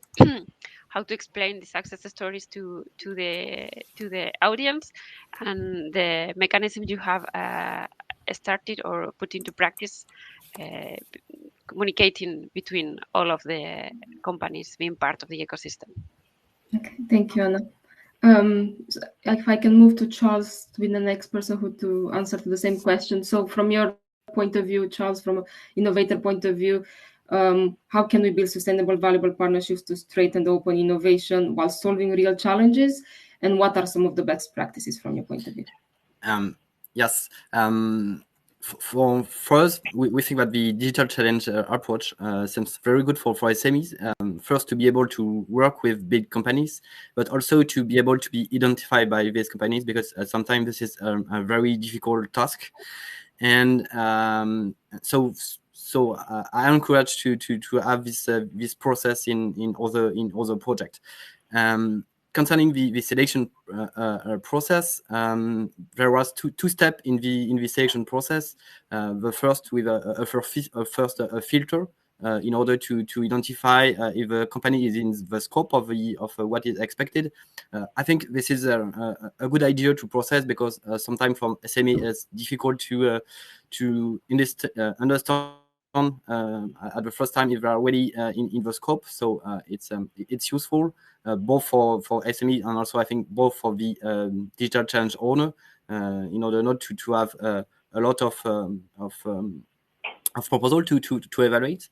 how to explain the success stories to the audience, and the mechanisms you have started or put into practice, communicating between all of the companies being part of the ecosystem. Okay, thank you, Anna. So if I can move to Charles to be the next person who to answer to the same question. So from your point of view, Charles, from an innovator point of view, how can we build sustainable, valuable partnerships to strengthen open innovation while solving real challenges? And what are some of the best practices from your point of view? Yes. For us, we think that the digital challenge approach seems very good for SMEs. First, to be able to work with big companies, but also to be able to be identified by these companies, because sometimes this is a very difficult task. And so I encourage to have this process in other projects. Concerning the selection process, there was two steps in the selection process. The first with a filter in order to identify if a company is in the scope of what is expected. I think this is a good idea to process, because sometimes from SME it's difficult to understand at the first time if they are already in the scope. So it's useful both for SME and also I think both for the digital challenge owner, in order not to have a lot of proposal to evaluate.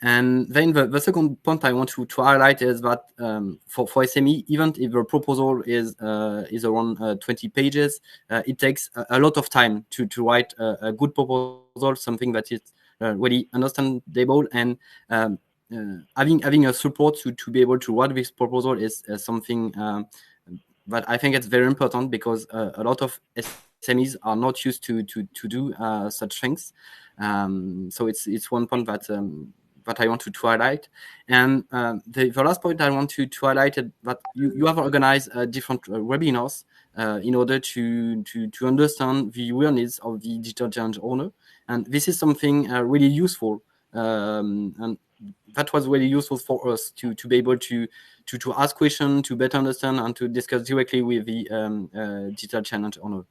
And then the second point I want to highlight is that for SME, even if the proposal is around 20 pages, it takes a lot of time to write a good proposal, something that is really understandable, and having a support to be able to write this proposal is something that I think it's very important, because a lot of SMEs are not used to do such things. So it's one point that I want to highlight. And the last point I want to highlight is that you have organized different webinars in order to understand the real needs of the digital challenge owner. And this is something really useful. And that was really useful for us to be able to ask questions, to better understand, and to discuss directly with the digital challenge owner.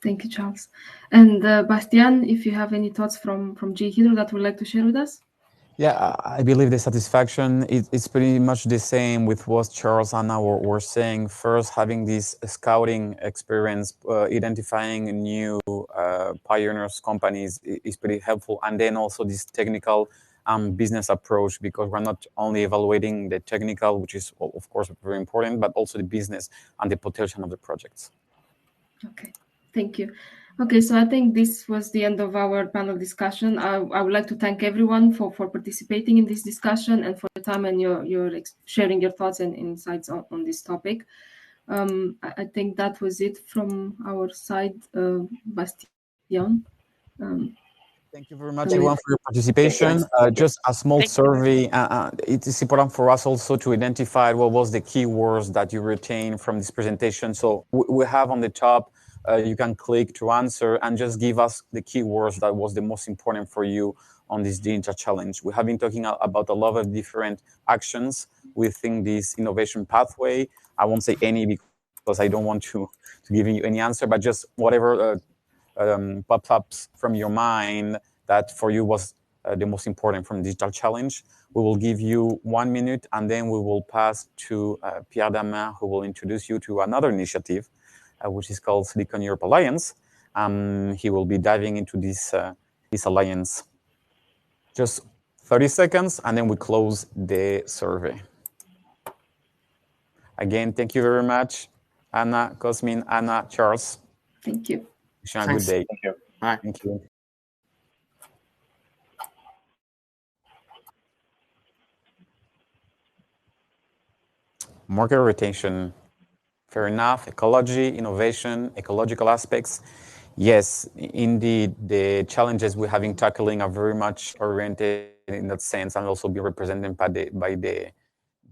Thank you, Charles. And Bastian, if you have any thoughts from G-Hydro that would like to share with us? Yeah, I believe the satisfaction is pretty much the same with what Charles and Anna were saying. First, having this scouting experience, identifying new pioneers companies is pretty helpful. And then also this technical business approach, because we're not only evaluating the technical, which is of course very important, but also the business and the potential of the projects. Okay, thank you. Okay, so I think this was the end of our panel discussion. I would like to thank everyone for participating in this discussion and for the time and your sharing your thoughts and insights on this topic. I think that was it from our side, Bastian. Thank you very much, everyone, for your participation. Just a small survey. It is important for us also to identify what was the keywords that you retained from this presentation. So we have on the top, you can click to answer and just give us the keywords that was the most important for you on this digital challenge. We have been talking about a lot of different actions within this innovation pathway. I won't say any because I don't want to give you any answer, but just whatever pops up from your mind that for you was the most important from Digital Challenge. We will give you 1 minute, and then we will pass to Pierre Damin, who will introduce you to another initiative, which is called Silicon Europe Alliance. He will be diving into this alliance. Just 30 seconds, and then we close the survey. Again, thank you very much, Anna, Cosmin, Anna, Charles. Thank you. Wish you a good day. Thank you. Bye. Thank you. Market retention. Fair enough. Ecology, innovation, ecological aspects. Yes, indeed, the challenges we're having tackling are very much oriented in that sense, and also be represented by the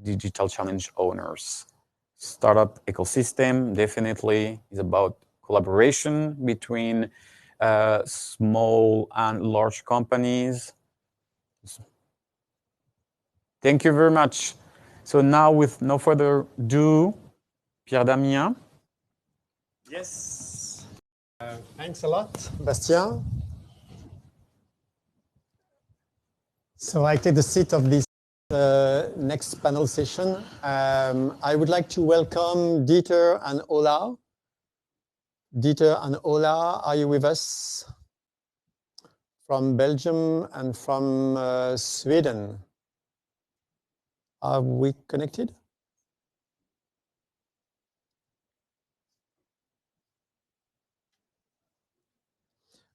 Digital Challenge owners. Startup ecosystem definitely is about collaboration between small and large companies. Thank you very much. So now, with no further ado, Pierre Damien. Yes. Thanks a lot, Bastien. So I take the seat of this next panel session. I would like to welcome Dieter and Ola. Dieter and Ola, are you with us? From Belgium and from Sweden. Are we connected?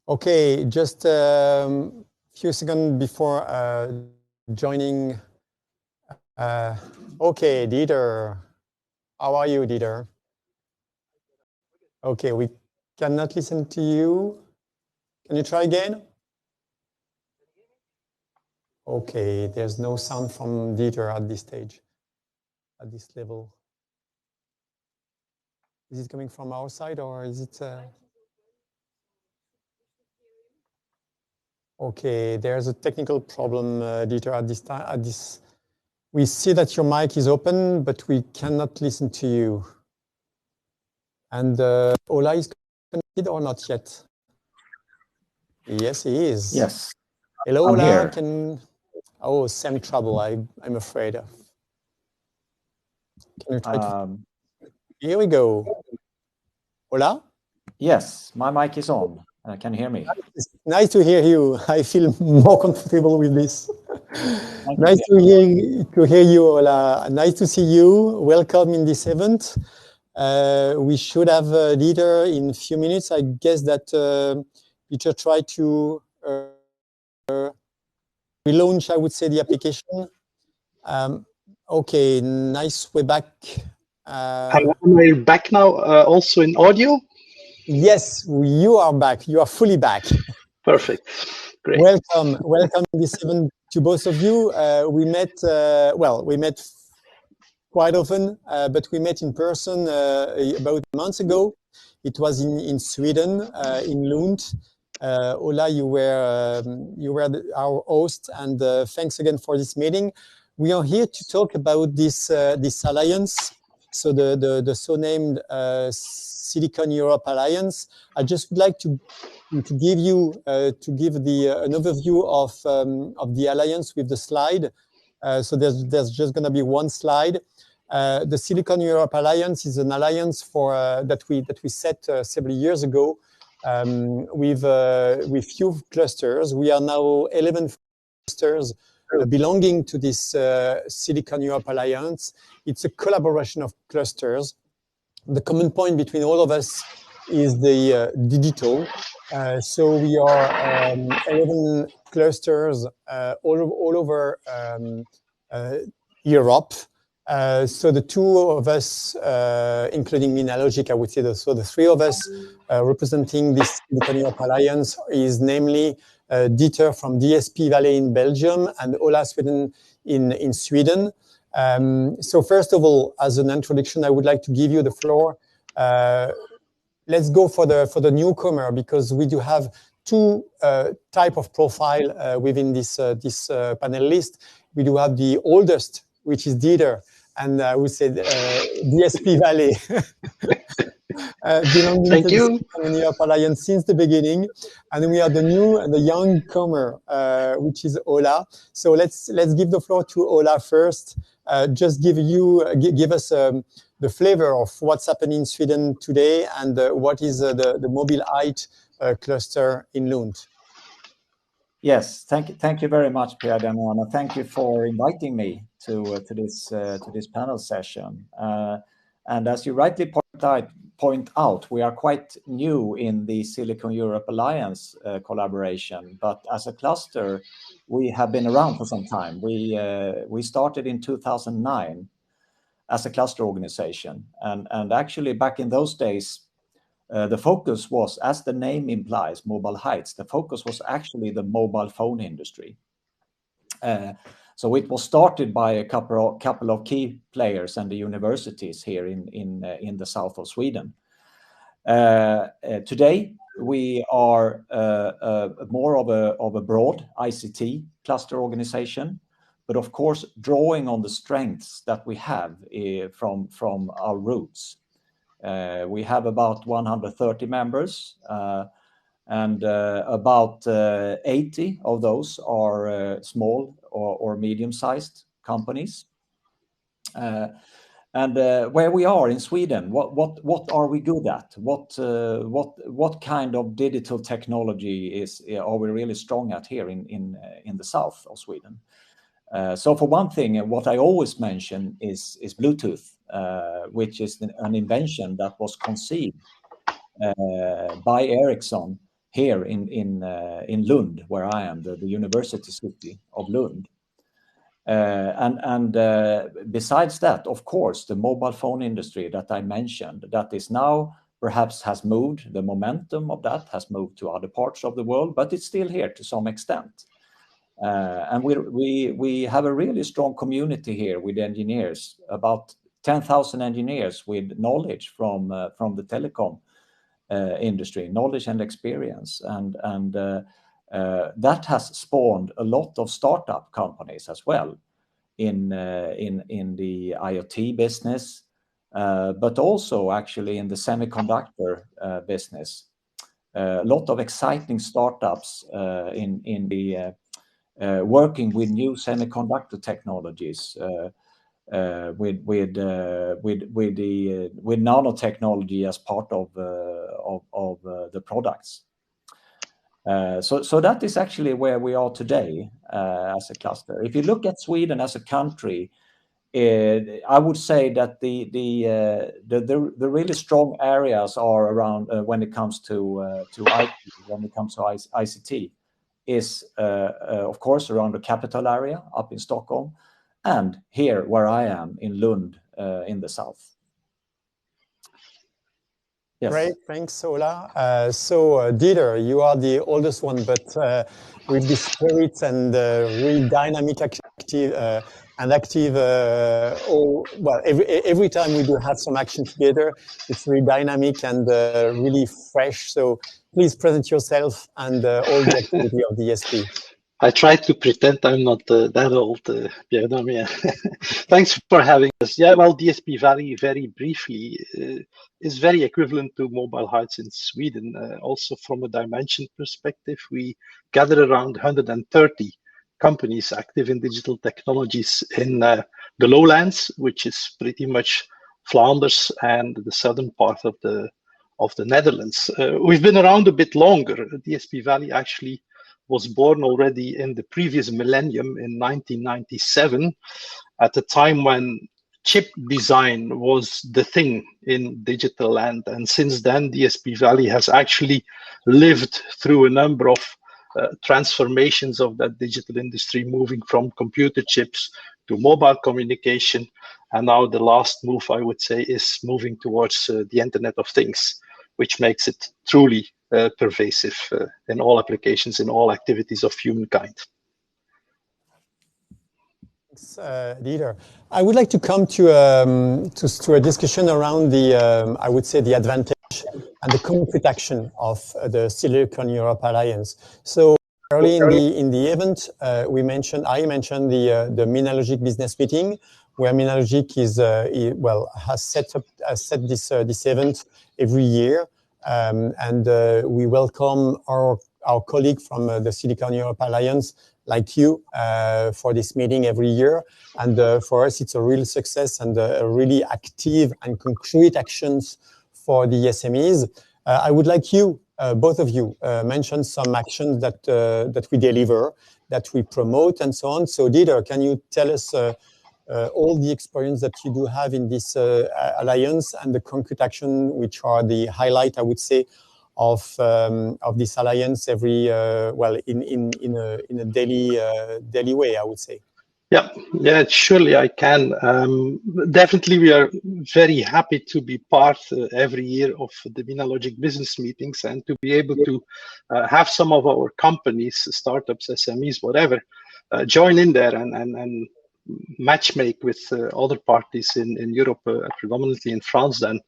Okay, just a few seconds before joining. Okay, Dieter. How are you, Dieter? Okay, we cannot listen to you. Can you try again? Okay, there's no sound from Dieter at this stage, at this level. Is it coming from our side or is it? Okay, there's a technical problem, Dieter, at this time. We see that your mic is open, but we cannot listen to you. And Ola is connected or not yet? Yes, he is. Yes. Hello, I'm Ola. here. Oh, same trouble. I'm afraid of. Can you try to? Here we go. Ola? Yes, my mic is on. Can you hear me? It's nice to hear you. I feel more comfortable with this. Nice to hear you, Ola. Nice to see you. Welcome in this event. We should have a leader in a few minutes. I guess that Peter tried to relaunch, I would say, the application. Okay, nice. We're back. Am I back now, also in audio? Yes, you are back. You are fully back. Perfect. Great. Welcome in this event to both of you. We met, we met quite often, but we met in person about a month ago. It was in Sweden, in Lund. Ola, you were our host, and thanks again for this meeting. We are here to talk about this alliance. So the so-named Silicon Europe Alliance. I just would like to give you an overview of the alliance with the slide. So there's just going to be one slide. The Silicon Europe Alliance is an alliance for that we set several years ago with few clusters. We are now 11 clusters belonging to this Silicon Europe Alliance. It's a collaboration of clusters. The common point between all of us is the digital. So we are 11 clusters all over Europe. So the two of us, including me, Nalogic, I would say, so the three of us representing this Silicon Europe Alliance is namely Dieter from DSP Valley in Belgium and Ola Sweden in Sweden. So first of all, as an introduction, I would like to give you the floor. Let's go for the newcomer, because we do have two type of profile within this panel list. We do have the oldest, which is Dieter, and I would say DSP Valley. Belonging Thank to the you. Silicon Europe Alliance since the beginning, and we are the young comer, which is Ola. So let's give the floor to Ola first. Just give us the flavor of what's happening in Sweden today, and what is the Mobileye cluster in Lund. Yes, thank you very much, Pierre Damien, and thank you for inviting me to this panel session. And as you rightly point out, we are quite new in the Silicon Europe Alliance collaboration, but as a cluster, we have been around for some time. We started in 2009 as a cluster organization, and actually back in those days, the focus was, as the name implies, Mobile Heights. The focus was actually the mobile phone industry. So it was started by a couple of key players and the universities here in the south of Sweden. Today we are more of a broad ICT cluster organization, but of course drawing on the strengths that we have from our roots. We have about 130 members, and about 80 of those are small or medium-sized companies. And where we are in Sweden, what are we good at? What kind of digital technology are we really strong at here in the south of Sweden? So for one thing, what I always mention is Bluetooth, which is an invention that was conceived by Ericsson here in Lund, where I am, the university city of Lund. And besides that, of course, the mobile phone industry that I mentioned, that is now perhaps has moved, the momentum of that has moved to other parts of the world, but it's still here to some extent. And we have a really strong community here with engineers, about 10,000 engineers with knowledge from the telecom industry, knowledge and experience, and that has spawned a lot of startup companies as well in the IoT business, but also actually in the semiconductor business. A lot of exciting startups in the working with new semiconductor technologies, with nanotechnology as part of the products. So that is actually where we are today as a cluster. If you look at Sweden as a country, I would say that the really strong areas are around when it comes to IT, when it comes to ICT, is of course around the capital area up in Stockholm, and here where I am in Lund in the south. Yes. Great, thanks, Ola. So Dieter, you are the oldest one, but with this spirit and really dynamic, active. Every time we do have some action together, it's really dynamic and really fresh. So please present yourself and all the activity of DSP. I try to pretend I'm not that old, Pierre Damien. Thanks for having us. Yeah, well, DSP Valley, very briefly, is very equivalent to Mobile Heights in Sweden. Also, from a dimension perspective, we gather around 130 companies active in digital technologies in the lowlands, which is pretty much Flanders and the southern part of the Netherlands. We've been around a bit longer. DSP Valley actually was born already in the previous millennium in 1997, at a time when chip design was the thing in digital land. And since then, DSP Valley has actually lived through a number of transformations of that digital industry, moving from computer chips to mobile communication. And now the last move, I would say, is moving towards the Internet of Things, which makes it truly pervasive in all applications, in all activities of humankind. Thanks, Dieter. I would like to come to a discussion around the, I would say, the advantage and the concrete action of the Silicon Europe Alliance. So early in the event, I mentioned the Minologic business meeting, where Minalogic has set this event every year, and we welcome our colleague from the Silicon Europe Alliance, like you, for this meeting every year. And for us, it's a real success and a really active and concrete actions for the SMEs. I would like you, both of you, mention some actions that we deliver, that we promote, and so on. So, Dieter, can you tell us all the experience that you do have in this alliance and the concrete action, which are the highlight, I would say, of this alliance every in a daily way, I would say. Yeah, surely I can. Definitely, we are very happy to be part every year of the Minalogic business meetings and to be able to have some of our companies, startups, SMEs, whatever, join in there and matchmake with other parties in Europe, predominantly in France then.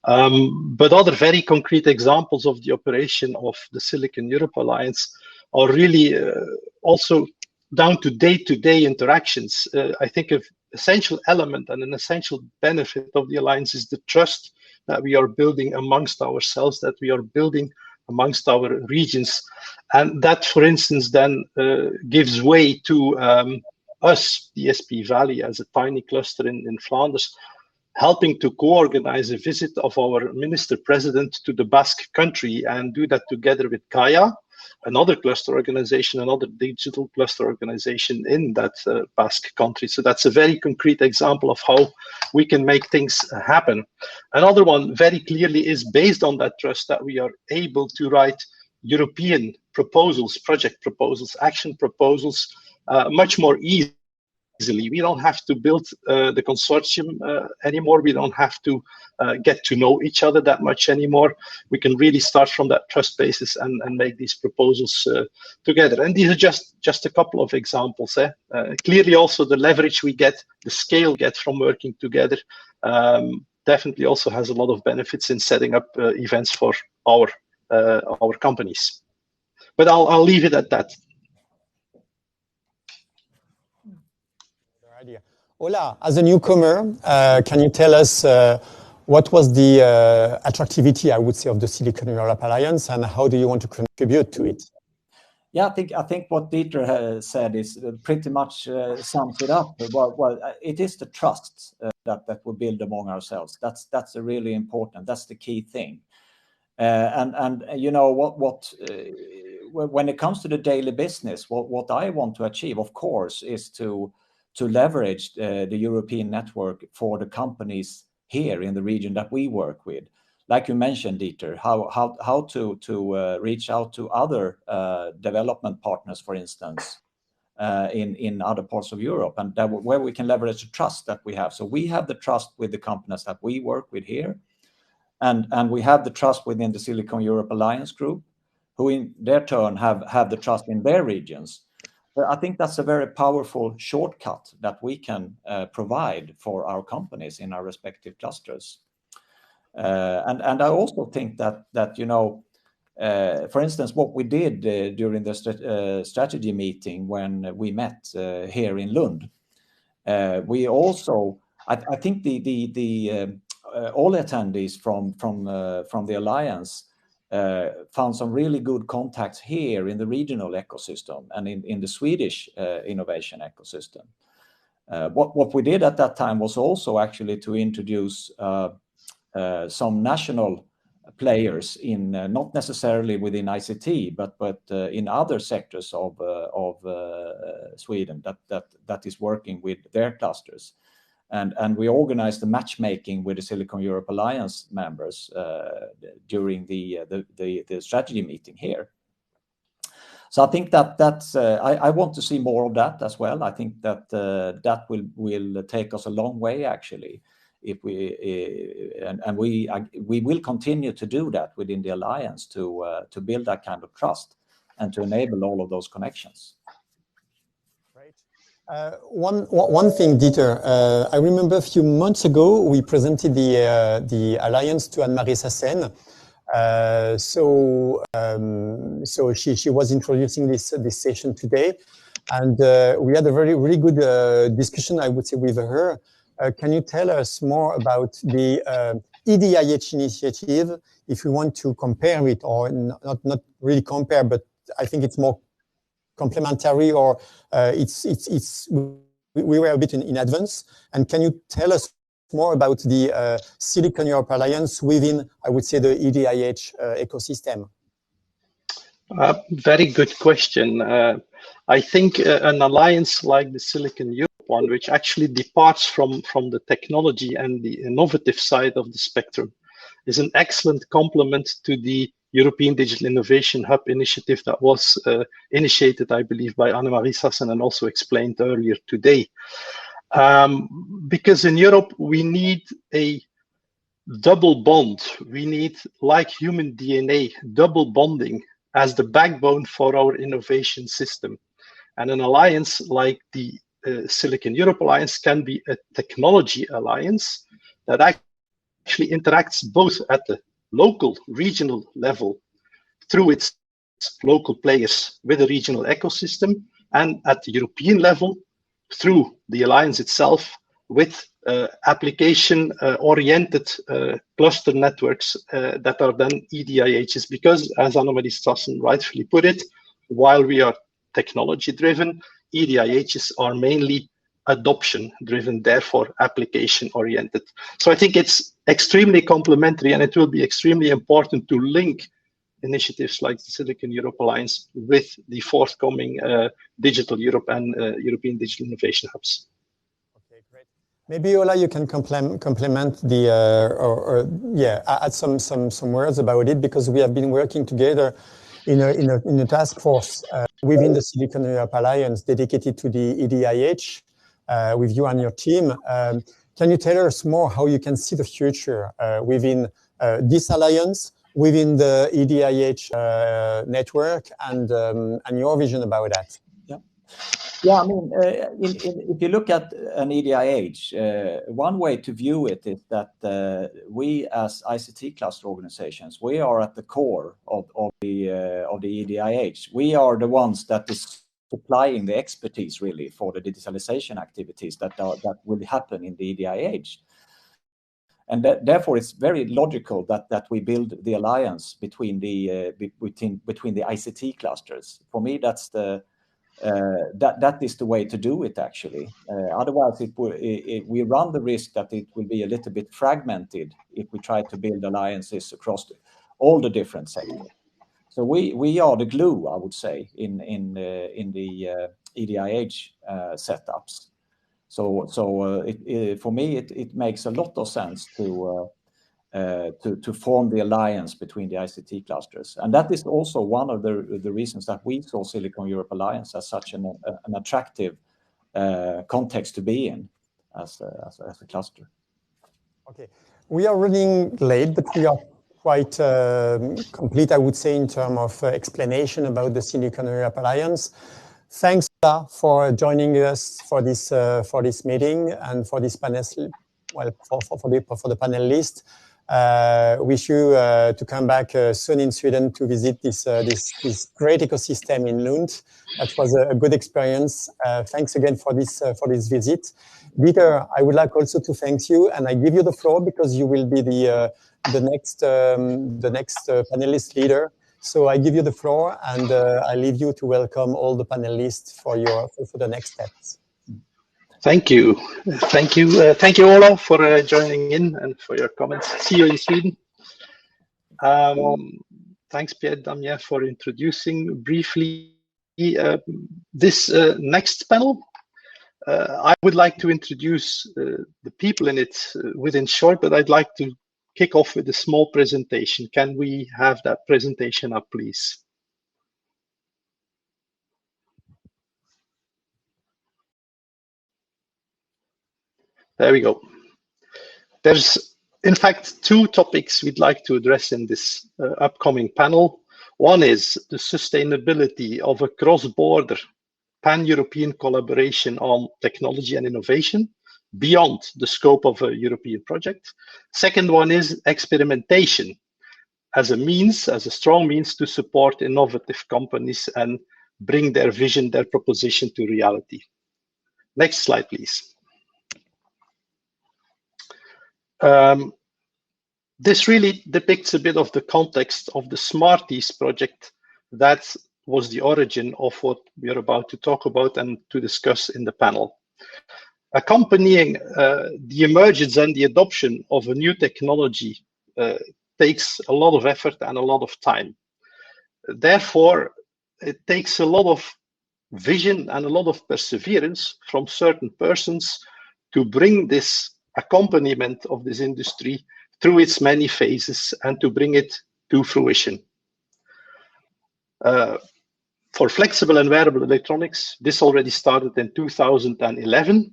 But other very concrete examples of the operation of the Silicon Europe Alliance are really also down to day-to-day interactions. I think an essential element and an essential benefit of the alliance is the trust that we are building amongst ourselves, that we are building amongst our regions. And that, for instance, then gives way to us, DSP Valley, as a tiny cluster in Flanders, helping to co-organize a visit of our minister president to the Basque country and do that together with Kaya, another cluster organization, another digital cluster organization in that Basque country. So that's a very concrete example of how we can make things happen. Another one very clearly is based on that trust that we are able to write European proposals, project proposals, action proposals, much more easily. We don't have to build the consortium anymore. We don't have to get to know each other that much anymore. We can really start from that trust basis and make these proposals together. And these are just a couple of examples. Clearly also the leverage we get, the scale we get from working together, definitely also has a lot of benefits in setting up events for our companies. But I'll leave it at that. Ola, as a newcomer, can you tell us what was the attractivity, I would say, of the Silicon Europe Alliance, and how do you want to contribute to it? Yeah, I think what Dieter has said is pretty much sums it up. Well, it is the trust that we build among ourselves. That's really important. That's the key thing. And you know when it comes to the daily business, what I want to achieve, of course, is to leverage the European network for the companies here in the region that we work with. Like you mentioned, Dieter, how to reach out to other development partners, for instance, in other parts of Europe, and where we can leverage the trust that we have. So we have the trust with the companies that we work with here, and we have the trust within the Silicon Europe Alliance group, who in their turn have the trust in their regions. I think that's a very powerful shortcut that we can provide for our companies in our respective clusters. And I also think that for instance, what we did during the strategy meeting when we met here in Lund, we also, I think the all attendees from the Alliance found some really good contacts here in the regional ecosystem and in the Swedish innovation ecosystem. What we did at that time was also actually to introduce some national players in not necessarily within ICT, but in other sectors of Sweden that is working with their clusters. And we organized the matchmaking with the Silicon Europe Alliance members during the strategy meeting here. So I think that's I want to see more of that as well. I think that that will take us a long way, actually, if we will continue to do that within the alliance to build that kind of trust and to enable all of those connections. One thing, Dieter, I remember a few months ago we presented the alliance to Anne-Marie Sassen. So she was introducing this session today, And we had a really good discussion, I would say, with her. Can you tell us more about the EDIH initiative, if we want to compare it, or not really compare, but I think it's more complementary, or we were a bit in advance. And can you tell us more about the Silicon Europe Alliance within, I would say, the EDIH ecosystem? Very good question. I think an alliance like the Silicon Europe one, which actually departs from the technology and the innovative side of the spectrum, is an excellent complement to the European Digital Innovation Hub initiative that was initiated, I believe, by Annemarie Sassen and also explained earlier today. Because in Europe, we need a double bond. We need, like human DNA, double bonding as the backbone for our innovation system. And an alliance like the Silicon Europe Alliance can be a technology alliance that actually interacts both at the local, regional level through its local players with a regional ecosystem, and at the European level through the alliance itself with application-oriented cluster networks that are then EDIHs. Because, as Annemarie Sassen rightfully put it, while we are technology-driven, EDIHs are mainly adoption-driven, therefore application-oriented. So I think it's extremely complementary, and it will be extremely important to link initiatives like the Silicon Europe Alliance with the forthcoming Digital Europe and European Digital Innovation Hubs. Okay, great. Maybe Ola, you can complement the add some words about it, because we have been working together in a task force within the Silicon Europe Alliance dedicated to the EDIH with you and your team. Can you tell us more how you can see the future within this alliance, within the EDIH network, and your vision about that? Yeah, I mean, if you look at an EDIH, one way to view it is that we, as ICT cluster organizations, we are at the core of the EDIH. We are the ones that is supplying the expertise really for the digitalization activities that will happen in the EDIH. And therefore, it's very logical that we build the alliance between the ICT clusters. For me, that's that is the way to do it, actually. Otherwise, we run the risk that it will be a little bit fragmented if we try to build alliances across all the different sectors. So we are the glue, I would say, in the EDIH setups. So for me, it makes a lot of sense to form the alliance between the ICT clusters. And that is also one of the reasons that we saw Silicon Europe Alliance as such an attractive context to be in as a cluster. Okay, we are running late, but we are quite complete, I would say, in terms of explanation about the Silicon Europe Alliance. Thanks for joining us for this meeting and for this panel. Well, for the panelists. Wish you to come back soon in Sweden to visit this great ecosystem in Lund. That was a good experience. Thanks again for this visit. Dieter, I would like also to thank you, and I give you the floor because you will be the next panelist leader. So I give you the floor, and I leave you to welcome all the panelists for the next steps. Thank you. Thank you, Ola, for joining in and for your comments. See you in Sweden. Thanks, Pierre-Damien, for introducing briefly this next panel. I would like to introduce the people in it within short, but I'd like to kick off with a small presentation. Can we have that presentation up, please? There we go. There's, in fact, two topics we'd like to address in this upcoming panel. One is the sustainability of a cross-border pan-European collaboration on technology and innovation beyond the scope of a European project. Second one is experimentation as a strong means to support innovative companies and bring their vision, their proposition to reality. Next slide, please. This really depicts a bit of the context of the Smarties project that was the origin of what we are about to talk about and to discuss in the panel. Accompanying the emergence and the adoption of a new technology takes a lot of effort and a lot of time. Therefore, it takes a lot of vision and a lot of perseverance from certain persons to bring this accompaniment of this industry through its many phases and to bring it to fruition. For flexible and wearable electronics, this already started in 2011.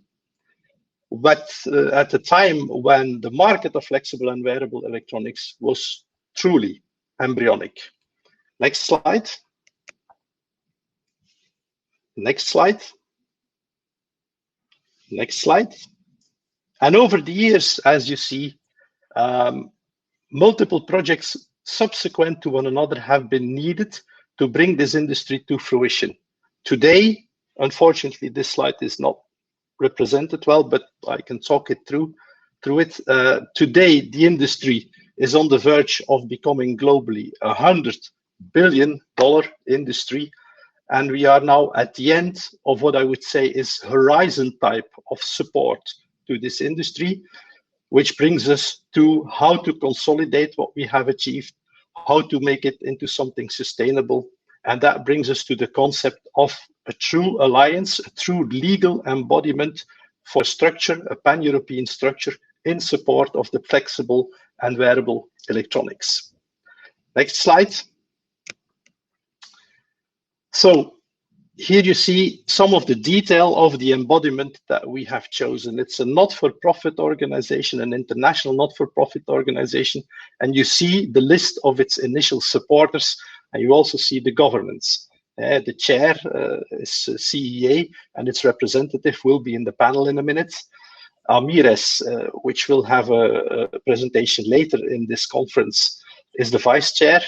But at the time when the market of flexible and wearable electronics was truly embryonic. Next slide. Next slide. Next slide. And over the years, as you see, multiple projects subsequent to one another have been needed to bring this industry to fruition. Today, unfortunately, this slide is not represented well, but I can talk it through it. Today, the industry is on the verge of becoming globally a $100 billion industry. And we are now at the end of what I would say is horizon type of support to this industry, which brings us to how to consolidate what we have achieved, how to make it into something sustainable. And that brings us to the concept of a true alliance, a true legal embodiment for structure, a pan-European structure in support of the flexible and wearable electronics. Next slide. So here you see some of the detail of the embodiment that we have chosen. It's a not-for-profit organization, an international not-for-profit organization, and you see the list of its initial supporters, and you also see the governance. The chair is CEA, and its representative will be in the panel in a minute. Amires, which will have a presentation later in this conference, is the vice chair.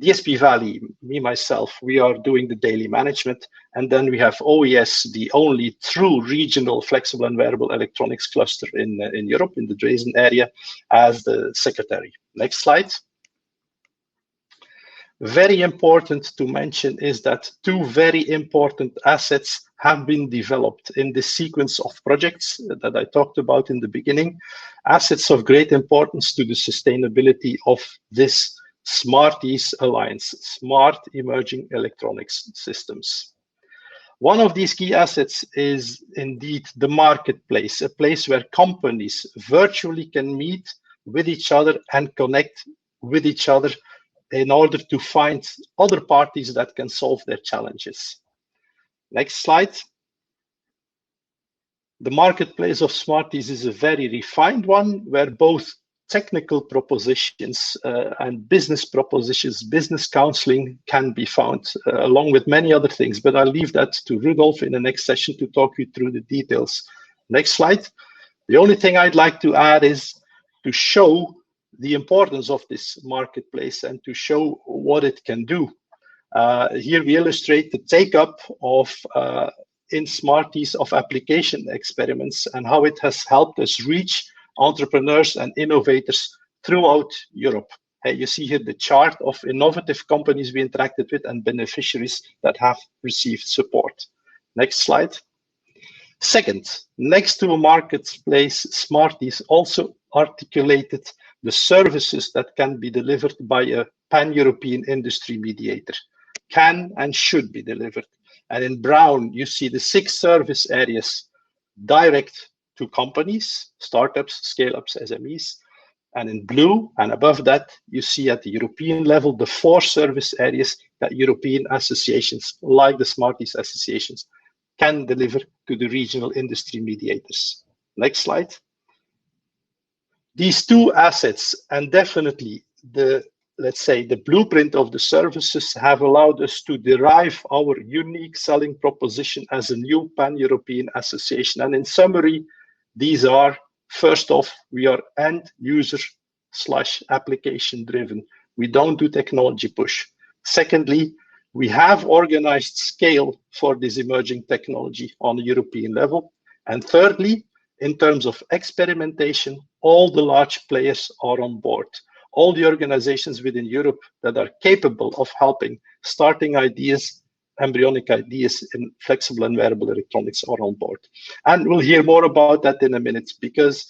DSP Valley, me, myself, we are doing the daily management. And then we have OES, the only true regional flexible and wearable electronics cluster in Europe, in the Dresden area, as the secretary. Next slide. Very important to mention is that two very important assets have been developed in this sequence of projects that I talked about in the beginning. Assets of great importance to the sustainability of this Smarties Alliance, Smart Emerging Electronics Systems. One of these key assets is indeed the marketplace, a place where companies virtually can meet with each other and connect with each other in order to find other parties that can solve their challenges. Next slide. The marketplace of Smarties is a very refined one where both technical propositions and business propositions, business counseling can be found along with many other things, but I'll leave that to Rudolf in the next session to talk you through the details. Next slide. The only thing I'd like to add is to show the importance of this marketplace and to show what it can do. Here we illustrate the take-up of in Smarties of application experiments and how it has helped us reach entrepreneurs and innovators throughout Europe. You see here the chart of innovative companies we interacted with and beneficiaries that have received support. Next slide. Second, next to a marketplace, Smarties also articulated the services that can be delivered by a pan-European industry mediator, can and should be delivered. And in brown, you see the 6 service areas direct to companies, startups, scale-ups, SMEs. And in blue and above that, you see at the European level, the 4 service areas that European associations, like the Smarties associations, can deliver to the regional industry mediators. Next slide. These 2 assets and definitely the, let's say, the blueprint of the services have allowed us to derive our unique selling proposition as a new pan-European association. And in summary, these are, first off, we are end user / application driven. We don't do technology push. Secondly, We have organized scale for this emerging technology on a European level. And thirdly, in terms of experimentation, all the large players are on board. All the organizations within Europe that are capable of helping starting ideas, embryonic ideas in flexible and wearable electronics are on board. And we'll hear more about that in a minute because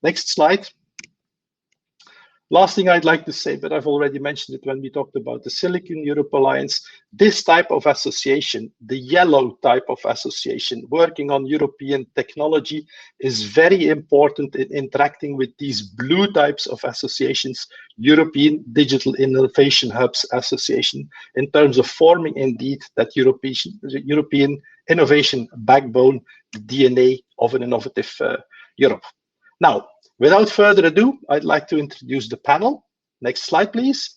next slide. Last thing I'd like to say, but I've already mentioned it when we talked about the Silicon Europe Alliance, this type of association, the yellow type of association, working on European technology is very important in interacting with these blue types of associations, European Digital Innovation Hubs Association, in terms of forming indeed that European innovation backbone, DNA of an innovative Europe. Now, without further ado, I'd like to introduce the panel. Next slide, please.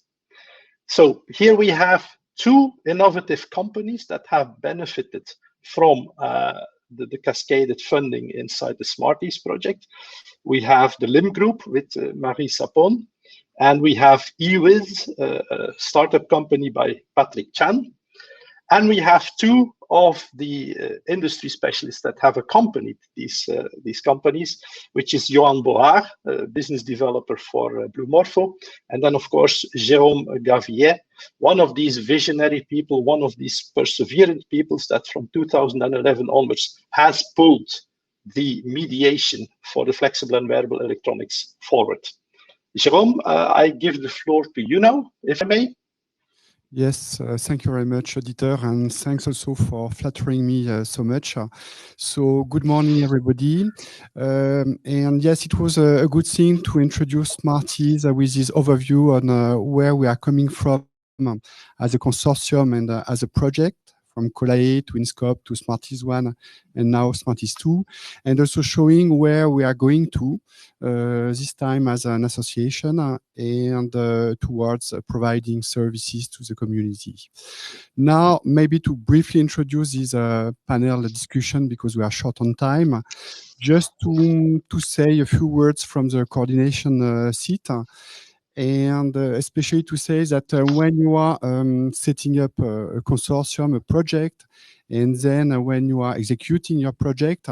So here we have two innovative companies that have benefited from the cascaded funding inside the Smarties project. We have the LIM Group with Marie Sapon, and we have eWiz, a startup company by Patrick Chan. And we have two of the industry specialists that have accompanied these companies, which is Johan Bohard, a business developer for Blue Morpho, and then, of course, Jérôme Gavier, one of these visionary people, one of these perseverant peoples that from 2011 onwards has pulled the mediation for the flexible and wearable electronics forward. Jérôme, I give the floor to you now, if I may. Yes, thank you very much, Dieter, and thanks also for flattering me so much. So good morning, everybody. And yes, it was a good thing to introduce Smarties with this overview on where we are coming from as a consortium and as a project, from Colae to InScope to Smarties 1 and now Smarties 2, and also showing where we are going to this time as an association and towards providing services to the community. Now, maybe to briefly introduce this panel discussion, because we are short on time, just to say a few words from the coordination seat. And especially to say that when you are setting up a consortium, a project, and then when you are executing your project,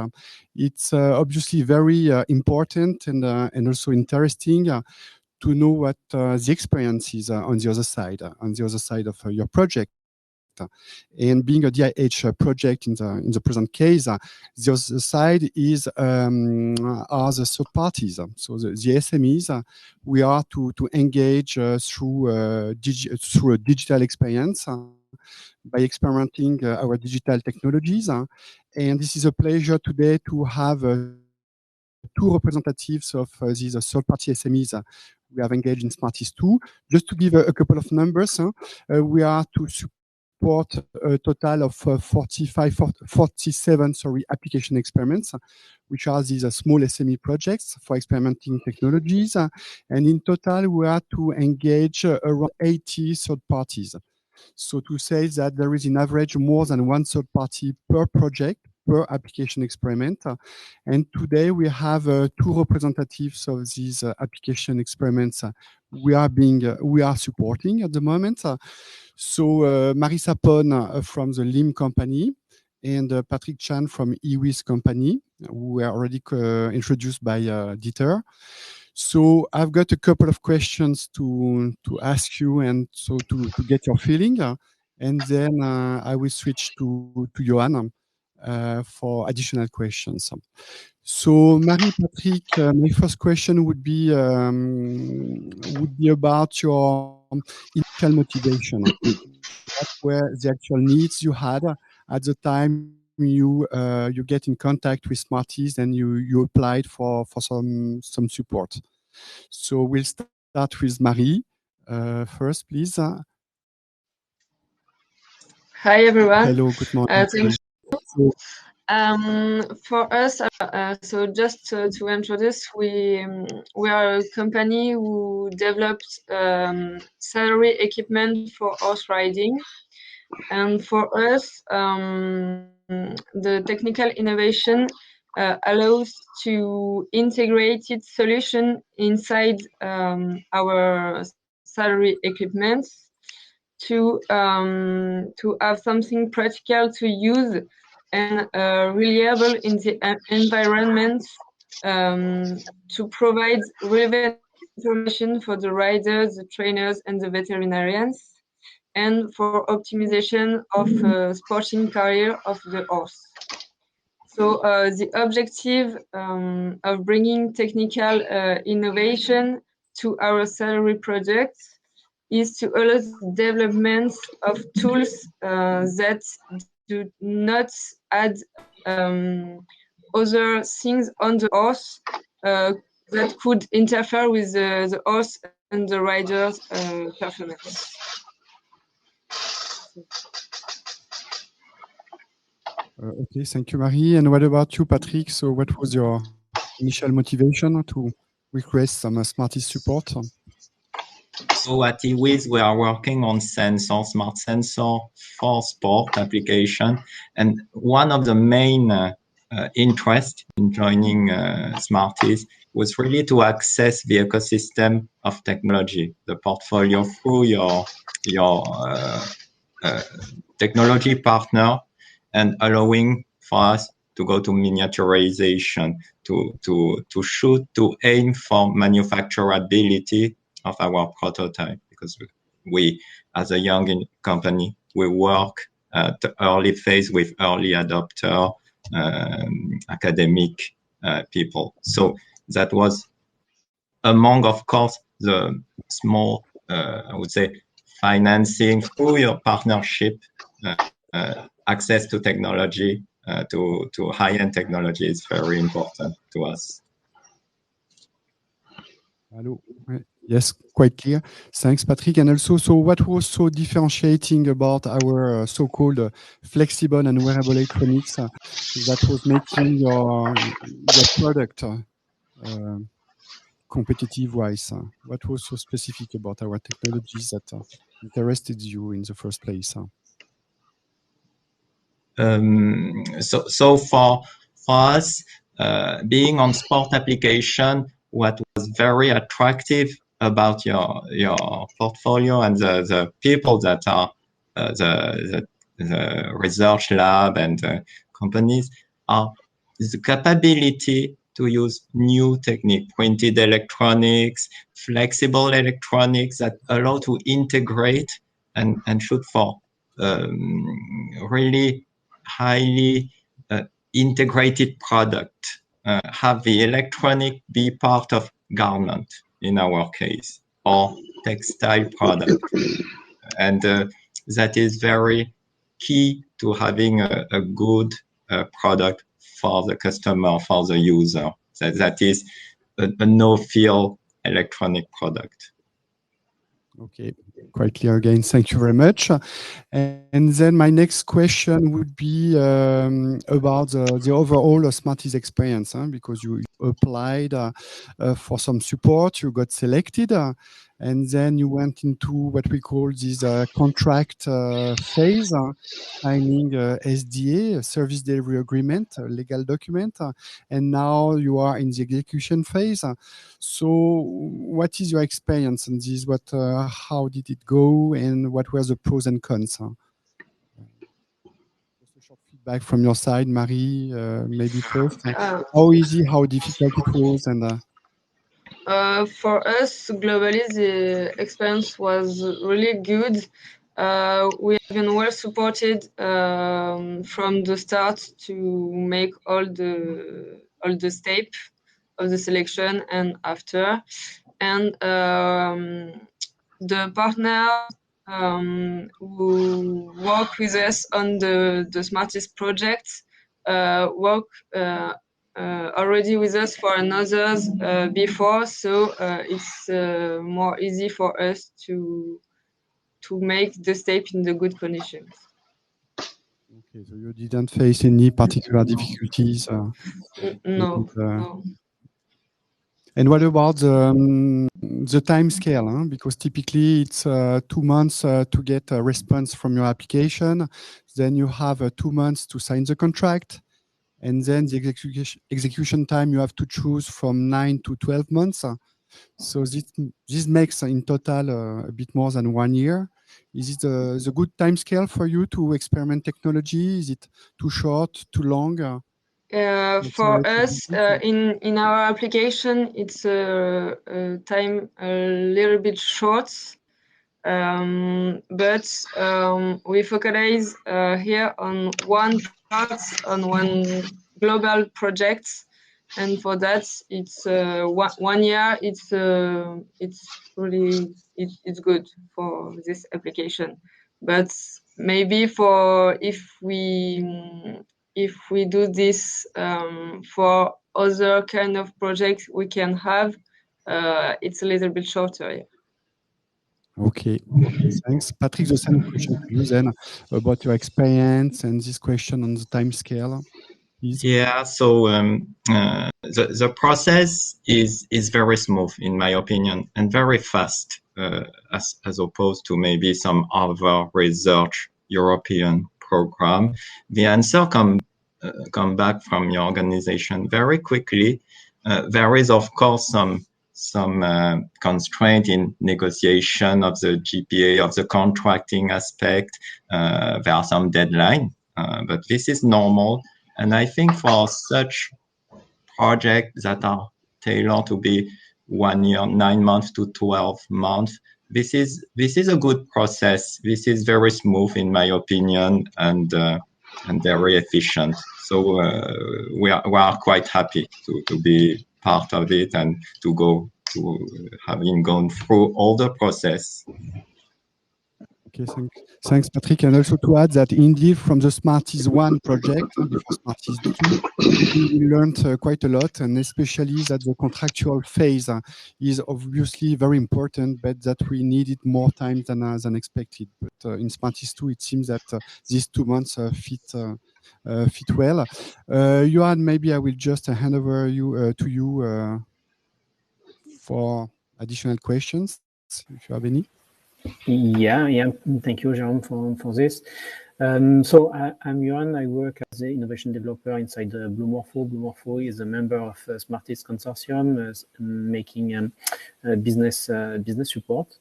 it's obviously very important and also interesting to know what the experience is on the other side of your project. And being a DIH project in the present case, the other side is are the third parties. So the SMEs, we are to engage through a digital experience by experimenting our digital technologies. And this is a pleasure today to have two representatives of these third-party SMEs we have engaged in Smarties 2. Just to give a couple of numbers, we are to support a total of 47 application experiments, which are these small SME projects for experimenting technologies. And in total, we are to engage around 80 third parties. So to say that there is in average more than one third party per project, per application experiment. And today we have two representatives of these application experiments we are supporting at the moment. So Marie Sapon from the LIM company and Patrick Chan from eWiz company, who were already introduced by Dieter. So I've got a couple of questions to ask you, and so to get your feeling, and then I will switch to Johan for additional questions. So Marie, Patrick, my first question would be about your initial motivation. What were the actual needs you had at the time you get in contact with Smarties and you applied for some support? So we'll start with Marie first, please. Hi everyone. Hello, good morning. Thank you. For us, so just to introduce, we are a company who developed salary equipment for horse riding, and for us, the technical innovation allows to integrated solution inside our salary equipment to have something practical to use and reliable in the environment, to provide relevant information for the riders, the trainers, and the veterinarians, and for optimization of sporting career of the horse. So the objective of bringing technical innovation to our salary project is to allow the development of tools that do not add other things on the horse that could interfere with the horse and the rider's performance. Okay, thank you, Marie. And what about you, Patrick? So what was your initial motivation to request some Smarties support? So at EWIS, we are working on sensor, smart sensor for sport application. And one of the main interest in joining Smarties was really to access the ecosystem of technology, the portfolio through your technology partner, and allowing for us to go to miniaturization, to shoot, to aim for manufacturability of our prototype, because we as a young company, we work at the early phase with early adopter academic people. So that was among, of course, the small, I would say, financing through your partnership, access to technology, to high-end technology is very important to us. Hello. Yes, quite clear. Thanks, Patrick. And also, so what was so differentiating about our so-called flexible and wearable electronics that was making your product competitive-wise? What was so specific about our technologies that interested you in the first place? So for us, being on sport application, what was very attractive about your portfolio and the people that are the research lab and the companies are the capability to use new technique, printed electronics, flexible electronics that allow to integrate and shoot for really highly integrated product, have the electronic be part of garment in our case, or textile product. And that is very key to having a good product for the customer, for the user. That is a no-feel electronic product. Okay, quite clear again. Thank you very much. And then my next question would be about the overall Smarties experience, because you applied for some support, you got selected, and then you went into what we call this contract phase, signing SDA, a service delivery agreement, a legal document, and now you are in the execution phase. So what is your experience in this? How did it go, and what were the pros and cons? Just a short feedback from your side, Marie, maybe first. How easy, how difficult it was, and for us, globally, the experience was really good. We have been well supported from the start to make all the steps of the selection and after. And the partner who work with us on the Smarties project work already with us for another's before, so it's more easy for us to make the step in the good conditions. Okay, so you didn't face any particular difficulties? No, no. And what about the time scale? Because typically it's 2 months to get a response from your application. Then you have 2 months to sign the contract. And then the execution time you have to choose from 9 to 12 months. So this makes in total a bit more than 1 year. Is it the good time scale for you to experiment technology? Is it too short, too long? For us, in our application, it's time a little bit short, but we focalize here on one part, on one global project, and for that, it's 1 year. It's really it's good for this application, but maybe for if we do this for other kind of projects we can have, it's a little bit shorter. Yeah. Okay, thanks. Patrick, the same question to you then about your experience and this question on the time scale. Please. Yeah, so the process is very smooth in my opinion and very fast as opposed to maybe some other research European program. The answer come back from your organization very quickly. There is of course some constraint in negotiation of the GPA, of the contracting aspect. There are some deadline, but this is normal. And I think for such projects that are tailored to be 1 year, 9 months to 12 months, this is a good process. This is very smooth in my opinion and very efficient. So we are quite happy to be part of it and to having gone through all the process. Okay, thanks, Patrick. And also to add that indeed from the Smarties 1 project, before Smarties 2, we learned quite a lot, and especially that the contractual phase is obviously very important, but that we needed more time than expected. But in Smarties 2, it seems that these 2 months fit well. Johan, maybe I will just hand over to you for additional questions, if you have any. Yeah. Thank you, Jérôme, for this. So I'm Johan. I work as an innovation developer inside Blue Morpho. Blue Morpho is a member of Smarties Consortium, making business support.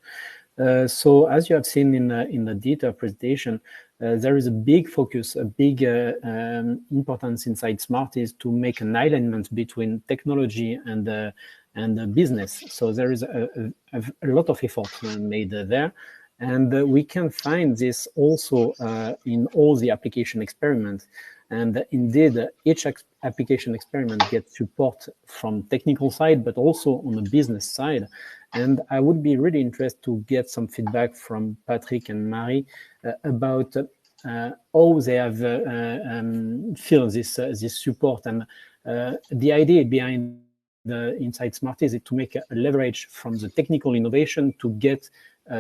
So as you have seen in the data presentation, there is a big focus, a big importance inside Smarties to make an alignment between technology and the business. So there is a lot of effort made there. And we can find this also in all the application experiments. And indeed, each application experiment gets support from technical side, but also on the business side. And I would be really interested to get some feedback from Patrick and Marie about how they have feel this support. And the idea behind inside Smarties is to make a leverage from the technical innovation to get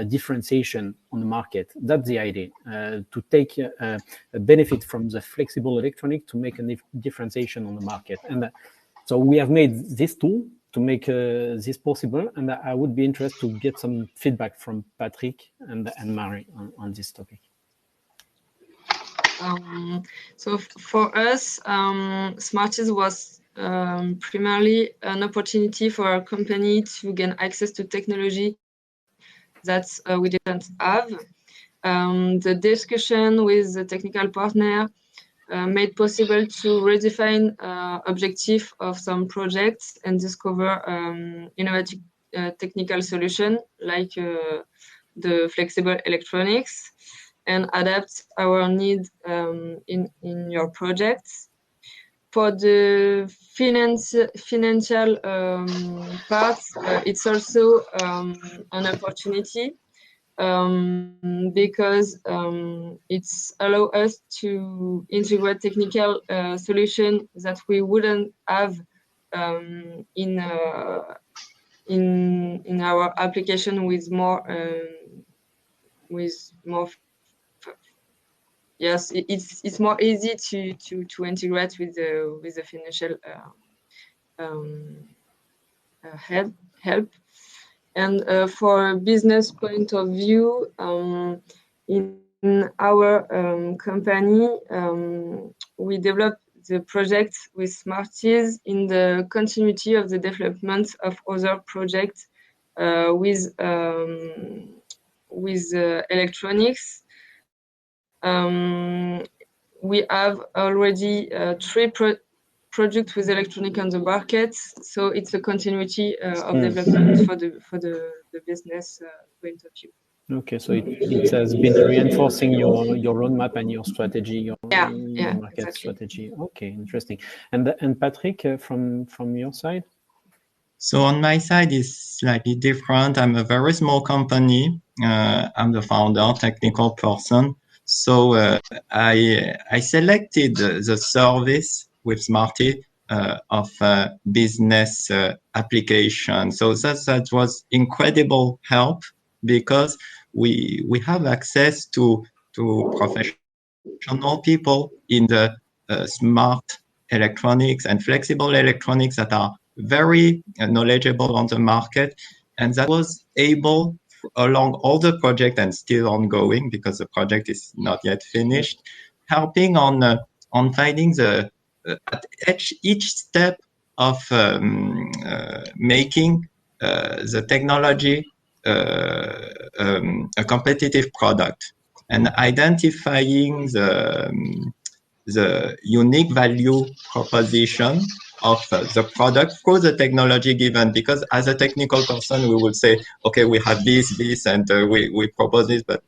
differentiation on the market. That's the idea, to take a benefit from the flexible electronic to make a differentiation on the market. And so we have made this tool to make this possible. And I would be interested to get some feedback from Patrick and Marie on this topic. So for us, Smarties was primarily an opportunity for our company to gain access to technology that we didn't have. The discussion with the technical partner made possible to redefine objective of some projects and discover innovative technical solution like the flexible electronics, and adapt our need in your projects. For the financial part, it's also an opportunity because it's allow us to integrate technical solution that we wouldn't have in our application with more. Yes, it's more easy to integrate with the financial help. And for a business point of view, in our company, we developed the project with Smarties in the continuity of the development of other projects with with electronics. We have already 3 projects with electronic on the market, so it's a continuity of development for the business point of view. Okay, so it has been reinforcing your roadmap and your strategy, your market exactly. strategy. Okay, interesting. And Patrick, from your side? So on my side, it's slightly different. I'm a very small company. I'm the founder, technical person. So I selected the service with Smarty of business application. So that was incredible help because we have access to professional people in the smart electronics and flexible electronics that are very knowledgeable on the market, and that was able along all the project and still ongoing because the project is not yet finished, helping on finding the at each step of making the technology a competitive product and identifying the unique value proposition of the product for the technology given, because as a technical person, we will say, okay, we have this, and we propose this, but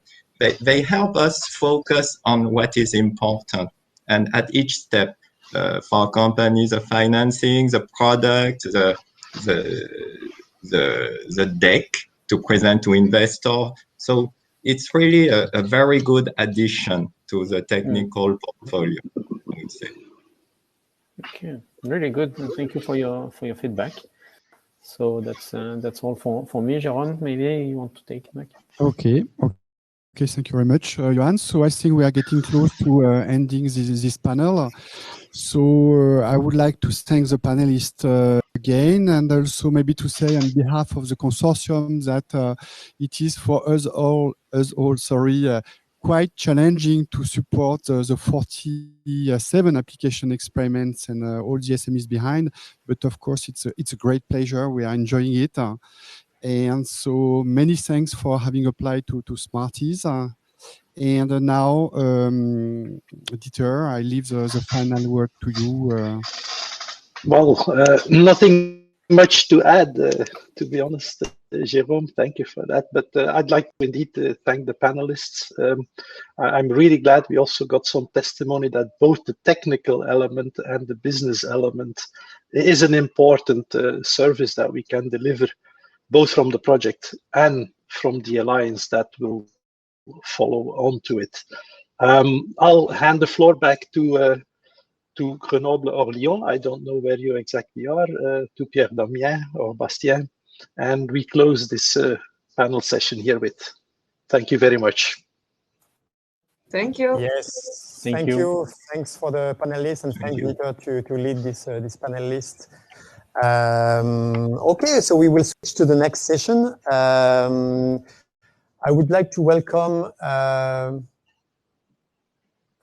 they help us focus on what is important. And at each step, for companies, the financing, the product, the deck to present to investor. So it's really a very good addition to the technical portfolio, I would say. Okay, really good. Thank you for your feedback. So that's all for me. Jérôme, maybe you want to take it back? Okay, thank you very much, Johan. So I think we are getting close to ending this panel. So I would like to thank the panelists again, and also maybe to say on behalf of the consortium that it is for us all, quite challenging to support the 47 application experiments and all the SMEs behind. But of course, it's a great pleasure. We are enjoying it. And so many thanks for having applied to Smarties. And now, Dieter, I leave the final word to you. Well, nothing much to add, to be honest, Jérôme. Thank you for that. But I'd like to indeed thank the panelists. I'm really glad we also got some testimony that both the technical element and the business element is an important service that we can deliver, both from the project and from the alliance that will follow on to it. I'll hand the floor back to Grenoble or Lyon. I don't know where you exactly are, to Pierre Damien or Bastien. And we close this panel session here with. Thank you very much. Thank you. Yes, thank you. Thanks for the panelists, and thank you to lead this panel list. Okay, so we will switch to the next session. I would like to welcome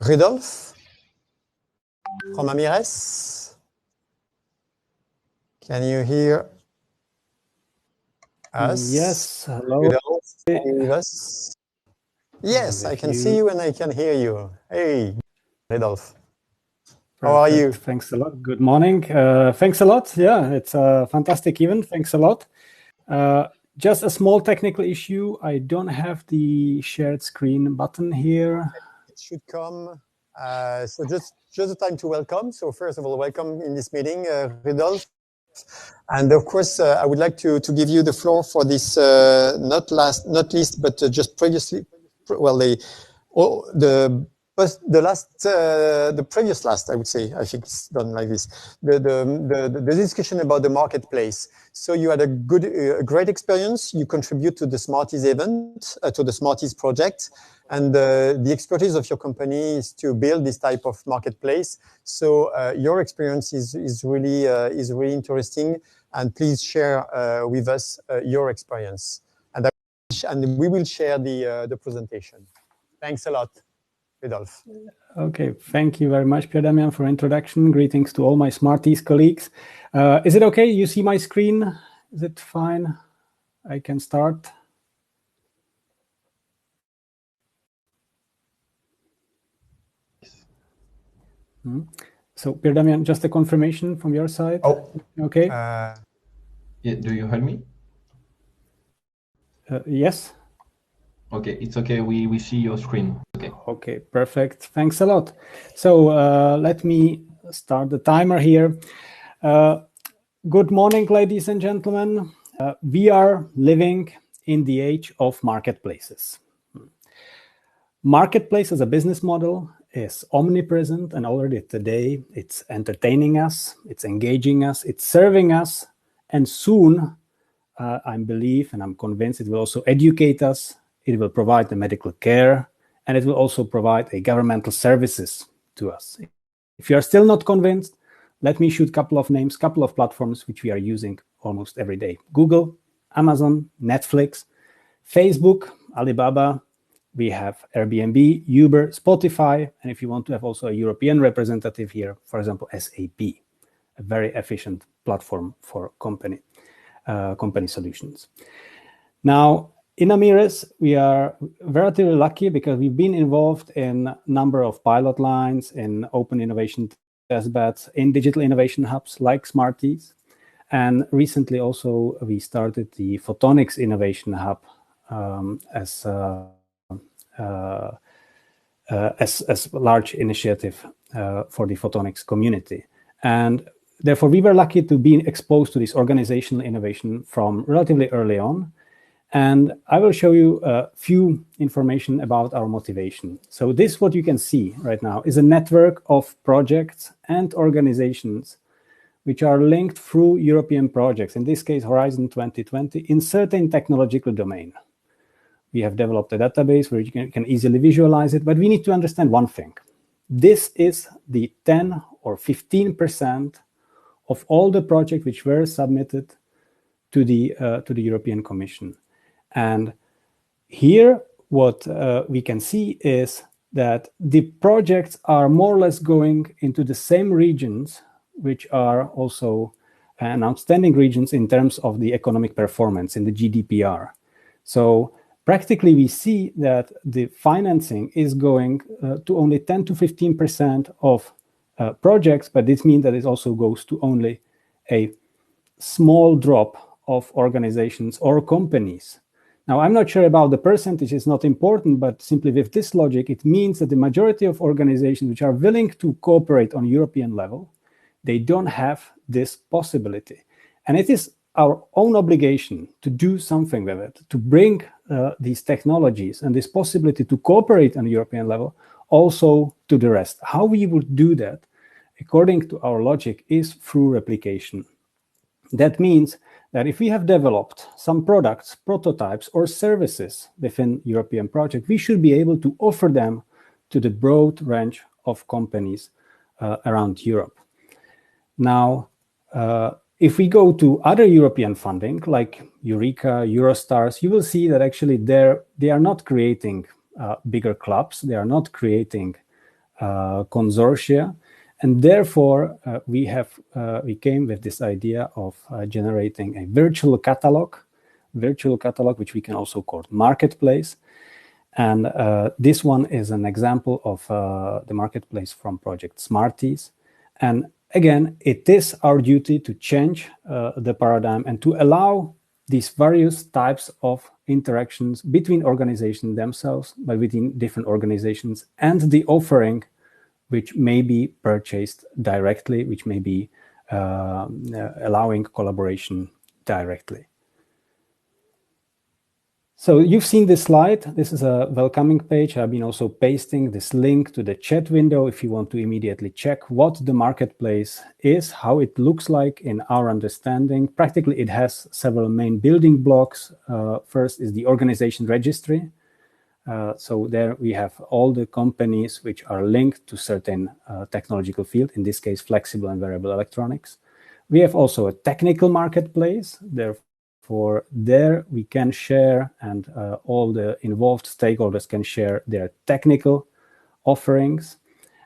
Rudolf from Amires. Can you hear us? Yes, hello. Rudolf, can you hear us? Yes, I can see you and I can hear you. Hey, Rudolf. How are you? Thanks a lot. Good morning. Thanks a lot. Yeah, it's a fantastic event. Thanks a lot. Just a small technical issue. I don't have the shared screen button here. It should come. So just the time to welcome. So first of all, welcome in this meeting, Rudolf. And of course, I would like to give you the floor for this, not least, but just previously, well, the previous last, I would say, I think it's done like this, the discussion about the marketplace. So you had a great experience. You contribute to the Smarties event, to the Smarties project. And the expertise of your company is to build this type of marketplace. So your experience is really interesting. And please share with us your experience. And we will share the presentation. Thanks a lot, Rudolf. Okay, thank you very much, Pierre Damien, for introduction. Greetings to all my Smarties colleagues. Is it okay? You see my screen? Is it fine? I can start. So, Pierre Damien, just a confirmation from your side. Oh, okay. Yeah, do you hear me? Yes. Okay, it's okay. We see your screen. Okay. Okay, perfect. Thanks a lot. So let me start the timer here. Good morning, ladies and gentlemen. We are living in the age of marketplaces. Marketplace as a business model is omnipresent, and already today it's entertaining us, it's engaging us, it's serving us, and soon I believe and I'm convinced it will also educate us, it will provide the medical care, and it will also provide a governmental services to us. If you are still not convinced, let me shoot a couple of names, couple of platforms which we are using almost every day. Google, Amazon, Netflix, Facebook, Alibaba, we have Airbnb, Uber, Spotify, and if you want to have also a European representative here, for example, SAP, a very efficient platform for company solutions. Now, in Amires, we are relatively lucky because we've been involved in a number of pilot lines, in open innovation testbeds, in digital innovation hubs like Smarties. And recently also we started the Photonics Innovation Hub as a large initiative for the photonics community. And therefore, we were lucky to be exposed to this organizational innovation from relatively early on. And I will show you a few information about our motivation. So this, what you can see right now, is a network of projects and organizations which are linked through European projects, in this case, Horizon 2020, in certain technological domain. We have developed a database where you can easily visualize it, but we need to understand one thing. This is the 10 or 15% of all the projects which were submitted to the European Commission. And here, what we can see is that the projects are more or less going into the same regions, which are also outstanding regions in terms of the economic performance in the GDPR. So practically, we see that the financing is going to only 10 to 15% of projects, but this means that it also goes to only a small drop of organizations or companies. Now, I'm not sure about the percentage, it's not important, but simply with this logic, it means that the majority of organizations which are willing to cooperate on European level, they don't have this possibility. And it is our own obligation to do something with it, to bring these technologies and this possibility to cooperate on a European level also to the rest. How we would do that, according to our logic, is through replication. That means that if we have developed some products, prototypes, or services within European project, we should be able to offer them to the broad range of companies around Europe. Now, if we go to other European funding, like Eureka, Eurostars, you will see that actually they are not creating bigger clubs, they are not creating consortia, and therefore we came with this idea of generating a virtual catalog, which we can also call marketplace. And this one is an example of the marketplace from Project Smarties. And again, it is our duty to change the paradigm and to allow these various types of interactions between organizations themselves, but within different organizations, and the offering which may be purchased directly, which may be allowing collaboration directly. So you've seen this slide. This is a welcoming page. I've been also pasting this link to the chat window if you want to immediately check what the marketplace is, how it looks like in our understanding. Practically, it has several main building blocks. First is the organization registry. So there we have all the companies which are linked to certain technological field, in this case, flexible and wearable electronics. We have also a technical marketplace. Therefore, there we can share, and all the involved stakeholders can share their technical offerings.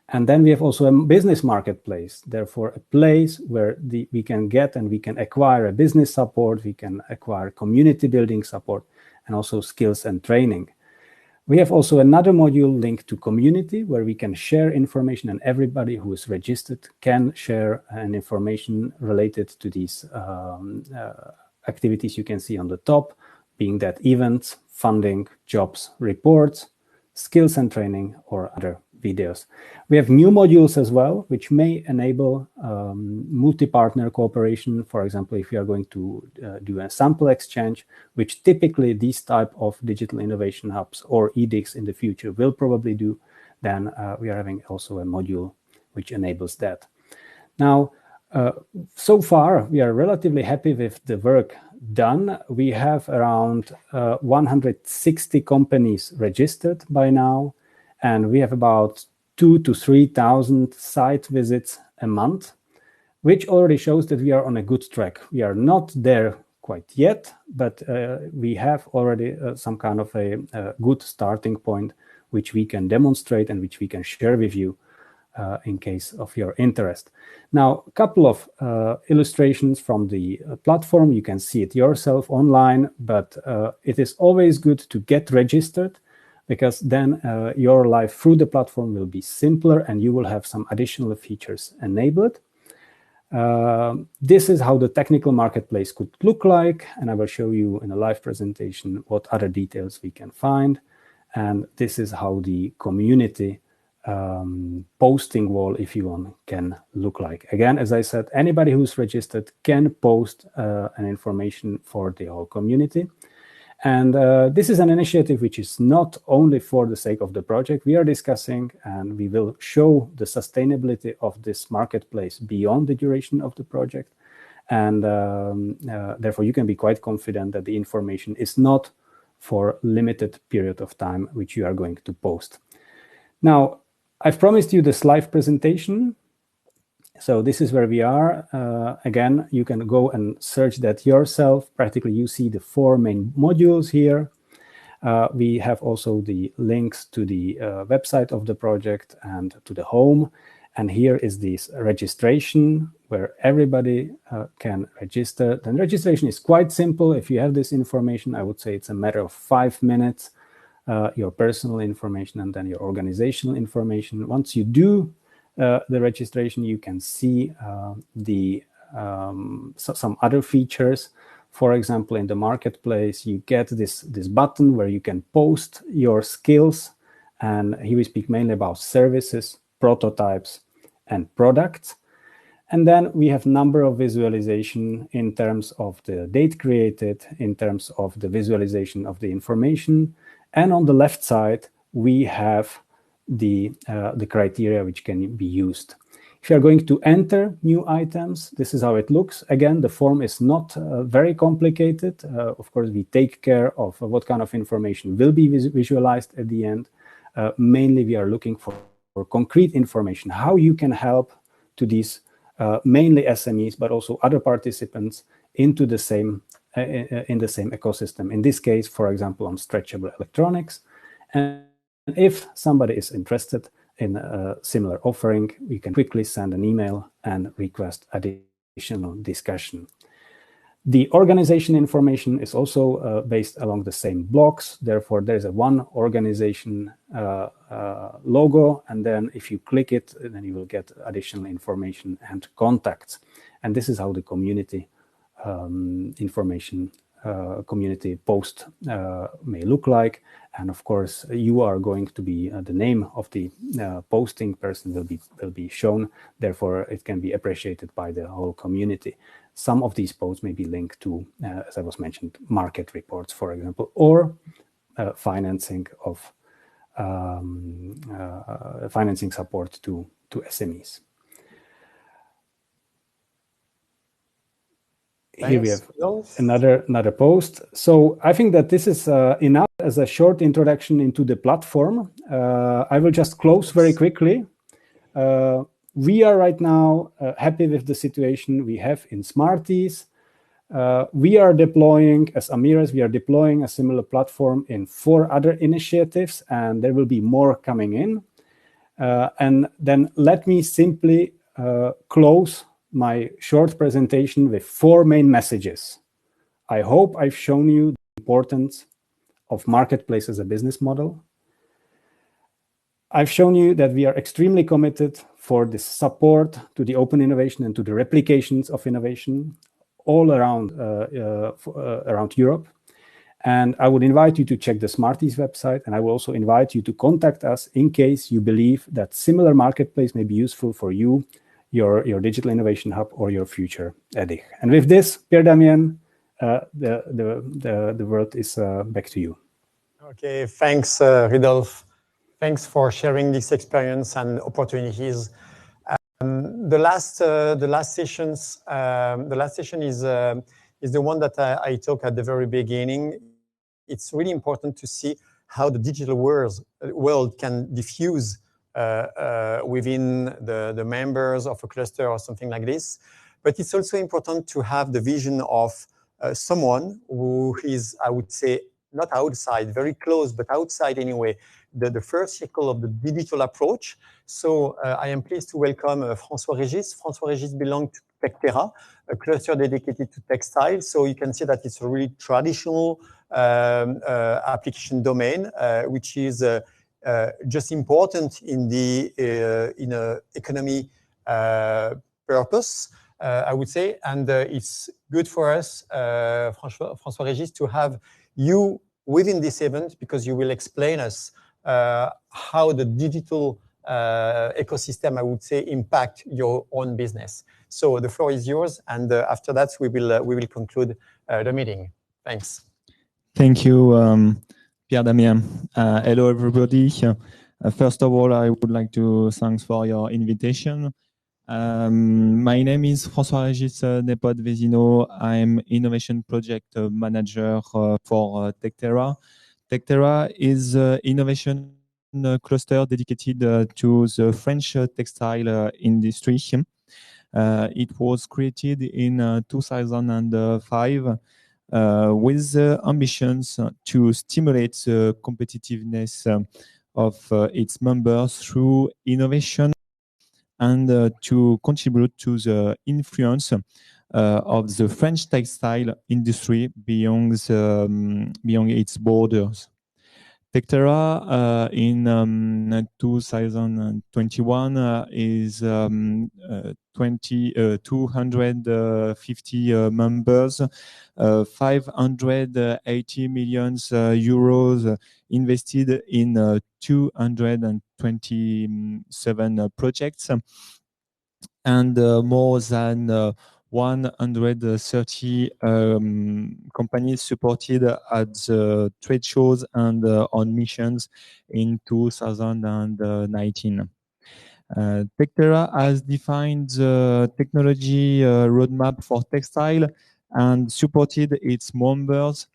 And then we have also a business marketplace, therefore a place where we can get and we can acquire a business support, we can acquire community building support, and also skills and training. We have also another module linked to community where we can share information, and everybody who is registered can share an information related to these activities you can see on the top, being that events, funding, jobs, reports, skills and training, or other videos. We have new modules as well, which may enable multi-partner cooperation. For example, if you are going to do a sample exchange, which typically these type of digital innovation hubs or EDICs in the future will probably do, then we are having also a module which enables that. Now, so far, we are relatively happy with the work done. We have around 160 companies registered by now, and we have about 2,000 to 3,000 site visits a month, which already shows that we are on a good track. We are not there quite yet, but we have already some kind of a good starting point, which we can demonstrate and which we can share with you in case of your interest. Now, a couple of illustrations from the platform. You can see it yourself online, but it is always good to get registered, because then your life through the platform will be simpler and you will have some additional features enabled. This is how the technical marketplace could look like, and I will show you in a live presentation what other details we can find. And this is how the community posting wall, if you want, can look like. Again, as I said, anybody who's registered can post an information for the whole community. And this is an initiative which is not only for the sake of the project we are discussing, and we will show the sustainability of this marketplace beyond the duration of the project. And therefore, you can be quite confident that the information is not for limited period of time, which you are going to post. Now, I've promised you this live presentation. So this is where we are. Again, you can go and search that yourself. Practically, you see the 4 main modules here. We have also the links to the website of the project and to the home. And here is this registration where everybody can register. Then registration is quite simple. If you have this information, I would say it's a matter of 5 minutes. Your personal information and then your organizational information. Once you do the registration, you can see some other features. For example, in the marketplace, you get this button where you can post your skills. And here we speak mainly about services, prototypes, and products. And then we have number of visualization in terms of the date created, in terms of the visualization of the information. And on the left side, we have the criteria which can be used. If you are going to enter new items, this is how it looks. Again, the form is not very complicated. Of course, we take care of what kind of information will be visualized at the end. Mainly, we are looking for concrete information, how you can help to these mainly SMEs, but also other participants into the same in the same ecosystem. In this case, for example, on stretchable electronics. And if somebody is interested in a similar offering, we can quickly send an email and request additional discussion. The organization information is also based along the same blocks. Therefore, there's a one organization logo. And then if you click it, then you will get additional information and contacts. And this is how the community information community post may look like. And of course, you are going to be the name of the posting person will be shown. Therefore, it can be appreciated by the whole community. Some of these posts may be linked to, as I was mentioned, market reports, for example, or financing of financing support to SMEs. Here we have another post. So I think that this is enough as a short introduction into the platform. I will just close very quickly. We are right now happy with the situation we have in Smarties. We are deploying, as Amiras, we are deploying a similar platform in 4 other initiatives, and there will be more coming in. And then let me simply close my short presentation with 4 main messages. I hope I've shown you the importance of marketplace as a business model. I've shown you that we are extremely committed for the support to the open innovation and to the replications of innovation all around around Europe. And I would invite you to check the Smarties website, and I will also invite you to contact us in case you believe that similar marketplace may be useful for you, your digital innovation hub, or your future EDIH. And with this, Pierre-Damien, the word is back to you. Okay, thanks, Ridolf. Thanks for sharing this experience and opportunities. The last session is the one that I talked at the very beginning. It's really important to see how the digital world can diffuse within the members of a cluster or something like this. But it's also important to have the vision of someone who is, I would say, not outside, very close, but outside anyway, the first circle of the digital approach. So I am pleased to welcome François Régis. François Régis belongs to Tectera, a cluster dedicated to textile. So you can see that it's a really traditional application domain, which is just important in the economy purpose, I would say. And it's good for us, François Régis, to have you within this event, because you will explain us how the digital ecosystem, I would say, impact your own business. So the floor is yours, and after that we will conclude the meeting. Thanks. Thank you, Pierre-Damien. Hello, everybody. First of all, I would like to thank for your invitation. My name is François Régis Nepot-Vézino. I'm Innovation Project Manager for Tectera. Tectera is an innovation cluster dedicated to the French textile industry. It was created in 2005 with ambitions to stimulate the competitiveness of its members through innovation and to contribute to the influence of the French textile industry beyond its borders. Tectera in 2021 is 250 members, 580 million euros invested in 227 projects, and more than 130 companies supported at the trade shows and on missions in 2019. Tectera has defined the technology roadmap for textile and supported its members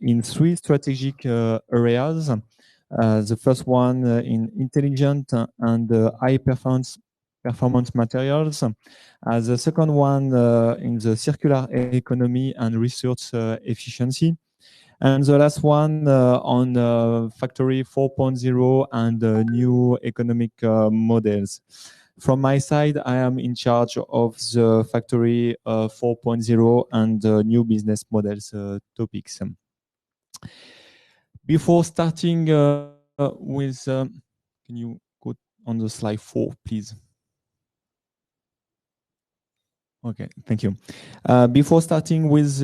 in 3 strategic areas. The first one in intelligent and high performance materials. The second one in the circular economy and resource efficiency. And the last one on Factory 4.0 and new economic models. From my side, I am in charge of the Factory 4.0 and new business models topics. Before starting with, can you go on the slide 4, please? Okay, thank you. Before starting with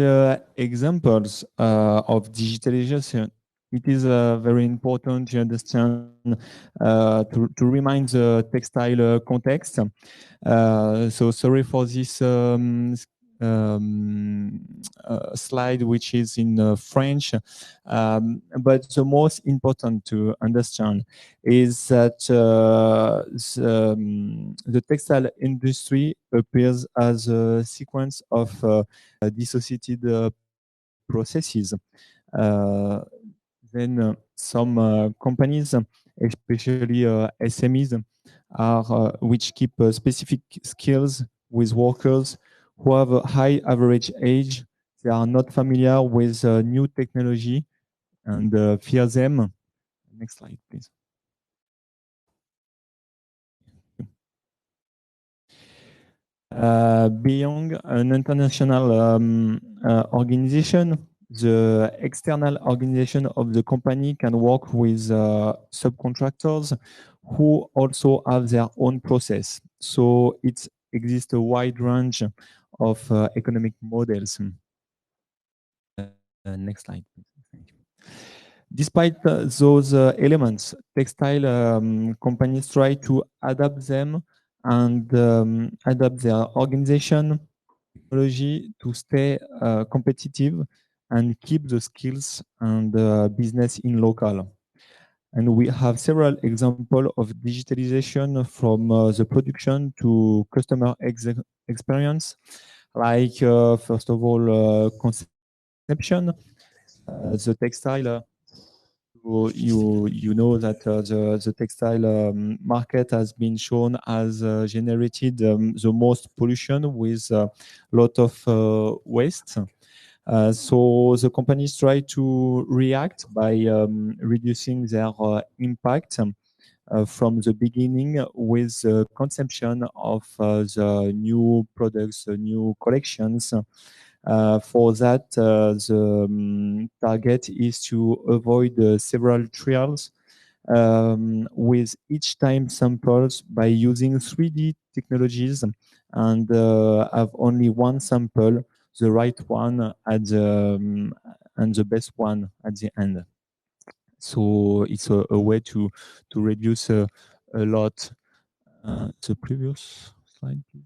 examples of digitalization, it is very important to understand, to remind the textile context. So sorry for this slide, which is in French, but the most important to understand is that the textile industry appears as a sequence of dissociated processes. Then some companies, especially SMEs, are which keep specific skills with workers who have a high average age. They are not familiar with new technology and fear them. Next slide, please. Beyond an international organization, the external organization of the company can work with subcontractors who also have their own process. So it exists a wide range of economic models. Next slide, please. Thank you. Despite those elements, textile companies try to adapt them and adapt their organization technology to stay competitive and keep the skills and business in local. And we have several examples of digitalization from the production to customer experience, like first of all, conception. The textile, you know that the textile market has been shown as generated the most pollution with a lot of waste. So the companies try to react by reducing their impact from the beginning with the consumption of the new products, new collections. For that, the target is to avoid several trials with each time samples by using 3D technologies and have only one sample, the right one at the and the best one at the end. So it's a way to reduce a lot. The previous slide, please.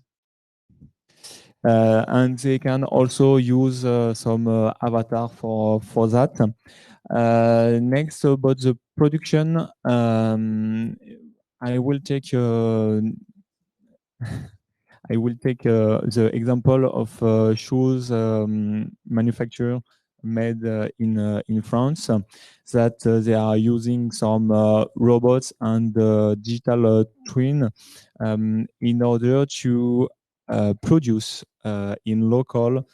And they can also use some avatar for that. Next, about the production, I will take the example of shoes manufacturer made in France, that they are using some robots and digital twin in order to produce in local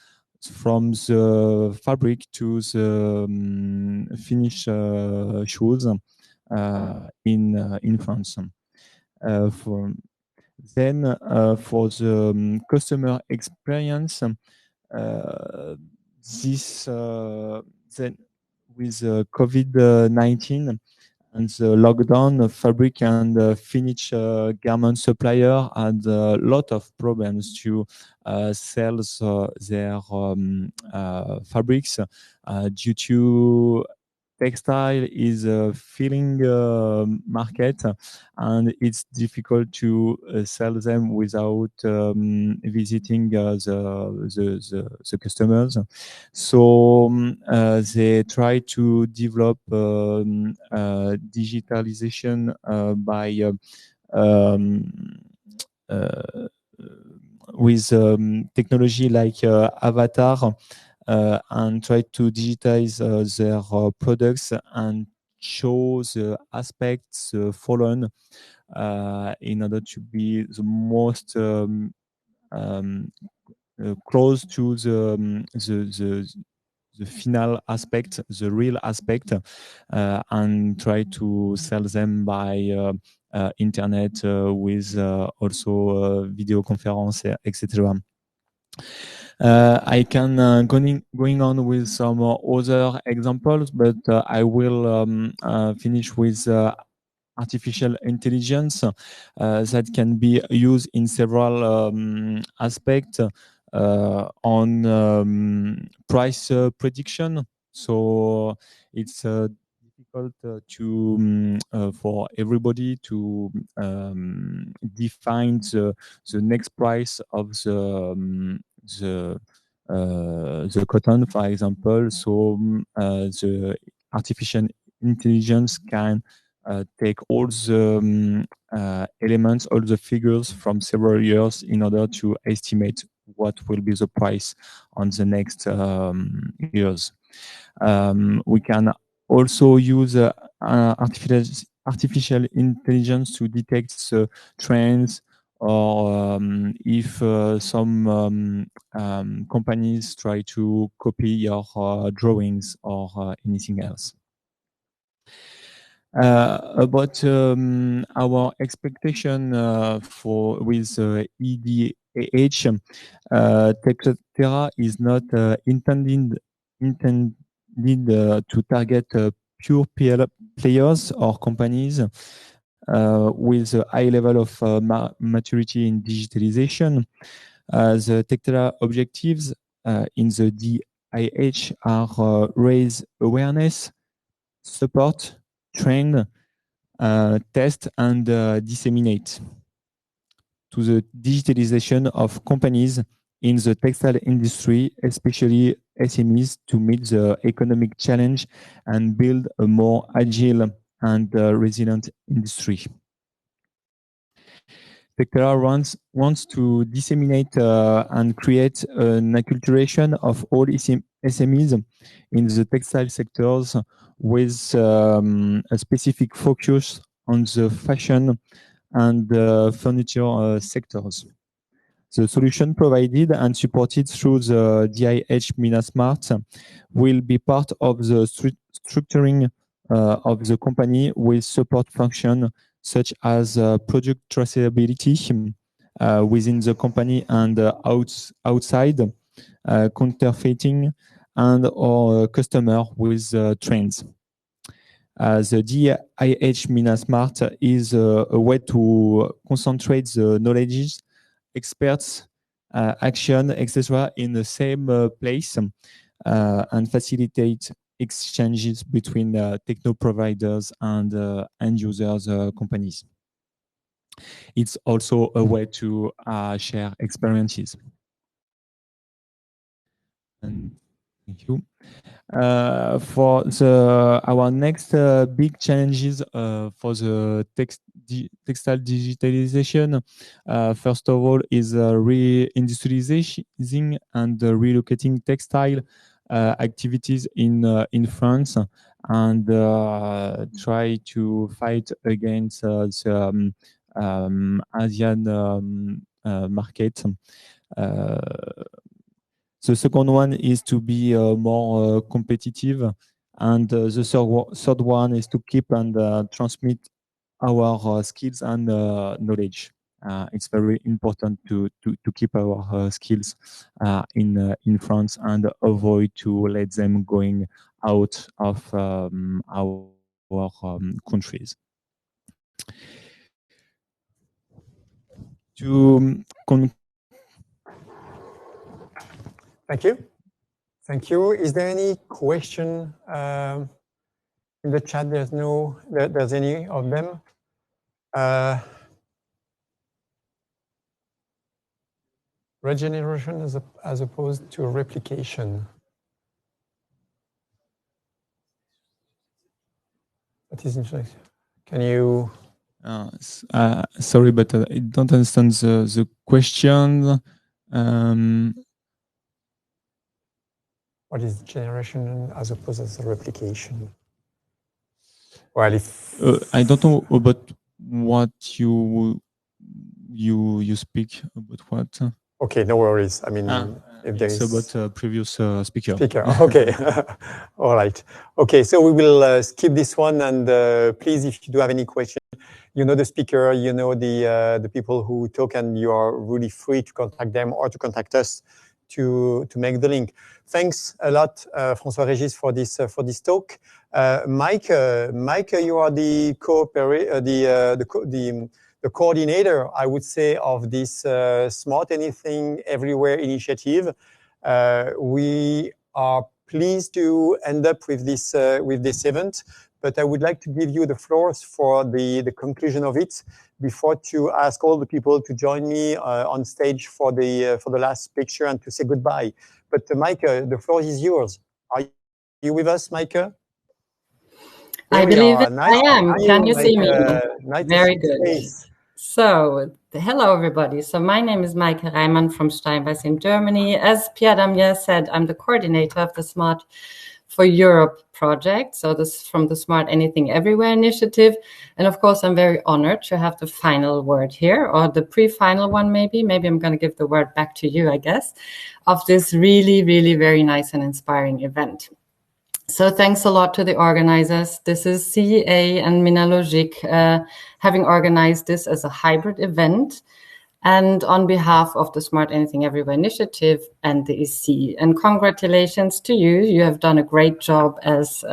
from the fabric to the finished shoes in France. For the customer experience, this then with COVID-19 and the lockdown, fabric and finished garment supplier had a lot of problems to sell their fabrics due to textile is a filling market, and it's difficult to sell them without visiting the customers. So they try to develop digitalization by with technology like avatar. And try to digitize their products and show the aspects fallen in order to be the most close to the final aspect, the real aspect, and try to sell them by internet with also video conference, etc. I can going on with some other examples, but I will finish with artificial intelligence that can be used in several aspects on price prediction. So it's difficult to for everybody to define the next price of the cotton, for example. So the artificial intelligence can take all the elements, all the figures from several years in order to estimate what will be the price on the next years. We can also use artificial intelligence to detect trends, or if some companies try to copy your drawings or anything else. About our expectation for with EDIH, Textera is not intending intended to target pure players or companies with a high level of maturity in digitalization. The Tectera objectives in the DIH are raise awareness, support, train, test, and disseminate to the digitalization of companies in the textile industry, especially SMEs, to meet the economic challenge and build a more agile and resilient industry. Tectera wants to disseminate and create an acculturation of all SMEs in the textile sectors with a specific focus on the fashion and furniture sectors. The solution provided and supported through the DIH MinaSmart will be part of the structuring of the company with support function such as product traceability within the company and outside, counterfeiting, and or customer with trends. The DIH MinaSmart is a way to concentrate the knowledge, experts, action, etc. in the same place and facilitate exchanges between techno providers and end users companies. It's also a way to share experiences. And thank you. For our next big challenges for the textile digitalization, first of all, is reindustrializing and relocating textile activities in France and try to fight against the Asian market. The second one is to be more competitive, and the third one is to keep and transmit our skills and knowledge. It's very important to keep our skills in France and avoid to let them going out of our countries. Thank you. Thank you. Is there any question in the chat? There's any of them? Regeneration as opposed to replication. What is interesting? Can you? Sorry, but I don't understand the question. What is generation as opposed as replication? Well, if I don't know about what you speak about what. Okay, no worries. I mean, if there it's is about previous speaker. Okay, all right. Okay, so we will skip this one, and please, if you do have any question, you know the speaker, you know the people who talk, and you are really free to contact them or to contact us to make the link. Thanks a lot, François-Régis, for this talk. Mike, you are the coordinator, I would say, of this Smart Anything Everywhere initiative. We are pleased to end up with this event, but I would like to give you the floors for the conclusion of it before to ask all the people to join me on stage for the last picture and to say goodbye. But Mike, the floor is yours. Are you with us, Mike? I believe I am. Can you see me? Nice Very good. So, hello everybody. So my name is Maike Reimann from Steinbeiß in Germany. As Pierre Damier said, I'm the coordinator of the Smart for Europe project. So this is from the Smart Anything Everywhere initiative. And of course, I'm very honored to have the final word here, or the pre-final one maybe. Maybe I'm going to give the word back to you, I guess, of this really, really very nice and inspiring event. So thanks a lot to the organizers. This is CEA and Minalogic having organized this as a hybrid event. and on behalf of the Smart Anything Everywhere initiative and the EC. And congratulations to you. You have done a great job as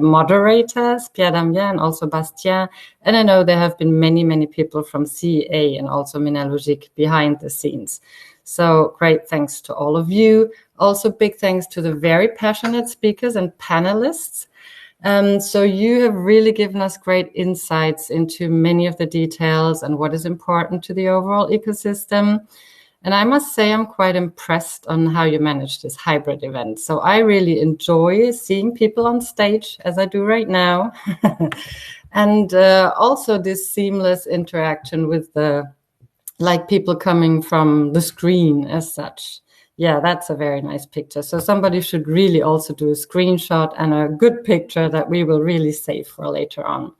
moderators, Pierre-Damien and also Bastien. And I know there have been many, many people from CEA and also Minalogic behind the scenes. So great thanks to all of you. Also big thanks to the very passionate speakers and panelists. So you have really given us great insights into many of the details and what is important to the overall ecosystem. And I must say I'm quite impressed on how you manage this hybrid event. So I really enjoy seeing people on stage, as I do right now, and also this seamless interaction with the people coming from the screen as such. Yeah, that's a very nice picture. So somebody should really also do a screenshot and a good picture that we will really save for later on.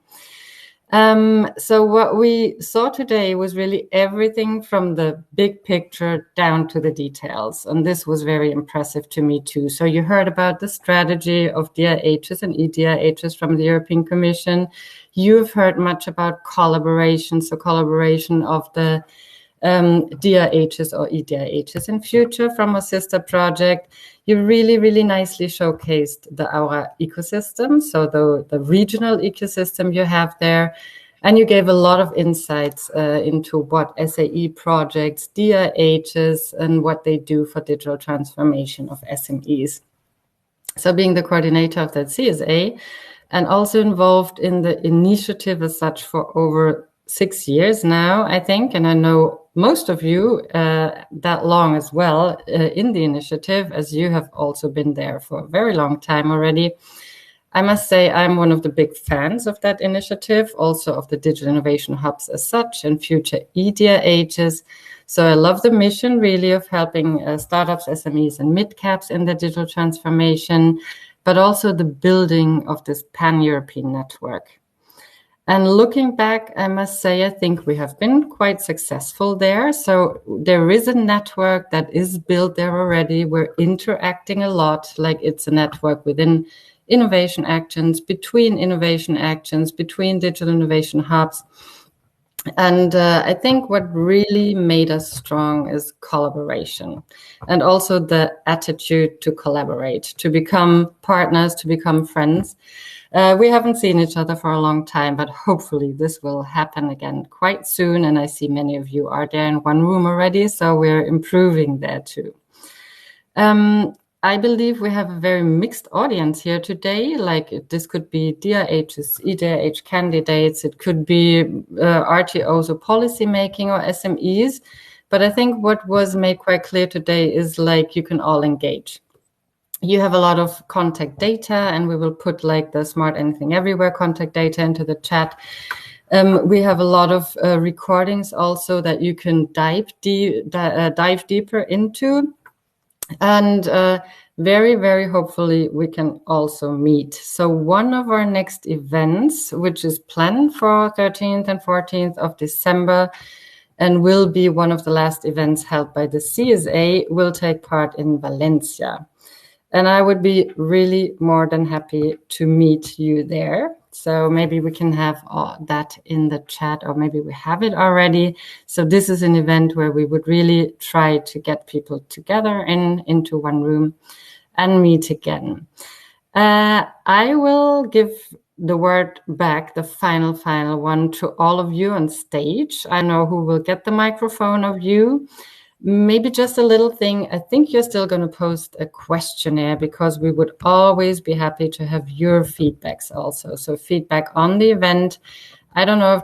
So what we saw today was really everything from the big picture down to the details. And this was very impressive to me too. So you heard about the strategy of DIHs and EDIHs from the European Commission. You've heard much about collaboration. So collaboration of the DIHs or EDIHs in future from a sister project. You really, really nicely showcased the Aura ecosystem, so the regional ecosystem you have there. And you gave a lot of insights into what SAE projects, DIHs, and what they do for digital transformation of SMEs. So being the coordinator of that CSA and also involved in the initiative as such for over 6 years now, I think, and I know most of you that long as well in the initiative, as you have also been there for a very long time already. I must say I'm one of the big fans of that initiative, also of the digital innovation hubs as such and future EDIHs. So I love the mission really of helping startups, SMEs and mid-caps in the digital transformation, but also the building of this pan-European network. And looking back, I must say, I think we have been quite successful there. So there is a network that is built there already. We're interacting a lot, like it's a network within innovation actions, between innovation actions, between digital innovation hubs. And I think what really made us strong is collaboration and also the attitude to collaborate, to become partners, to become friends. We haven't seen each other for a long time, but hopefully this will happen again quite soon. And I see many of you are there in one room already, so we're improving there too. I believe we have a very mixed audience here today. Like this could be DIHs, EDIH candidates, it could be RTOs or policy making or SMEs. But I think what was made quite clear today is like you can all engage. You have a lot of contact data, and we will put like the Smart Anything Everywhere contact data into the chat. We have a lot of recordings also that you can dive deeper into. And very, very hopefully we can also meet. So one of our next events, which is planned for 13th and 14th of December, and will be one of the last events held by the CSA, will take part in Valencia. And I would be really more than happy to meet you there. So maybe we can have that in the chat, or maybe we have it already. So this is an event where we would really try to get people together into one room and meet again. I will give the word back, the final one, to all of you on stage. I know who will get the microphone of you. Maybe just a little thing. I think you're still going to post a questionnaire, because we would always be happy to have your feedbacks also. So feedback on the event. I don't know if